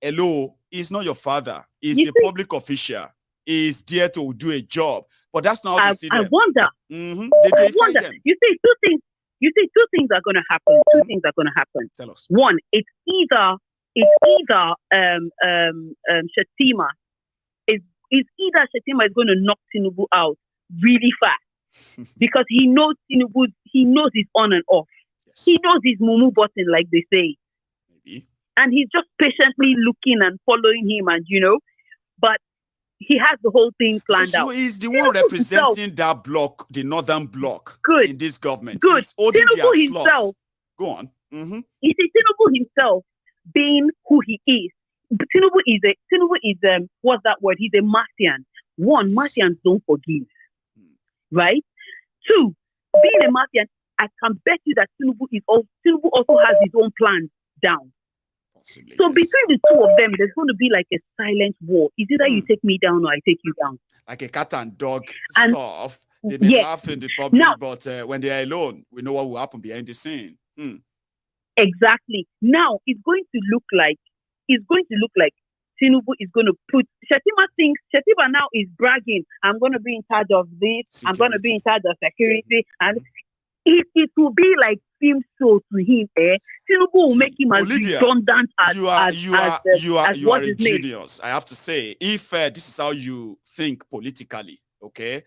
Hello, he's not your father. He's a public official. He's there to do a job. But that's not how they see them. I wonder. They wonder. them. You see, two things. Two things are going to happen. Two things are going to happen. Tell us. One, it's either Shettima is going to knock Tinubu out really fast because he knows Tinubu. He knows he's on and off. Yes. He knows his mumu button, like they say. Maybe. And he's just patiently looking and following him, and but he has the whole thing planned out. So he's the one representing that block, the northern block, in this government. Good. Tinubu himself. Go on. You see, Tinubu himself, being who he is, Tinubu is what's that word? He's a Martian. One, Martians don't forgive, right? Two, being a Martian, I can bet you that Tinubu also has his own plans down. Possibly, so between the two of them, there's going to be like a silent war. Is either you take me down or I take you down. Like a cat and dog stuff. They may laugh in the public, but when they are alone, we know what will happen behind the scene. Exactly. Now it's going to look like Tinubu is going to put Shettima thinks Shettima now is bragging. I'm going to be in charge of this. Security. I'm going to be in charge of security, and it will be like film show to him. Tinubu will make him as redundant as you are a genius. I have to say, if this is how you think politically, okay,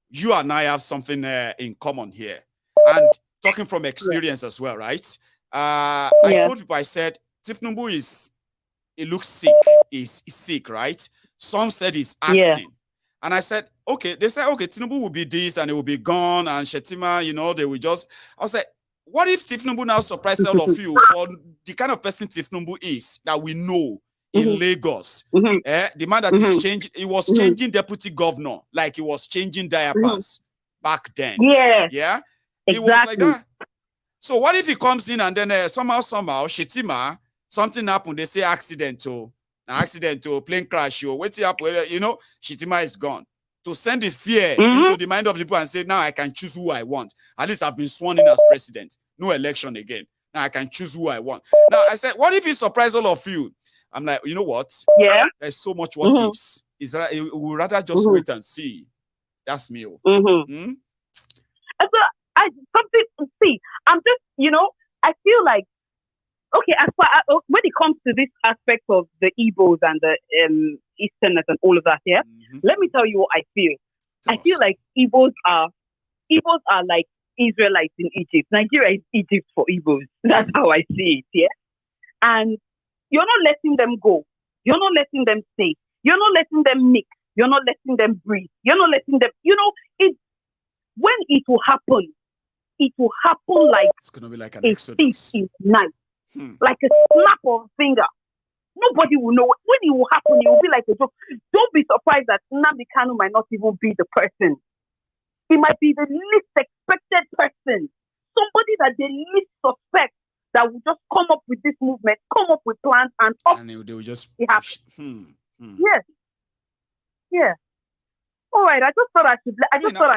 you and I have something in common here. And talking from experience as well, right? I told people, I said, Tinubu he looks sick. He's sick, right? Some said he's acting. Yeah. And I said, okay, they said, okay, Tinubu will be this and it will be gone. And Shettima, you know, they will just, I was like, what if Tinubu now surprises all of you for the kind of person Tinubu is that we know in Lagos? The man that is changing, he was changing deputy governor, like he was changing diapers back then. Yeah. Yeah. Exactly. He was like that. So what if he comes in and then somehow, Shettima, something happened, they say accident to plane crash, what's happened, you know, Shettima is gone. To send this fear into the mind of the people and say, now I can choose who I want. At least I've been sworn in as president. No election again. Now I can choose who I want. Now I said, what if he surprised all of you? I'm like, you know what? Yeah. There's so much what ifs. We'd rather just wait and see. That's me. So I'm just, you know, I feel like, okay, as far when it comes to this aspect of the Igbos and the Easterners and all of that, yeah, let me tell you what I feel. I feel like Igbos are like Israelites in Egypt. Nigeria is Egypt for Igbos. That's how I see it, yeah. And you're not letting them go. You're not letting them stay. You're not letting them mix. You're not letting them breathe. You're not letting them, you know, when it will happen like it's gonna be like an exodus. Thief in night. Like a snap of a finger. Nobody will know. When it will happen, it will be like a joke. Don't be surprised that Nnamdi Kanu might not even be the person. He might be the least expected person. Somebody that they least suspect that will just come up with this movement, come up with plans, and they will just happen. Yes. Yeah. All right. I just thought I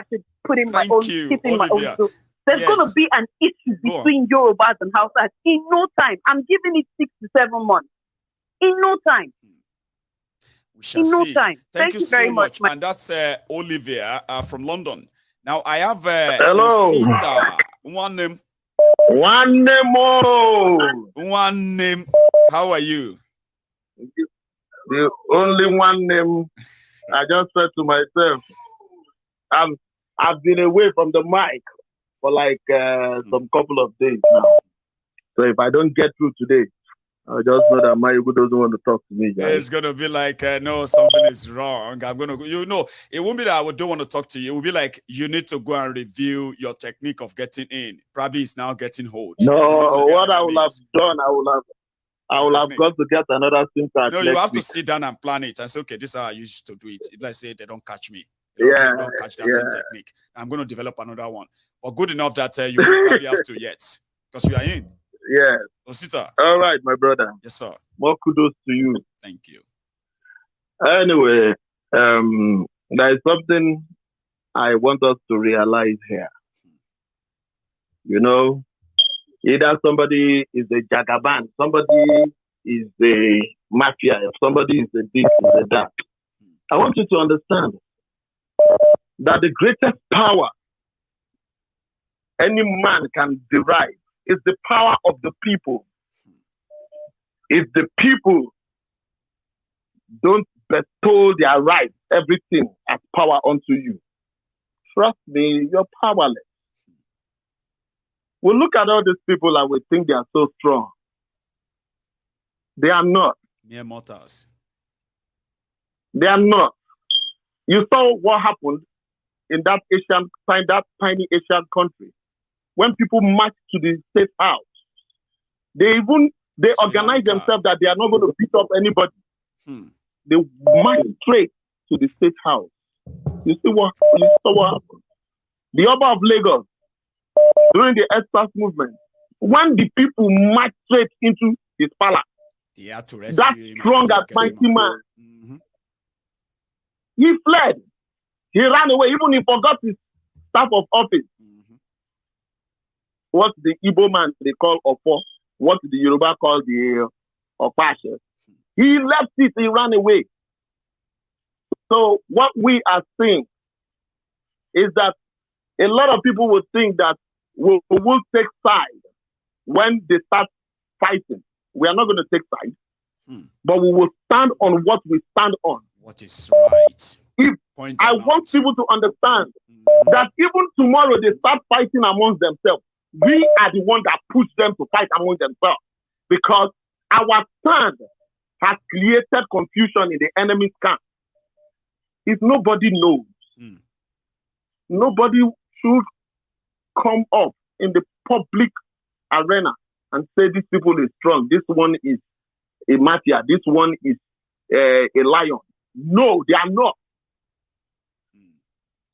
should put in my own. Keep in my own. There's going to be an issue between Yorubas and Hausas in no time. I'm giving it 6 to 7 months. In no time. We shall see. Thank you very much. And that's Olivia from London. Now I have hello. One name. One name. One name. How are you? The only one name. I just said to myself, I've been away from the mic for like some couple of days now. So if I don't get through today, I just know that Maiyegun doesn't want to talk to me. Guys. It's gonna be like, no, something is wrong. I'm gonna, you know, it won't be that I don't want to talk to you. It will be like you need to go and review your technique of getting in. Probably it's now getting hold. No, what I will have done, I will have got to get another SIM card. No, you have to sit down and plan it and say, okay, this is how I used to do it. If let's say they don't catch me, they don't catch that same technique. I'm going to develop another one. But good enough that you probably have to yet, because you are in. Yeah. Osita. All right, my brother. Yes, sir. More kudos to you. Thank you. Anyway, there is something I want us to realize here. You know, either somebody is a jagaban, somebody is a mafia, somebody is a this, is a that. I want you to understand that the greatest power any man can derive is the power of the people. If the people don't bestow their rights, everything as power unto you, trust me, you're powerless. We look at all these people and we think they are so strong. They are not. Mere mortals. They are not. You saw what happened in that tiny Asian country when people marched to the state house. They organize themselves that they are not going to beat up anybody. They marched straight to the state house. You saw what happened. The Oba of Lagos, during the ESPAS movement, when the people marched straight into his palace, that strong and mighty man, he fled. He ran away. Even he forgot his staff of office. What the Igbo man they call Ofo, what the Yoruba call the Opashe. He left it. He ran away. So what we are saying is that a lot of people would think that we will take sides when they start fighting. We are not going to take sides, but we will stand on what we stand on. What is right. if I want people to understand that even tomorrow they start fighting amongst themselves, we are the one that push them to fight among themselves, because our stand has created confusion in the enemy's camp. If nobody knows, nobody should come up in the public arena and say this people is strong, this one is a mafia, this one is a lion. No, they are not.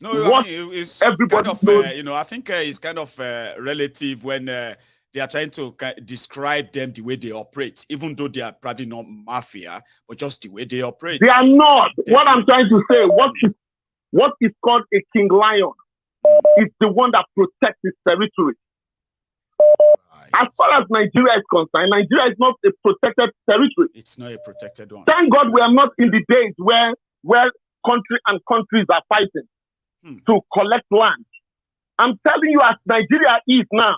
No, I mean, it's kind of, I think it's kind of relative when they are trying to describe them the way they operate, even though they are probably not mafia, but just the way they operate. They are not. What I'm trying to say, what is called a king lion is the one that protects his territory. As far as Nigeria is concerned, Nigeria is not a protected territory. It's not a protected one. Thank God we are not in the days where country and countries are fighting to collect land. I'm telling you, as Nigeria is now,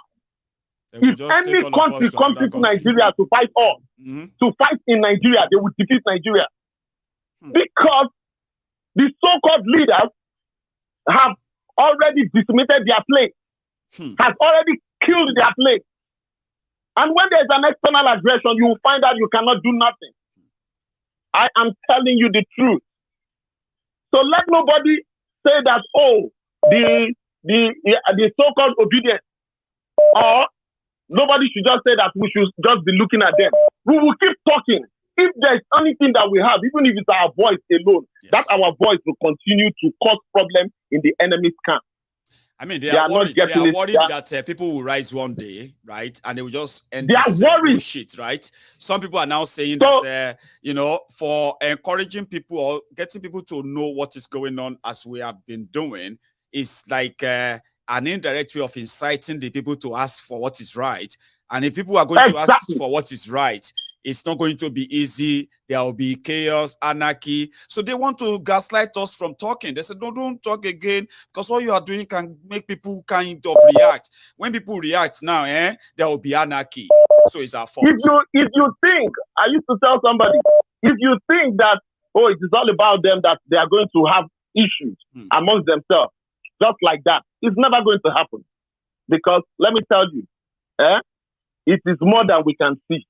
if any country comes into Nigeria to fight us, to fight in Nigeria, they will defeat Nigeria. Because the so-called leaders have already decimated their place, has already killed their place. And when there's an external aggression, you will find out you cannot do nothing. I am telling you the truth. So let nobody say that, oh, the so-called obedience, or nobody should just say that we should just be looking at them. We will keep talking. If there's anything that we have, even if it's our voice alone, that our voice will continue to cause problems in the enemy's camp. I mean, they are worried that people will rise one day, right? And they will just end this bullshit, right? Some people are now saying that, for encouraging people or getting people to know what is going on as we have been doing, is like an indirect way of inciting the people to ask for what is right. And if people are going to ask for what is right, it's not going to be easy. There will be chaos, anarchy. So they want to gaslight us from talking. They said, no, don't talk again, because what you are doing can make people kind of react. When people react now, there will be anarchy. So it's our fault. If you think, I used to tell somebody, if you think that, oh, it is all about them, that they are going to have issues amongst themselves, just like that, it's never going to happen. Because let me tell you, it is more than we can see.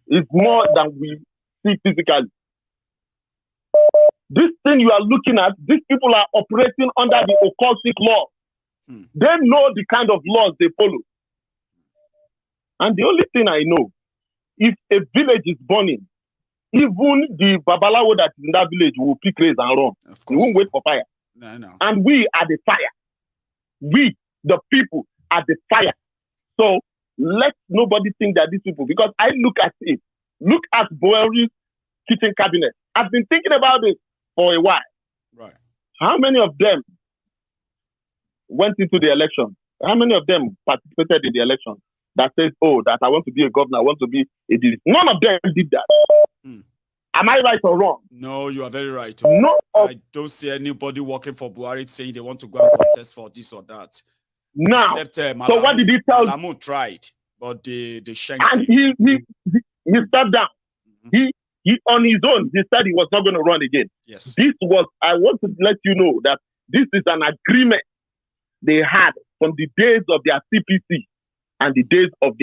It's more than we see physically. This thing you are looking at, these people are operating under the occultic law. They know the kind of laws they follow. And the only thing I know, if a village is burning, even the Babalawo that is in that village will pick raise and run. They won't wait for fire. No. And we are the fire. We, the people, are the fire. So let nobody think that these people, because I look at it, look at Buhari's kitchen cabinet. I've been thinking about it for a while. Right. How many of them went into the election? How many of them participated in the election that says, oh, that I want to be a governor, I want to be a DD? None of them did that. Am I right or wrong? No, you are very right. No, I don't see anybody working for Buhari saying they want to go and contest for this or that. Now, except Malamu, so what did he tell? Malamu tried, but they shanked and he stepped down. He on his own, he said he was not going to run again. Yes. This was, I want to let you know that this is an agreement they had from the days of their CPC and the days of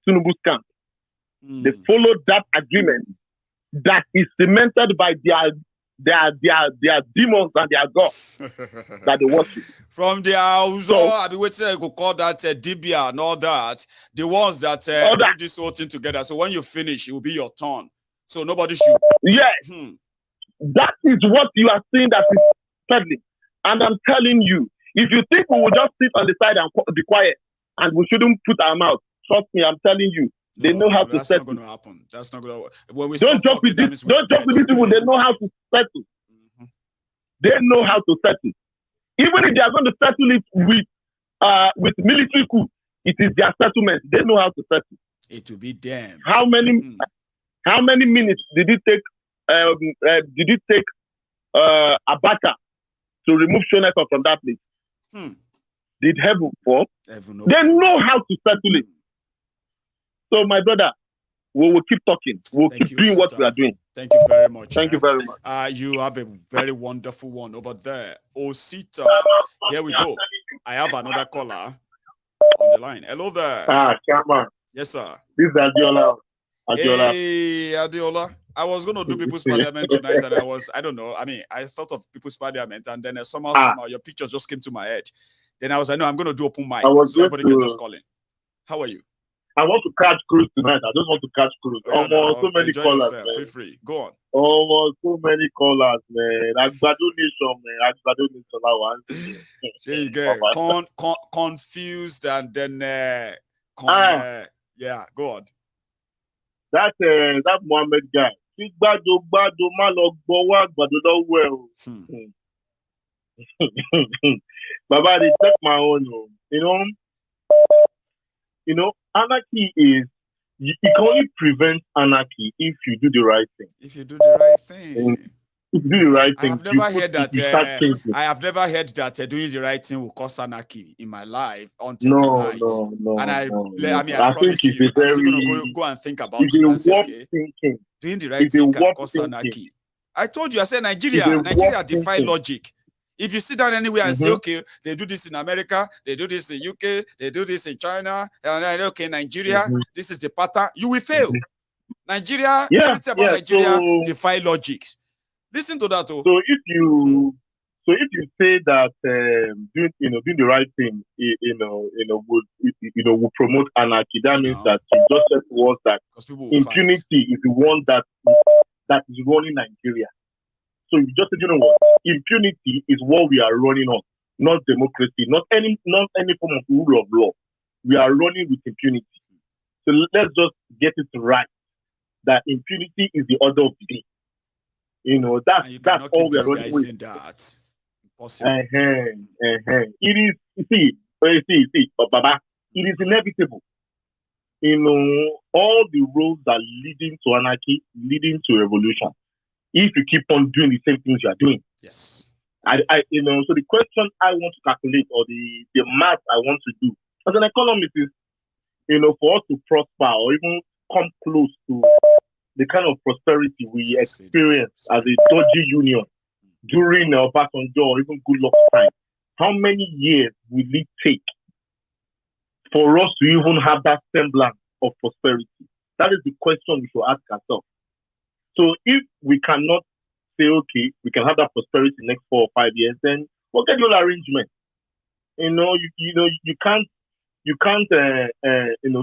Tinubu's camp. They followed that agreement that is cemented by their demons and their gods that they worship. From their I've been waiting to call that Dibia and all that, the ones that do this whole thing together. So when you finish, it will be your turn. So nobody should. Yes. That is what you are seeing that is peddling. And I'm telling you, if you think we will just sit on the side and be quiet and we shouldn't put our mouth, trust me, I'm telling you, they know how to settle. That's not going to happen. That's not going to. When we don't joke with this. Don't joke with these people. They know how to settle. They know how to settle. Even if they are going to settle it with military coup, it is their settlement. They know how to settle. It will be them. How many minutes did it take? Abacha to remove Shoneka from that place? Did heaven fall? They know how to settle it. So, my brother, We will keep talking. We'll keep doing what we are doing. Thank you very much. Thank you very much. You have a very wonderful one over there. Osita. Here we go. I have another caller on the line. Hello there. Chairman. Yes, sir. This is Adiola. Hey, Adiola. I was going to do People's Parliament tonight, and I don't know. I mean, I thought of People's Parliament, and then somehow your picture just came to my head. Then I was like, no, I'm going to do open mic, so everybody can just call in. How are you? I want to catch cruise tonight. I just want to catch cruise. Almost so many callers, man. Feel free. Go on. Almost so many callers, man. Agbado Nation, man. Agbado Nation. There you go. Confused and then yeah. Go on. That Mohammed guy. Baba, they take my own. You know, anarchy is, it can only prevent anarchy if you do the right thing. If you do the right thing. If you do the right thing. I have never heard that doing the right thing will cause anarchy in my life until tonight. No. And I think promise you, I'm still going to go and think about it and say, okay, doing the right thing can cause anarchy. I told you, I said Nigeria defy logic. If you sit down anywhere and say, okay, they do this in America, they do this in UK, they do this in China, and then, okay, Nigeria, this is the pattern, you will fail. Nigeria, everything about Nigeria defy logic. Listen to that. So if you say that doing the right thing, will promote anarchy, that means that you just said to us that impunity is the one that is running Nigeria. So you just said, you know what? Impunity is what we are running on, not democracy, not any form of rule of law. We are running with impunity. So let's just get it right that impunity is the order of the day. That's all we are running with. That. Impossible. It is. See, Baba. It is inevitable. All the roads are leading to anarchy, leading to revolution. If you keep on doing the same things you are doing. Yes. So the question I want to calculate, or the math I want to do as an economist is, for us to prosper or even come close to the kind of prosperity we experienced as a dodgy union during Obasanjo or even Goodluck's time, how many years will it take for us to even have that semblance of prosperity? That is the question we should ask ourselves. So if we cannot say, okay, we can have that prosperity next 4 or 5 years, then forget your arrangement. You can't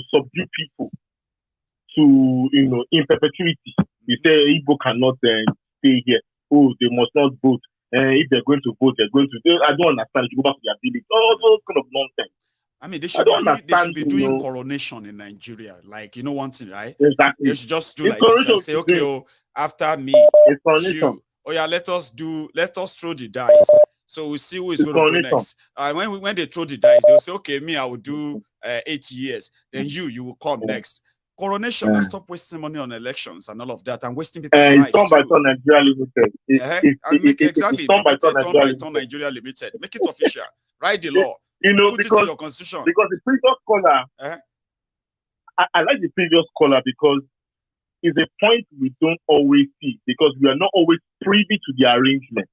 subdue people to, in perpetuity. You say Igbo cannot stay here. Oh, they must not vote. If they're going to vote, they're going to. I don't understand. You go back to their village. All those kind of nonsense. I mean, they should be doing coronation in Nigeria. Like, one thing, right? Exactly. They should just do like this and say, okay, after me, you. Oh yeah, let us throw the dice. So we'll see who is going to go next. And when they throw the dice, they'll say, okay, me, I will do 8 years. Then you will come next. Coronation, and stop wasting money on elections and all of that, and wasting people's lives. It's done by Turn Nigeria Limited. Exactly. Turn by Turn Nigeria Limited. Make it official. Write the law. Put it in your constitution. Because the previous caller, I like the previous caller because it's a point we don't always see because we are not always privy to the arrangement.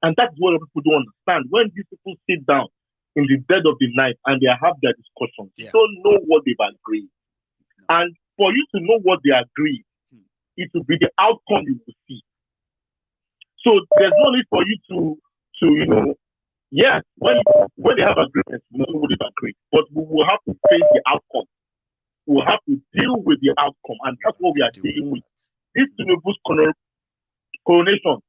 And that's what people don't understand. When these people sit down in the dead of the night and they have their discussions, you don't know what they've agreed. And for you to know what they agreed, it will be the outcome you will see. So there's no need for you to when they have agreements, we know what they've agreed. But we will have to face the outcome. We'll have to deal with the outcome, and that's what we are dealing with. This Tinubu's coronation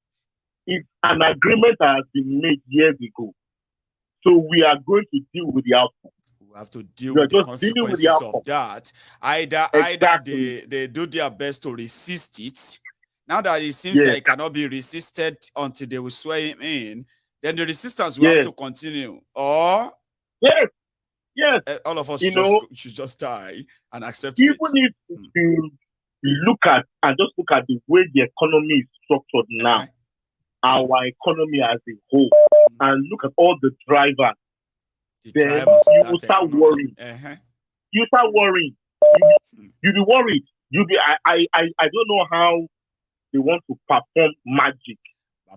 is an agreement that has been made years ago. So we are going to deal with the outcome. We have to deal with the consequences of that. Either they do their best to resist it. Now that it seems like it cannot be resisted until they will swear him in, then the resistance will have to continue. Or all of us should just die and accept it. Even if you look at the way the economy is structured now, our economy as a whole, and look at all the drivers, then you will start worrying. You start worrying. You'll be worried I don't know how they want to perform magic.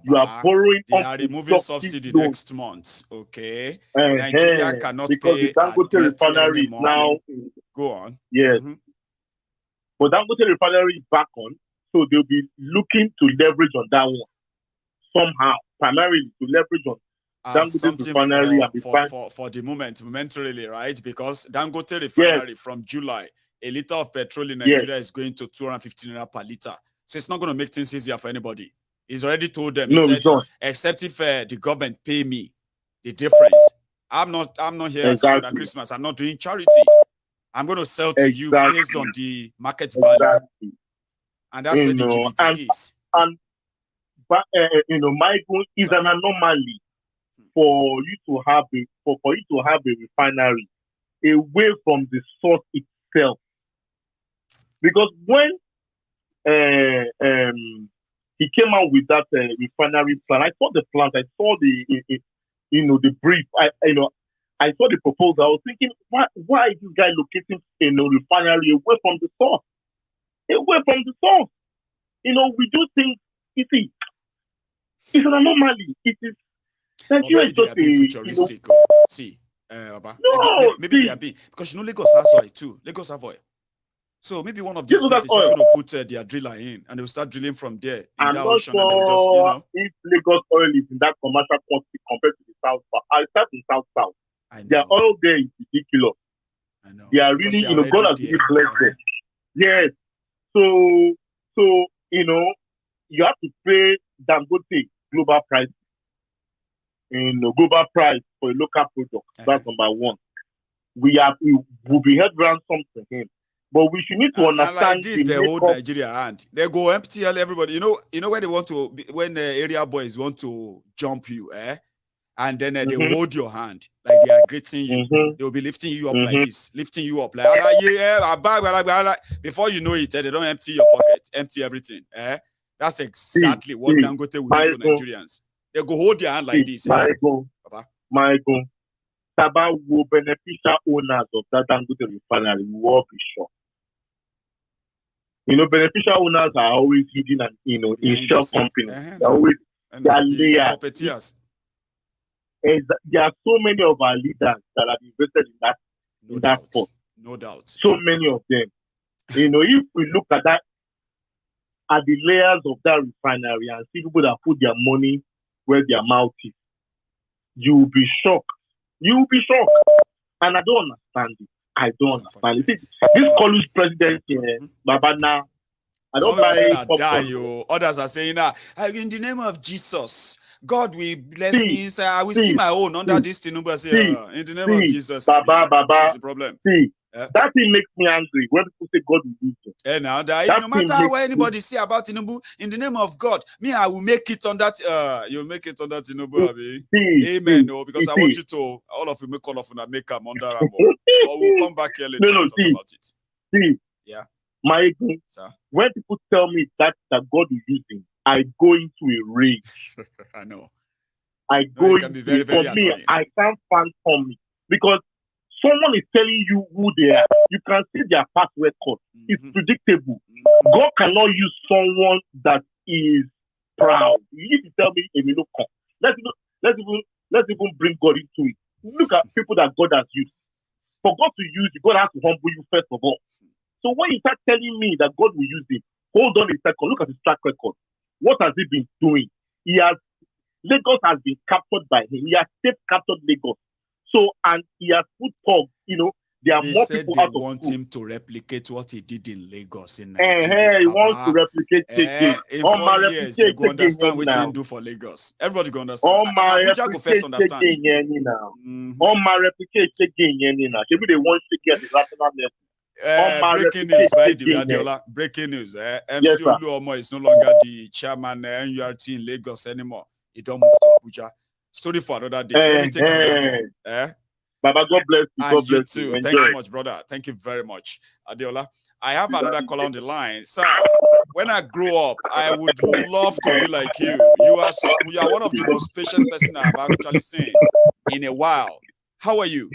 You are borrowing. They are removing subsidy next month. Okay, Nigeria cannot because pay the Dangote refinery is now. Go on. Yes, but Dangote refinery is back on, so they'll be looking to leverage on that one somehow, primarily to leverage on Dangote refinery for the moment, momentarily, right? Because Dangote refinery from July, a liter of petrol in Nigeria is going to 215 naira per liter. So it's not going to make things easier for anybody. He's already told them. He said, except if the government pay me the difference. I'm not here for Christmas. I'm not doing charity. I'm going to sell to you based on the market value. And that's where the GBT is. But Maiyegun is an anomaly for you to have a refinery away from the source itself. Because when he came out with that refinery plan, I saw the plant, I saw the brief, I saw the proposal. I was thinking, why is this guy locating refinery away from the source? Away from the source. We do things, you see, it's an anomaly. It is Nigeria is just futuristic. See, maybe they are being, because Lagos has oil too. Lagos have oil. So maybe one of these states is just going to put their driller in, and they'll start drilling from there in that ocean. Sure, and they'll just, if Lagos oil is in that commercial quantity compared to the South, I start in South. Their oil there is ridiculous. I know. They are really, God has really blessed them. Yes. So you have to pay Dangote global price. Global price for a local product. That's number one. We will be held ransom to him. But we should need to understand like this, they hold Nigeria hand. They go MTL everybody. You know when they want to, when the area boys want to jump you, and then they hold your hand like they are greeting you. They will be lifting you up like this, lifting you up like before you know it, they don't empty your pocket, empty everything. That's exactly what Dangote will do to Nigerians. They go hold your hand like this. Maiyegun, Taba will beneficial owners of that Dangote refinery. We will be sure. Beneficial owners are always hidden and in shell companies. They're always layers. There are so many of our leaders that have invested in that force. No doubt. So many of them. If we look at that, at the layers of that refinery and see people that put their money where their mouth is, you will be shocked. You will be shocked. And I don't understand it. I don't understand it. This college presidency, Babana, I don't buy it. Others are saying, in the name of Jesus, God will bless me. I will see my own under this Tinubu. In the name of Jesus. Baba, what's the problem? That thing makes me angry when people say God will use you. Now, no matter what anybody say about Tinubu, in the name of God, me, I will make it on that. You'll make it on that Tinubu, Amen. No, because I want you to, all of you make all of you make them under Rambo. Or we'll come back here later and talk about it. Yeah. Maiyegun, when people tell me that God is using, I go into a rage. I know. I go into very, very for me, I can't fathom it. Because someone is telling you who they are. You can see their past record. It's predictable. God cannot use someone that is proud. You need to tell me, let's even bring God into it. Look at people that God has used. For God to use you, God has to humble you first of all. So when you start telling me that God will use him, hold on a second. Look at his track record. What has he been doing? Lagos has been captured by him. He has captured Lagos. So, and he has put Pog, there are more people out of want him to replicate what he did in Lagos in Nigeria. He wants to replicate again. In 4 years, they go understand what he do for Lagos. Everybody go understand. Abuja go first understand. On my replication again, maybe they want to get the national level. Breaking news, by the way, Adiola. Breaking news. MC Oluomo is no longer the chairman NURT in Lagos anymore. He don't move to Abuja. Story for another day. Baba, God bless you. God bless you too. Thanks so much, brother. Thank you very much, Adiola. I have another call on the line. Sir, when I grow up, I would love to be like you. You are one of the most patient person I've actually seen in a while. How are you?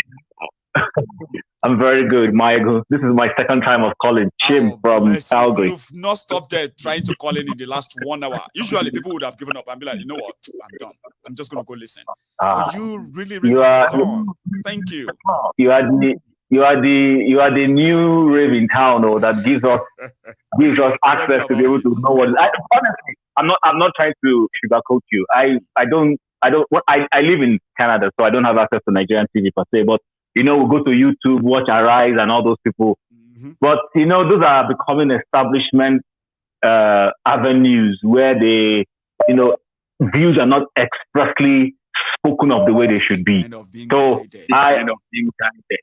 I'm very good, Maiyegun. This is my second time of calling. Chim from Calgary. You've not stopped there trying to call in the last 1 hour. Usually people would have given up and be like, you know what? I'm done. I'm just going to go listen. But you really kept on. Thank you. You are the new rave in town, that gives us access to be able to know what. Honestly, I'm not trying to sugarcoat you. I live in Canada, so I don't have access to Nigerian TV per se. But we go to YouTube, watch Arise, and all those people. But those are becoming establishment avenues where they, views are not expressly spoken of the way they should be. So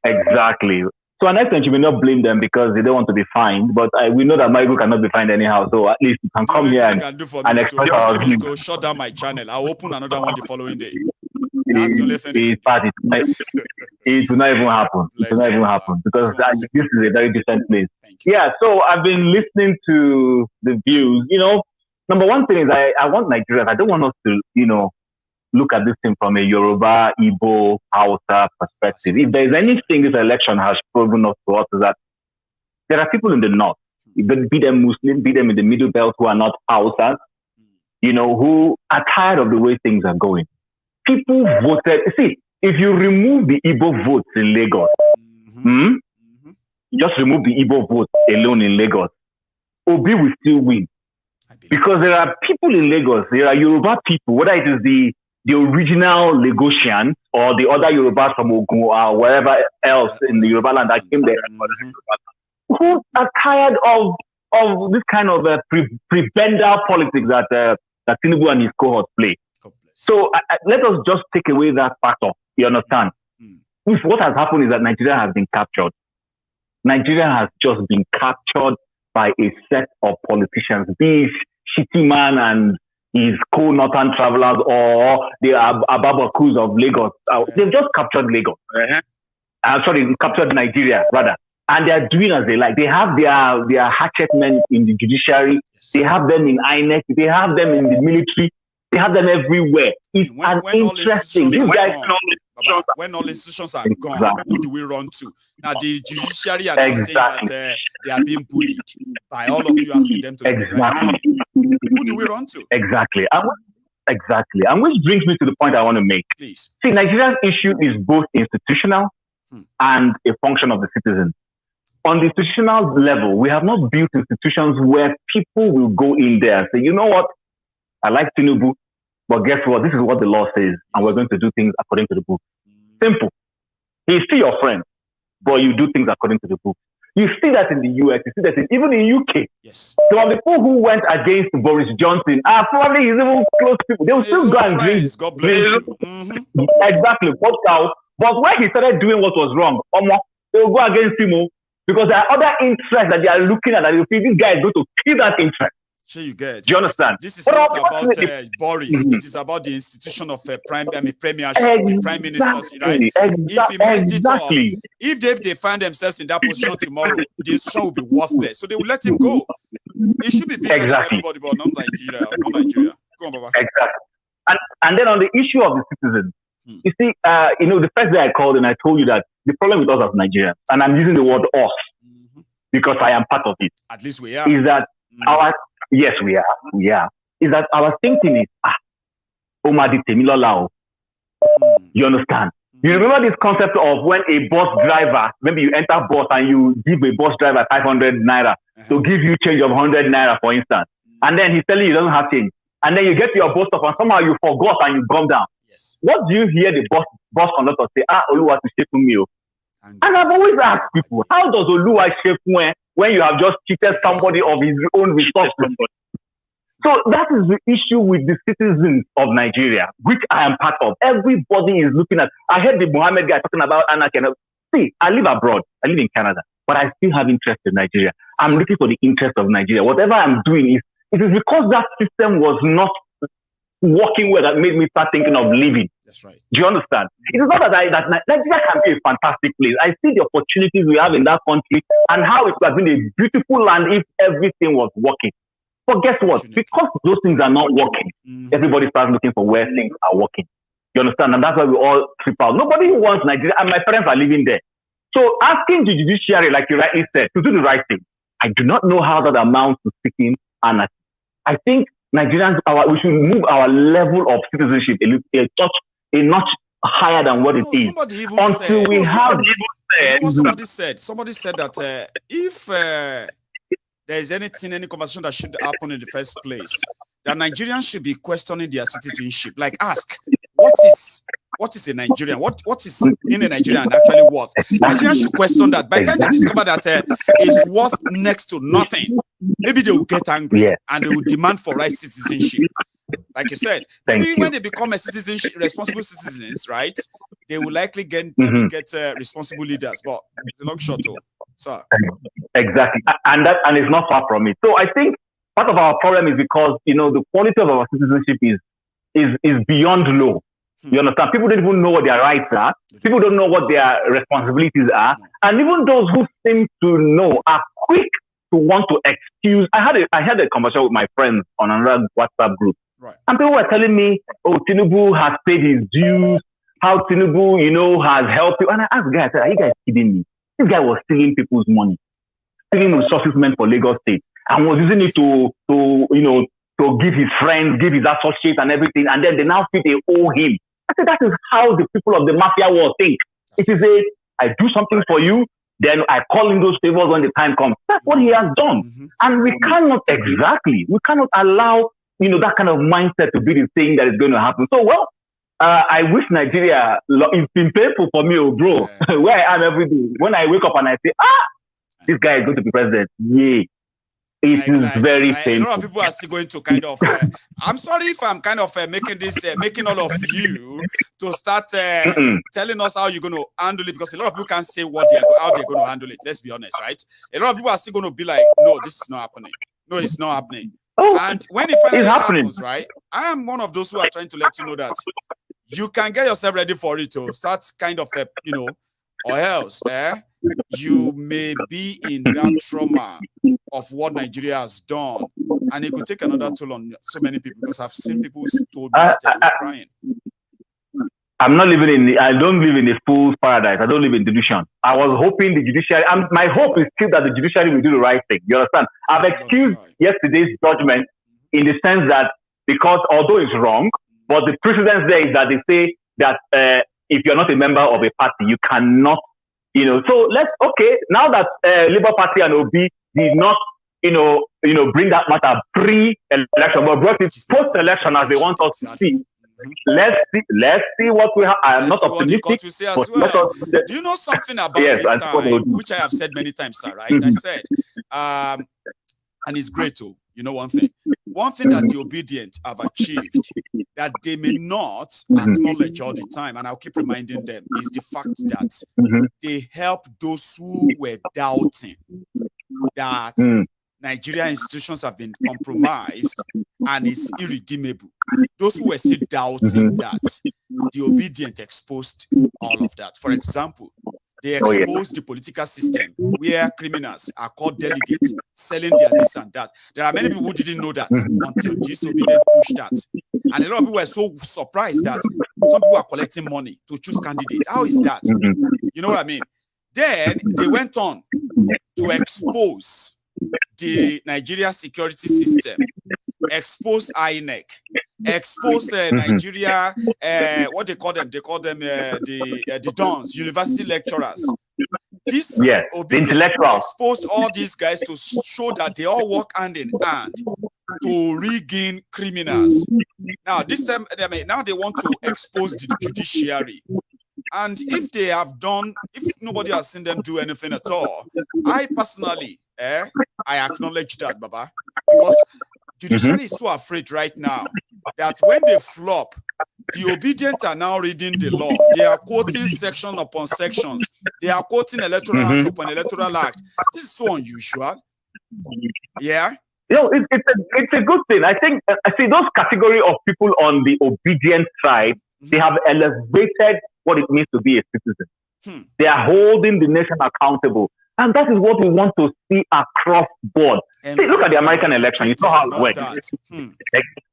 exactly. So an extent, you may not blame them because they don't want to be fined, but we know that Maiyegun cannot be fined anyhow. So at least you can come here and express our views. To shut down my channel, I'll open another one the following day. That's the only thing. It will not even happen. It will not even happen because this is a very different place. Yeah. So I've been listening to the views. Number one thing is I want Nigerians. I don't want us to, look at this thing from a Yoruba, Igbo, Hausa perspective. If there is anything this election has proven us to us is that there are people in the north, be them Muslim, be them in the middle belt who are not Hausas, who are tired of the way things are going. People voted. See, if you remove the Igbo votes in Lagos, just remove the Igbo votes alone in Lagos, Obi will still win. Because there are people in Lagos, there are Yoruba people, whether it is the original Lagosians or the other Yorubas from Ogun or wherever else in the Yoruba land that came there, who are tired of this kind of prebendal politics that Tinubu and his cohorts play. So let us just take away that factor. You understand? If what has happened is that Nigeria has been captured. Nigeria has just been captured by a set of politicians, be it Shettima and his co-northern travelers or the Ababakus of Lagos. They've just captured Lagos. Captured Nigeria, rather. And they're doing as they like. They have their hatchet men in the judiciary. They have them in INEC. They have them in the military. They have them everywhere. It's interesting. When all institutions are gone, who do we run to? Now, the judiciary are now saying that they are being bullied by all of you asking them to do the right thing. Who do we run to? Exactly. And which brings me to the point I want to make. Please. See, Nigeria's issue is both institutional and a function of the citizens. On the institutional level, we have not built institutions where people will go in there and say, you know what? I like Tinubu, but guess what? This is what the law says, and we're going to do things according to the book. Simple. He's still your friend, but you do things according to the book. You see that in the US, you see that even in the UK. Yes. There are people who went against Boris Johnson. Probably he's even close people. They will still go and drink. God bless you. Exactly. But when he started doing what was wrong, they will go against him because there are other interests that they are looking at that you feel this guy is going to kill that interest. Sure, you get. Do you understand? This is not about Boris. It is about the institution of premiership, the prime ministers, right? If he messed it up, if they find themselves in that position tomorrow, the institution will be worthless. So they will let him go. It should be bigger than everybody, but not Nigeria. Go on, Baba. Exactly. And then on the issue of the citizens, you see, the first day I called and I told you that the problem with us as Nigerians, and I'm using the word us because I am part of it. At least we are. Is that yes, we are. Is that our thinking is, Omadi Temilolao. You understand? You remember this concept of when a bus driver, maybe you enter bus and you give a bus driver 500 naira to give you change of 100 naira, for instance. And then he's telling you he doesn't have change. And then you get to your bus stop and somehow you forgot and you come down. Yes. What do you hear the bus conductor say? Oluwa to shape me. And I've always asked people, how does Oluwa shape when you have just cheated somebody of his own resources? So that is the issue with the citizens of Nigeria, which I am part of. Everybody is looking at. I heard the Mohammed guy talking about anarchy. See, I live abroad. I live in Canada, but I still have interest in Nigeria. I'm looking for the interest of Nigeria. Whatever I'm doing it is because that system was not working well that made me start thinking of leaving. That's right. Do you understand? It is not that Nigeria can be a fantastic place. I see the opportunities we have in that country and how it would have been a beautiful land if everything was working. But guess what? Because those things are not working, everybody starts looking for where things are working. You understand? And that's why we all trip out. Nobody wants Nigeria, and my parents are living there. So asking the judiciary, like you rightly said, to do the right thing, I do not know how that amounts to seeking anarchy. I think Nigerians, we should move our level of citizenship a notch higher than what it is. Somebody even until said, we have. Somebody said that if there's any conversation that should happen in the first place, that Nigerians should be questioning their citizenship. Like, ask, what is a Nigerian? What is in a Nigerian actually worth? Nigerians should question that. By the time they discover that it's worth next to nothing, maybe they will get angry and they will demand for right citizenship. Like you said, maybe when they become responsible citizens, right, they will likely get responsible leaders. But it's a long shot, sir. Exactly, and it's not far from it. So I think part of our problem is because the quality of our citizenship is beyond low. You understand? People don't even know what their rights are. People don't know what their responsibilities are, and even those who seem to know are quick to want to excuse. I had a conversation with my friends on another WhatsApp group. Right. And people were telling me, oh, Tinubu has paid his dues, how Tinubu, has helped you. And I asked the guy, I said, are you guys kidding me? This guy was stealing people's money, stealing resources meant for Lagos State, and was using it to give his friends, give his associates and everything. And then they now feel they owe him. I said, that is how the people of the mafia world think. It is I do something for you, then I call in those favors when the time comes. That's what he has done. And we cannot allow that kind of mindset to be the thing that is going to happen. So, I wish Nigeria, it's been painful for me, bro, where I am every day. When I wake up and I say, this guy is going to be president. Yay. It is very painful. A lot of people are still going to kind of, I'm sorry if I'm kind of making all of you to start telling us how you're going to handle it, because a lot of people can't say how they're going to handle it. Let's be honest, right? A lot of people are still going to be like, no, this is not happening. No, it's not happening. And when it finally happens, right, I am one of those who are trying to let you know that you can get yourself ready for it to start kind of, or else, you may be in that trauma of what Nigeria has done, and it could take another toll on so many people, because I've seen people told me that they're crying. I don't live in a fool's paradise. I don't live in delusion. I was hoping the judiciary, my hope is still that the judiciary will do the right thing. You understand? I've excused yesterday's judgment in the sense that, because although it's wrong, but the precedence there is that they say that if you're not a member of a party, you cannot, so now that Labour Party and Obi did not, bring that matter pre-election, but brought it post-election as they want us to see. Let's see what we have. I am not optimistic. Do you know something about this time, which I have said many times, sir, right? I said, and it's great too. You know one thing that the obedient have achieved that they may not acknowledge all the time, and I'll keep reminding them, is the fact that they help those who were doubting that Nigerian institutions have been compromised and it's irredeemable. Those who were still doubting that, the obedient exposed all of that. For example, they exposed the political system where criminals are called delegates, selling their this and that. There are many people who didn't know that until disobedient pushed that. And a lot of people were so surprised that some people are collecting money to choose candidates. How is that? You know what I mean? Then they went on to expose the Nigeria security system, expose INEC, expose Nigeria, what they call them the dons, university lecturers. This intellectual exposed all these guys to show that they all work hand in hand to regain criminals. Now this time, now they want to expose the judiciary. And if they have done, if nobody has seen them do anything at all, I personally, I acknowledge that, Baba, because judiciary is so afraid right now that when they flop, the obedient are now reading the law. They are quoting section upon sections. They are quoting electoral act upon electoral act. This is so unusual. Yeah. It's a good thing. I think I see those category of people on the obedient side. They have elevated what it means to be a citizen. They are holding the nation accountable. And that is what we want to see across board. See, look at the American election. You saw how it went.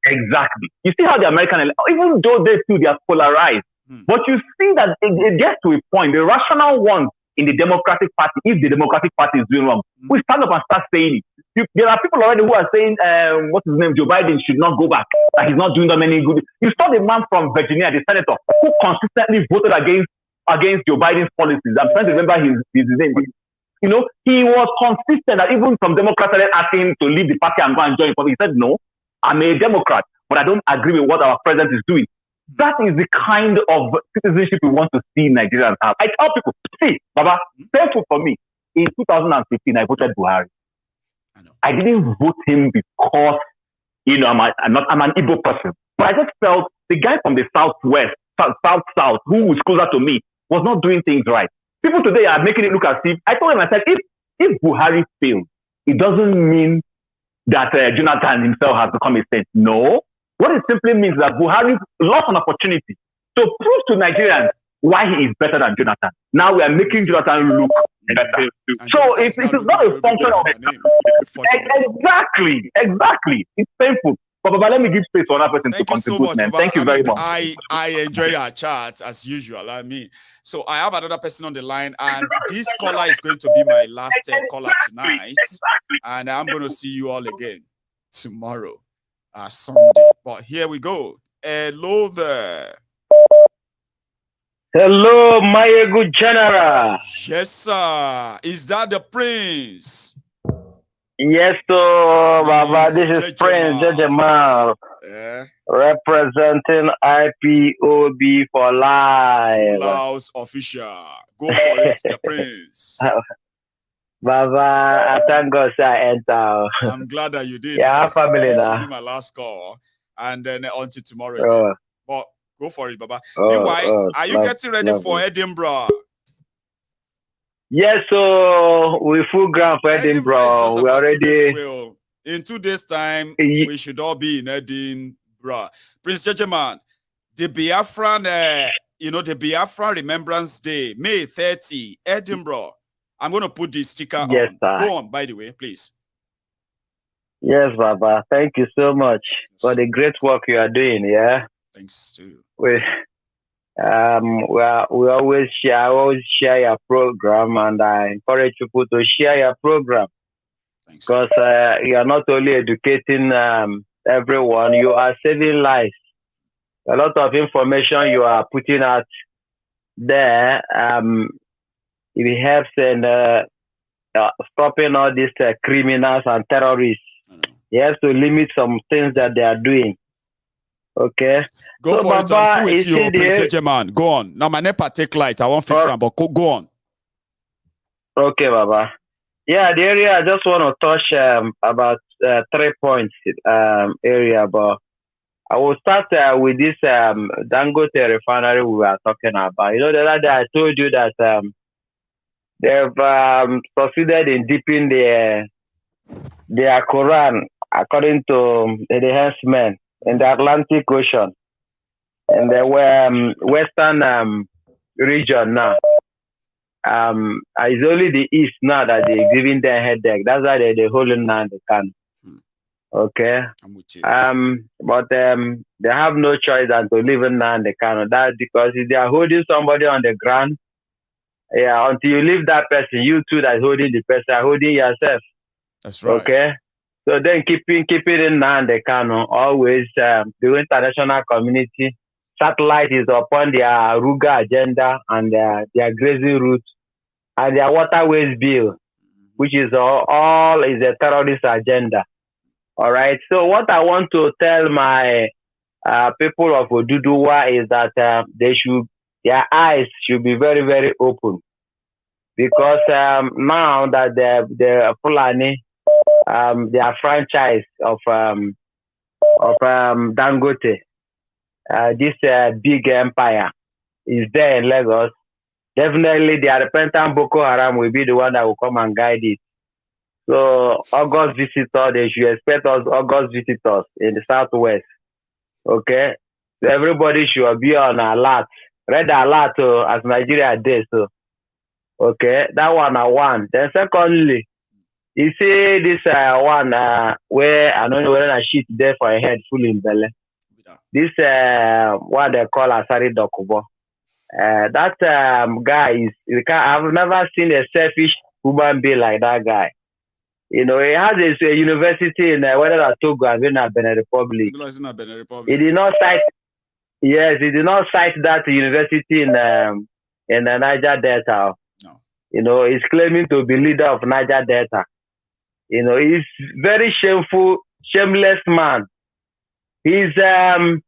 Exactly. You see how the American election, even though they are polarized, but you see that it gets to a point. The rational ones in the Democratic Party, if the Democratic Party is doing wrong, we stand up and start saying it. There are people already who are saying, what's his name, Joe Biden should not go back, that he's not doing them any good. You saw the man from Virginia, the senator, who consistently voted against Joe Biden's policies. I'm trying to remember his name. You know, he was consistent that even from Democrats started asking him to leave the party and go and join politics. He said, no, I'm a Democrat, but I don't agree with what our president is doing. That is the kind of citizenship we want to see Nigerians have. I tell people, see, Baba, painful for me. In 2015, I voted Buhari. I didn't vote him because, you know, I'm an Igbo person. But I just felt the guy from the Southwest, South, who was closer to me, was not doing things right. People today are making it look as if, I told him, I said, if Buhari fails, it doesn't mean that Jonathan himself has become a saint. No. What it simply means is that Buhari lost an opportunity to prove to Nigerians why he is better than Jonathan. Now we are making Jonathan look better. So it is not a function of exactly. It's painful. But let me give space for another person to contribute. So much, thank you very much. I enjoy our chat as usual. So I have another person on the line, and this caller is going to be my last caller tonight, and I'm going to see you all again tomorrow, Sunday. But here we go. Hello there. Hello, Maiyegun General. Yes, sir. Is that the Prince? Yes, sir, Baba. This is Prince Shettima, representing IPOB for life. Full House official. Go for it, the Prince. Baba, I thank God I enter. I'm glad that you did. Yeah, family this now. will be my last call, and then until tomorrow again. But go for it, Baba. Meanwhile, are you getting ready for Edinburgh? Yes, so we full ground for Edinburgh. We already in 2 days' time. We should all be in Edinburgh. Prince Jejeman, the Biafran, the Biafran Remembrance Day, May 30, Edinburgh. I'm going to put the sticker on. Sir. Go on, by the way, please. Yes, Baba. Thank you so much for the great work you are doing. Yeah. Thanks too. We always share your program, and I encourage people to share your program. Because you are not only educating everyone, you are saving lives. A lot of information you are putting out there, it helps in stopping all these criminals and terrorists. You have to limit some things that they are doing. Okay. Go for it. I'm still with you, Prince Jejeman. Go on. Now my NEPA take light. I won't fix them, but go on. Okay, Baba. Yeah, the area I just want to touch about 3 points area, but I will start with this Dangote refinery we were talking about. You know, the other day I told you that they've succeeded in dipping their Quran, according to the herdsmen, in the Atlantic Ocean, and they were western region now. It's only the east now that they're giving their headache. That's why they're holding now the can. Okay. But they have no choice than to leave it now in the can. That's because if they are holding somebody on the ground, until you leave that person, you too that's holding the person are holding yourself. That's right. Okay. So then keep it in the Kano. Always the international community satellite is upon their Ruga agenda and their grazing routes and their waterways bill, which is all is a terrorist agenda. All right. So what I want to tell my people of Oduduwa is that their eyes should be very, very open, because now that the Fulani, their franchise of Dangote, this big empire is there in Lagos. Definitely the repentant Boko Haram will be the one that will come and guide it. So August visitors, they should expect us August visitors in the southwest. Okay, so everybody should be on alert, red alert as Nigeria does. So okay, that one. Then secondly, you see this one where I don't know whether a sheet there for a head full in belly. This what they call Asari Dokubo. That guy I've never seen a selfish human being like that guy. He has a university in whether Togo or Benin Republic. He did not cite. Yes, he did not cite that university in the Niger Delta. No. He's claiming to be leader of Niger Delta. He's very shameful, shameless man. He's telling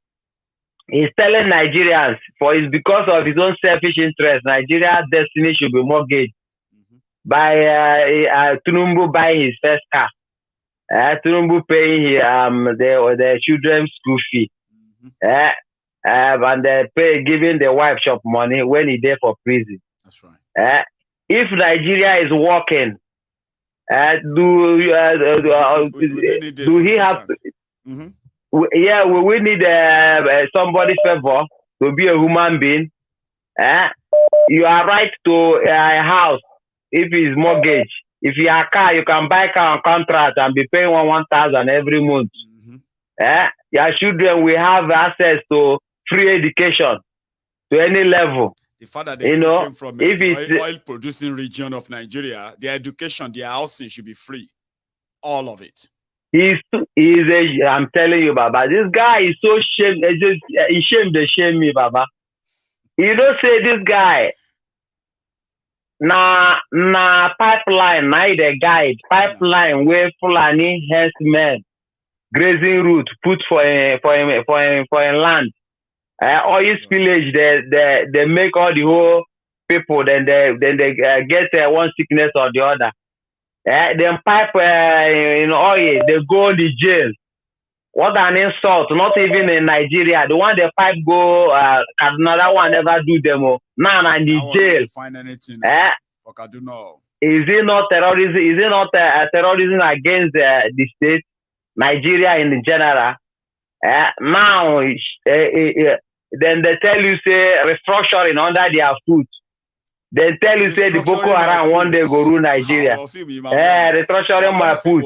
Nigerians it's because of his own selfish interest. Nigeria's destiny should be mortgaged by Tinubu buying his first car. Tinubu paying the children's school fee. And they giving the wife shop money when he's there for prison. That's right. If Nigeria is working, do he have? Yeah, we need somebody favor to be a human being. You are right to a house if it's mortgage. If you are a car, you can buy car on contract and be paying 1,000 every month. Your children will have access to free education to any level. The fact that they came from an oil-producing region of Nigeria, their education, their housing should be free. All of it. I'm telling you, Baba, this guy is so shame. He's shame to shame me, Baba. You don't say this guy. Na pipeline, the guide. Pipeline where Fulani herdsmen grazing route put for a land. Oil spillage, they make all the whole people, then they get one sickness or the other. Then pipe in oil, they go to jail. What an insult! Not even in Nigeria, the one they pipe go, another one never do them. Now in the jail. Find anything for Kaduna. Is it not terrorism? Is it not terrorism against the state, Nigeria in general? Now, then they tell you say restructuring under their foot. They tell you say the Boko Haram one day go rule Nigeria. Restructuring my foot.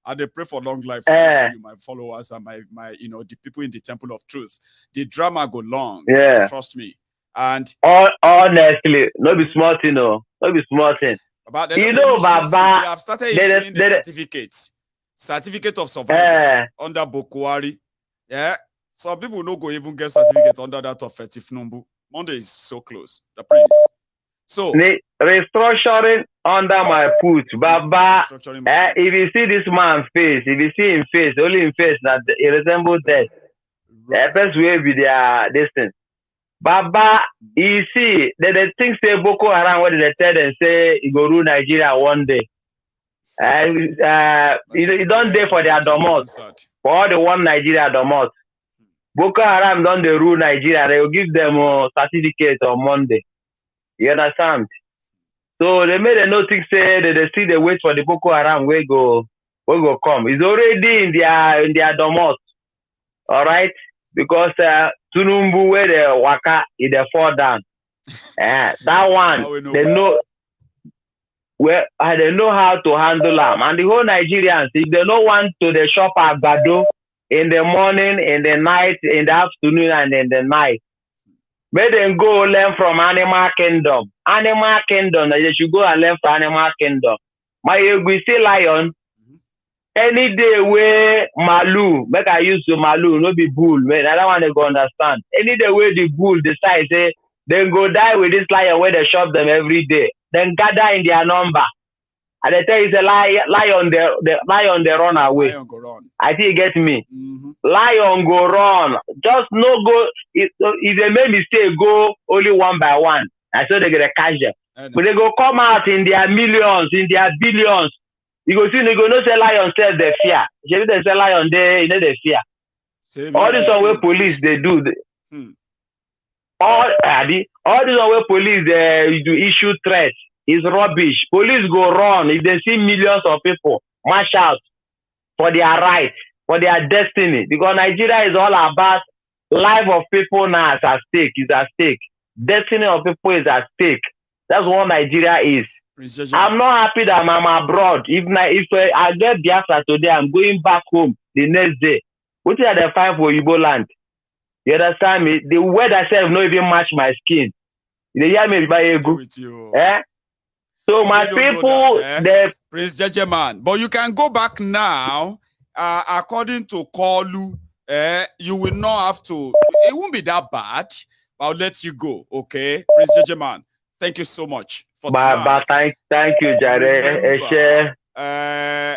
And they pray for long life for you, my followers and my the people in the temple of truth. The drama go long. Trust me. And honestly, no be small thing, no be small thing. Baba, they have started issuing the certificates. Certificate of survival under Buhari. Yeah. Some people no go even get certificate under that of Tinubu. Monday is so close. The prince. So restructuring under my foot, Baba. If you see this man's face, if you see his face, only in face that it resembles death. The best way be their distance. Baba, you see, the things say Boko Haram, what did they tell them? Say he go rule Nigeria one day. You don't dare for their domot. For all the one Nigeria domot. Boko Haram don't they rule Nigeria. They will give them a certificate on Monday. You understand? So they made a notice say that they see the wait for the Boko Haram will go come. It's already in their domot. All right? Because Tinubu where the waka is the fall down. That one they know where they know how to handle them. And the whole Nigerians, if they don't want to the shop at Bado in the morning, in the night, in the afternoon, and in the night, may them go learn from Animal Kingdom. Animal Kingdom, they should go and learn from Animal Kingdom. Maiyegun say lion. Any day where Malu, make I use the Malu, no be bull, man. I don't want to go understand. Any day where the bull decide say then go die with this lion where they shop them every day. Then gather in their number. And they tell you it's a lion they run away. Lion go run. I think you get me. Lion go run. Just no go. If they make mistake, go only one by one. And so they get a catch them. But they go come out in their millions, in their billions. You go see, they go no say lion self they fear. If they say lion they they fear. All this one where police they do. All this one where police they do issue threats is rubbish. Police go run if they see millions of people march out for their rights, for their destiny. Because Nigeria is all about life of people now is at stake. Is at stake. Destiny of people is at stake. That's what Nigeria is. I'm not happy that I'm abroad. If I get Biafra today, I'm going back home the next day. What are they find for Igbo land? You understand me? The weather self not even match my skin. You hear me, Maiyegun? Eh? So my people, they Prince Jejeman, but you can go back now. According to Kolu, you will not have to. It won't be that bad. I'll let you go, okay, Prince Jejeman. Thank you so much for tonight. Thank you, Jare.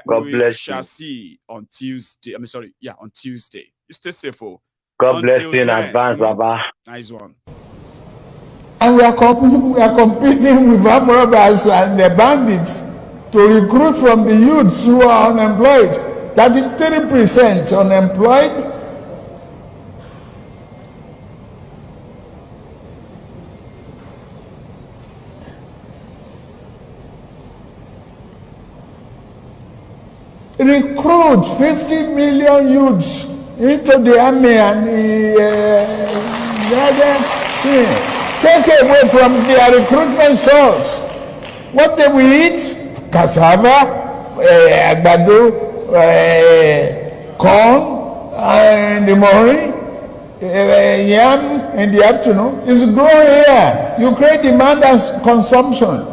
God we bless shall you. See on Tuesday. On Tuesday. You stay safe, oh. God bless you in advance, Baba. Nice one. And we are competing with armed robbers and the bandits to recruit from the youths who are unemployed. 33% unemployed. Recruit 50 million youths into the army and the other thing. Take away from their recruitment source. What they will eat? Cassava, agbado, corn, in the morning, yam in the afternoon. It's growing here. You create demand and consumption.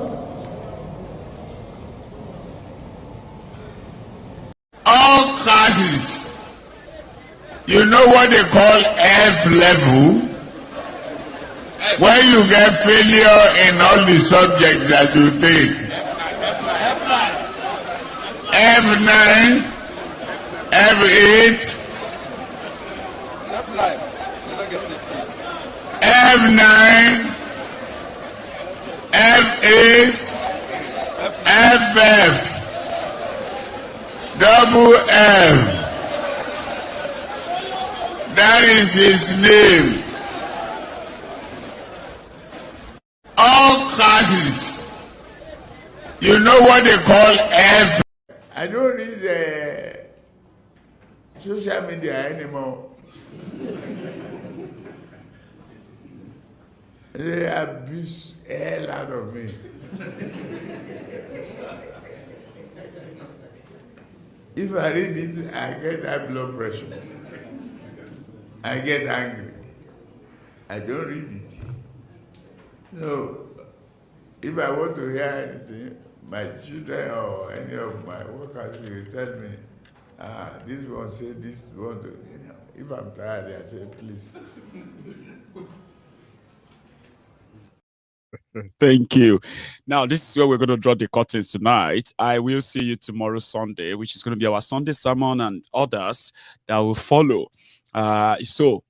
All classes, you know what they call F level? When you get failure in all the subjects that you take. F9, F8, F9, F8, FF, double F. That is his name. All classes, you know what they call F. I don't read social media anymore. They abuse the hell out of me. If I read it, I get high blood pressure. I get angry. I don't read it. So, if I want to hear anything, my children or any of my workers will tell me, this one say this one. If I'm tired, I say, please. Thank you. Now, this is where we're going to draw the curtains tonight. I will see you tomorrow, Sunday, which is going to be our Sunday sermon and others that will follow. So,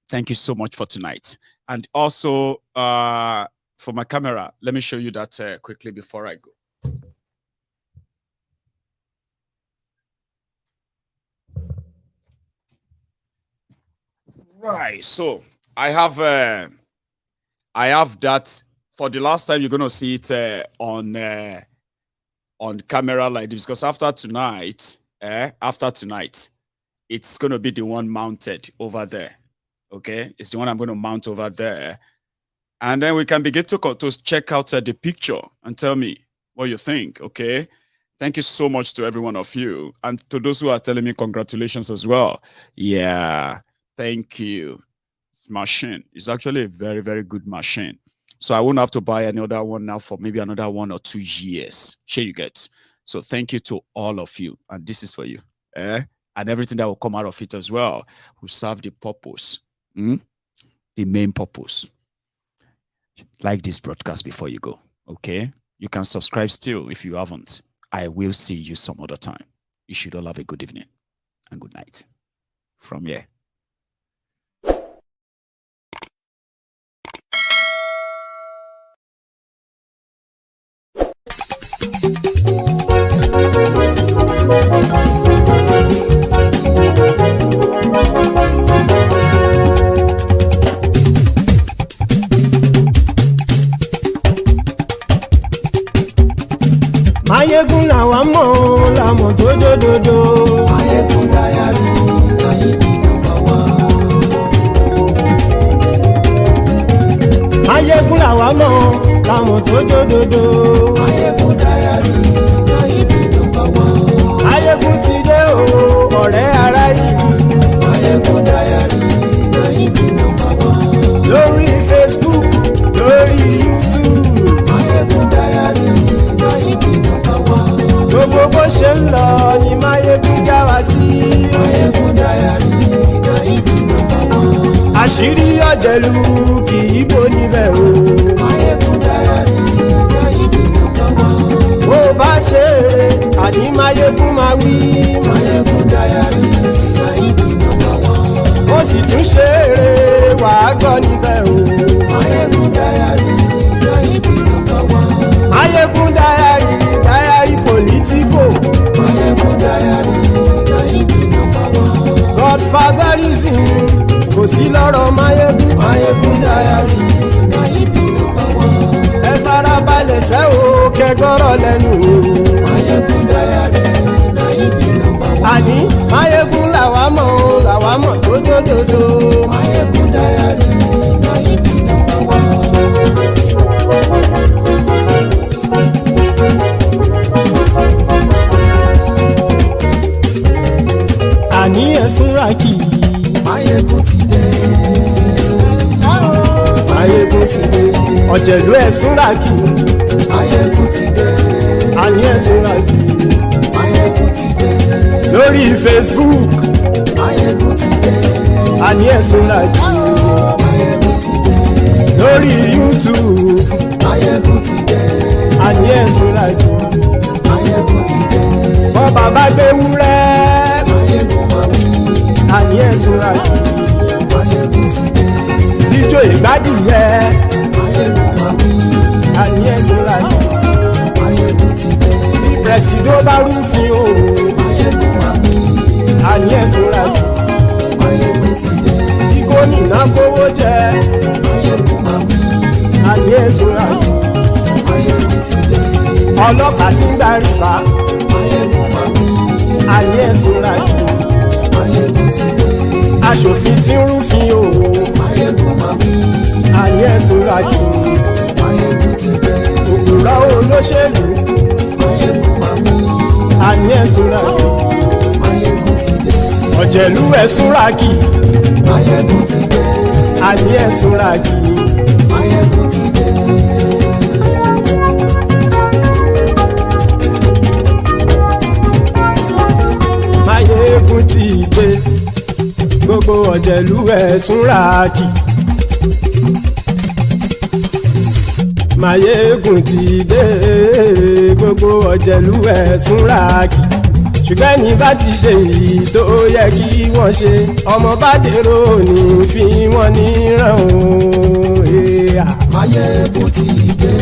thank you so much for tonight. And also, for my camera, let me show you that quickly before I go. Right. So I have that. For the last time, you're gonna see it on camera like this, because after tonight, it's gonna be the one mounted over there. Okay, it's the one I'm going to mount over there. And then we can begin to check out the picture and tell me what you think, okay? Thank you so much to every one of you. And to those who are telling me congratulations as well. Yeah, thank you. This machine is actually a very, very good machine. So I won't have to buy another one now for maybe another 1 or 2 years. Sure you get. So thank you to all of you. And this is for you. And everything that will come out of it as well will serve the purpose. The main purpose. Like this broadcast before you go, okay? You can subscribe still if you haven't. I will see you some other time. You should all have a good evening and good night. From here. Maiyegun làwa mọ̀ làmọ̀ tó dòdòdò. Maiyegun Diary Nayibi #1. Maiyegun làwa mọ̀ làmọ̀ tó dòdòdò. Maiyegun Diary Nayibi #1. Maiyegun ti dé o ọ̀rẹ́ ará ìlú. Maiyegun Diary Nayibi. ṣe ń lọ ni Maiyegun já wa sí. Maiyegun Diary na ibi nọ́mbà wọn. Àṣírí ọ̀jẹ̀lú kì í bò níbẹ̀ o. Maiyegun Diary na ibi nọ́mbà wọn. Bó bá ṣe eré àní Maiyegun máa wí. Maiyegun Diary na ibi nọ́mbà wọn. Ó sì tún ṣe eré wàá gbọ́ níbẹ̀ o. Maiyegun Diary na ibi nọ́mbà wọn. Maiyegun Diary, diary politico. Maiyegun Diary na ibi nọ́mbà wọn. Godfatherism kò sí lọ́rọ̀ Maiyegun. Maiyegun Diary na ibi nọ́mbà wọn. Ẹ farabalẹ̀ sẹ́ o kẹgọ́rọ̀ lẹ́nu o. Maiyegun Diary na ibi nọ́mbà wọn. Àní Maiyegun làwa mọ̀ tó dòdòdò. Maiyegun Diary na ibi nọ́mbà wọn. Àní ẹ̀sùn rákì. Maiyegun ti dé. Maiyegun ti dé. Ọ̀jẹ̀lú ẹ̀sùn rákì. Maiyegun ti dé. Àní ẹ̀sùn rákì. Maiyegun ti dé. Lórí Facebook. Maiyegun ti dé. Àní ẹ̀sùn rákì. Maiyegun ti dé. Lórí YouTube. Maiyegun ti dé. Àní ẹ̀sùn rákì. Maiyegun ti dé. Bọ́ bàbá gbé wúrẹ́. Maiyegun máa wí. Àní ẹ̀sùn rákì. Maiyegun ti dé. Ijó ìgbádìyẹ. Maiyegun máa wí. Àní ẹ̀sùn rákì. Maiyegun ti dé. Presido bá rúfin o. Maiyegun máa wí. Àní ẹ̀sùn rákì. Maiyegun ti dé. Kí gómìnà kówó jẹ. Maiyegun máa wí. Àní ẹ̀sùn rákì. Maiyegun ti dé. Ọlọ́pàá tí ń darí bá. Maiyegun máa wí. Àní ẹ̀sùn rákì. Maiyegun ti dé. Aṣòfin tí ń rúfin o. Maiyegun máa wí. Àní ẹ̀sùn rákì. Maiyegun ti dé. Òpùrọ́ olóṣèlú. Maiyegun máa wí. Àní ẹ̀sùn rákì. Maiyegun ti dé. Ọ̀jẹ̀lú ẹ̀sùn rákì. Maiyegun ti dé. Àní ẹ̀sùn rákì. Maiyegun ti dé. Maiyegun ti dé. Gbogbo ọ̀jẹ̀lú ẹ̀sùn rákì. Maiyegun ti dé. Gbogbo ọ̀jẹ̀lú ẹ̀sùn rákì. Ṣùgbọ́n ní bá ti ṣe èyí tó yẹ kí wọ́n ṣe, ọmọ bá dèrò ní fi wọ́n níran o. Maiyegun ti dé.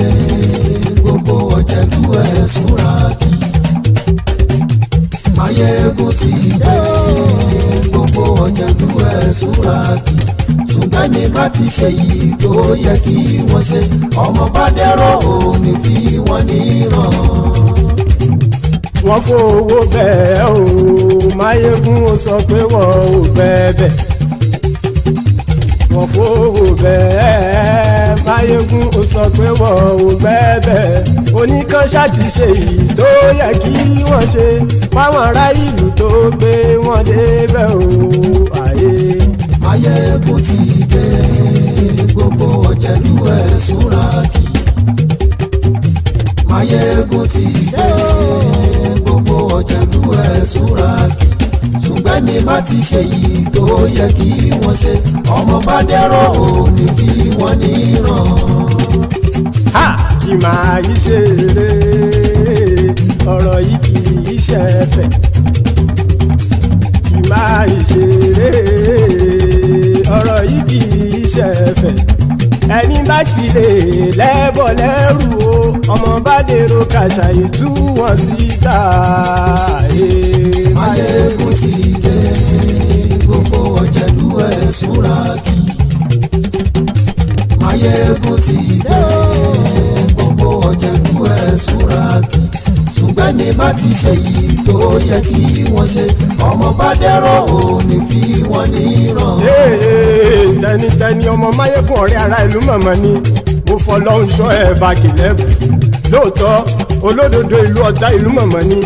Gbogbo ọ̀jẹ̀lú ẹ̀sùn rákì. Maiyegun ti dé. Gbogbo ọ̀jẹ̀lú ẹ̀sùn rákì. Ṣùgbọ́n ní bá ti ṣe èyí tó yẹ kí wọ́n ṣe, ọmọ bá dèrò ní fi wọ́n níran. Wọ́n fowó bẹ́ẹ̀ o. Maiyegun ó sọ pé wọ́n ò bẹ́ẹ̀. Wọ́n fowó bẹ́ẹ̀. Maiyegun ó sọ pé wọ́n ò bẹ́ẹ̀. Oníkanṣá ti ṣe èyí tó yẹ kí wọ́n ṣe fáwọn ará ìlú tó gbé wọn débẹ̀ o. Ayé. Maiyegun ti dé. Gbogbo ọ̀jẹ̀lú ẹ̀sùn rákì. Maiyegun ti dé. Gbogbo ọ̀jẹ̀lú ẹ̀sùn rákì. Ṣùgbọ́n ní bá ti ṣe yìí tó yẹ kí wọ́n ṣe, ọmọ bá dẹ́rọ̀ ò ní fi wọ́n níran. Ha! Kì máa yí ṣe eré, ọ̀rọ̀ yìí kì í ṣe ẹ̀fẹ̀. Kì máa yí ṣe eré, ọ̀rọ̀ yìí kì í ṣe ẹ̀fẹ̀. Ẹni bá ti lè lẹ́bọ̀ lẹ́rù o, ọmọ bá dèrò kàṣàyè tú wọn síta. Maiyegun ti dé. Gbogbo ọ̀jẹ̀lú ẹ̀sùn rákì. Maiyegun ti dé. Gbogbo ọ̀jẹ̀lú ẹ̀sùn rákì. Ṣùgbọ́n ní bá ti ṣe yìí tó yẹ kí wọ́n ṣe, ọmọ bá dẹ́rọ̀ ò ní fi wọ́n níran. Tẹnitẹni ọmọ Maiyegun ọ̀rẹ́ ara ìlú mọ̀mọ́ ni mo fọlọ́run ṣọ́ ẹ̀ bá kìlẹ́bù. Lóòótọ́ olódodo ìlú ọ̀tá ìlú mọ̀mọ́ ni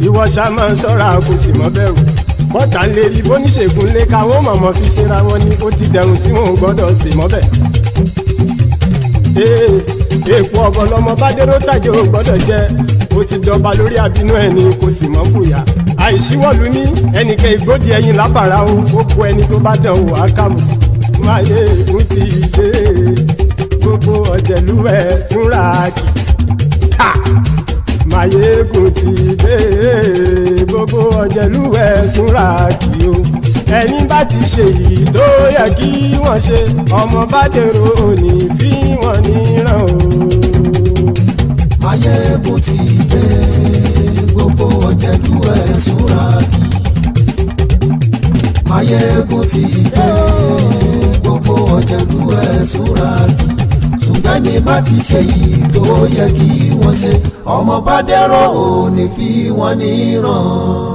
ìwọ ṣá máa ń ṣọ́ra kò sì mọ́ bẹ̀rù. Bọ́tà ń lè rí bóníṣègùn lé káwọn mọ̀mọ́ fi ṣera wọn ni ó ti dẹrùn tí wọn ò gbọ́dọ̀ sè mọ́bẹ̀. Èèpo ọ̀bọ̀ lọmọ bá dérò tàjẹ́ ò gbọ́dọ̀ jẹ. ó ti jọba lórí àbínú ẹni kò sì mọ́ bóyá àìsíwọ́lu ní ẹnìkẹ́ ìgbódì ẹyin lábàrá o ó kó ẹni tó bá dán o àkàmù Maiyegun ti dé gbogbo ọ̀jẹ̀lúwẹ̀ túnra kì Maiyegun ti dé gbogbo ọ̀jẹ̀lúwẹ̀ túnra kì o ẹni bá ti ṣe èyí tó yẹ kí wọ́n ṣe ọmọ bá dèrò òní fi wọ́n níran o. Maiyegun ti dé gbogbo ọ̀jẹ̀lúwẹ̀ túnra kì Maiyegun ti dé gbogbo ọ̀jẹ̀lúwẹ̀ túnra kì ṣùgbọ́n ní bá ti ṣe yìí tó yẹ kí wọ́n ṣe ọmọ bá dẹ́rọ̀ òní fi wọ́n níran.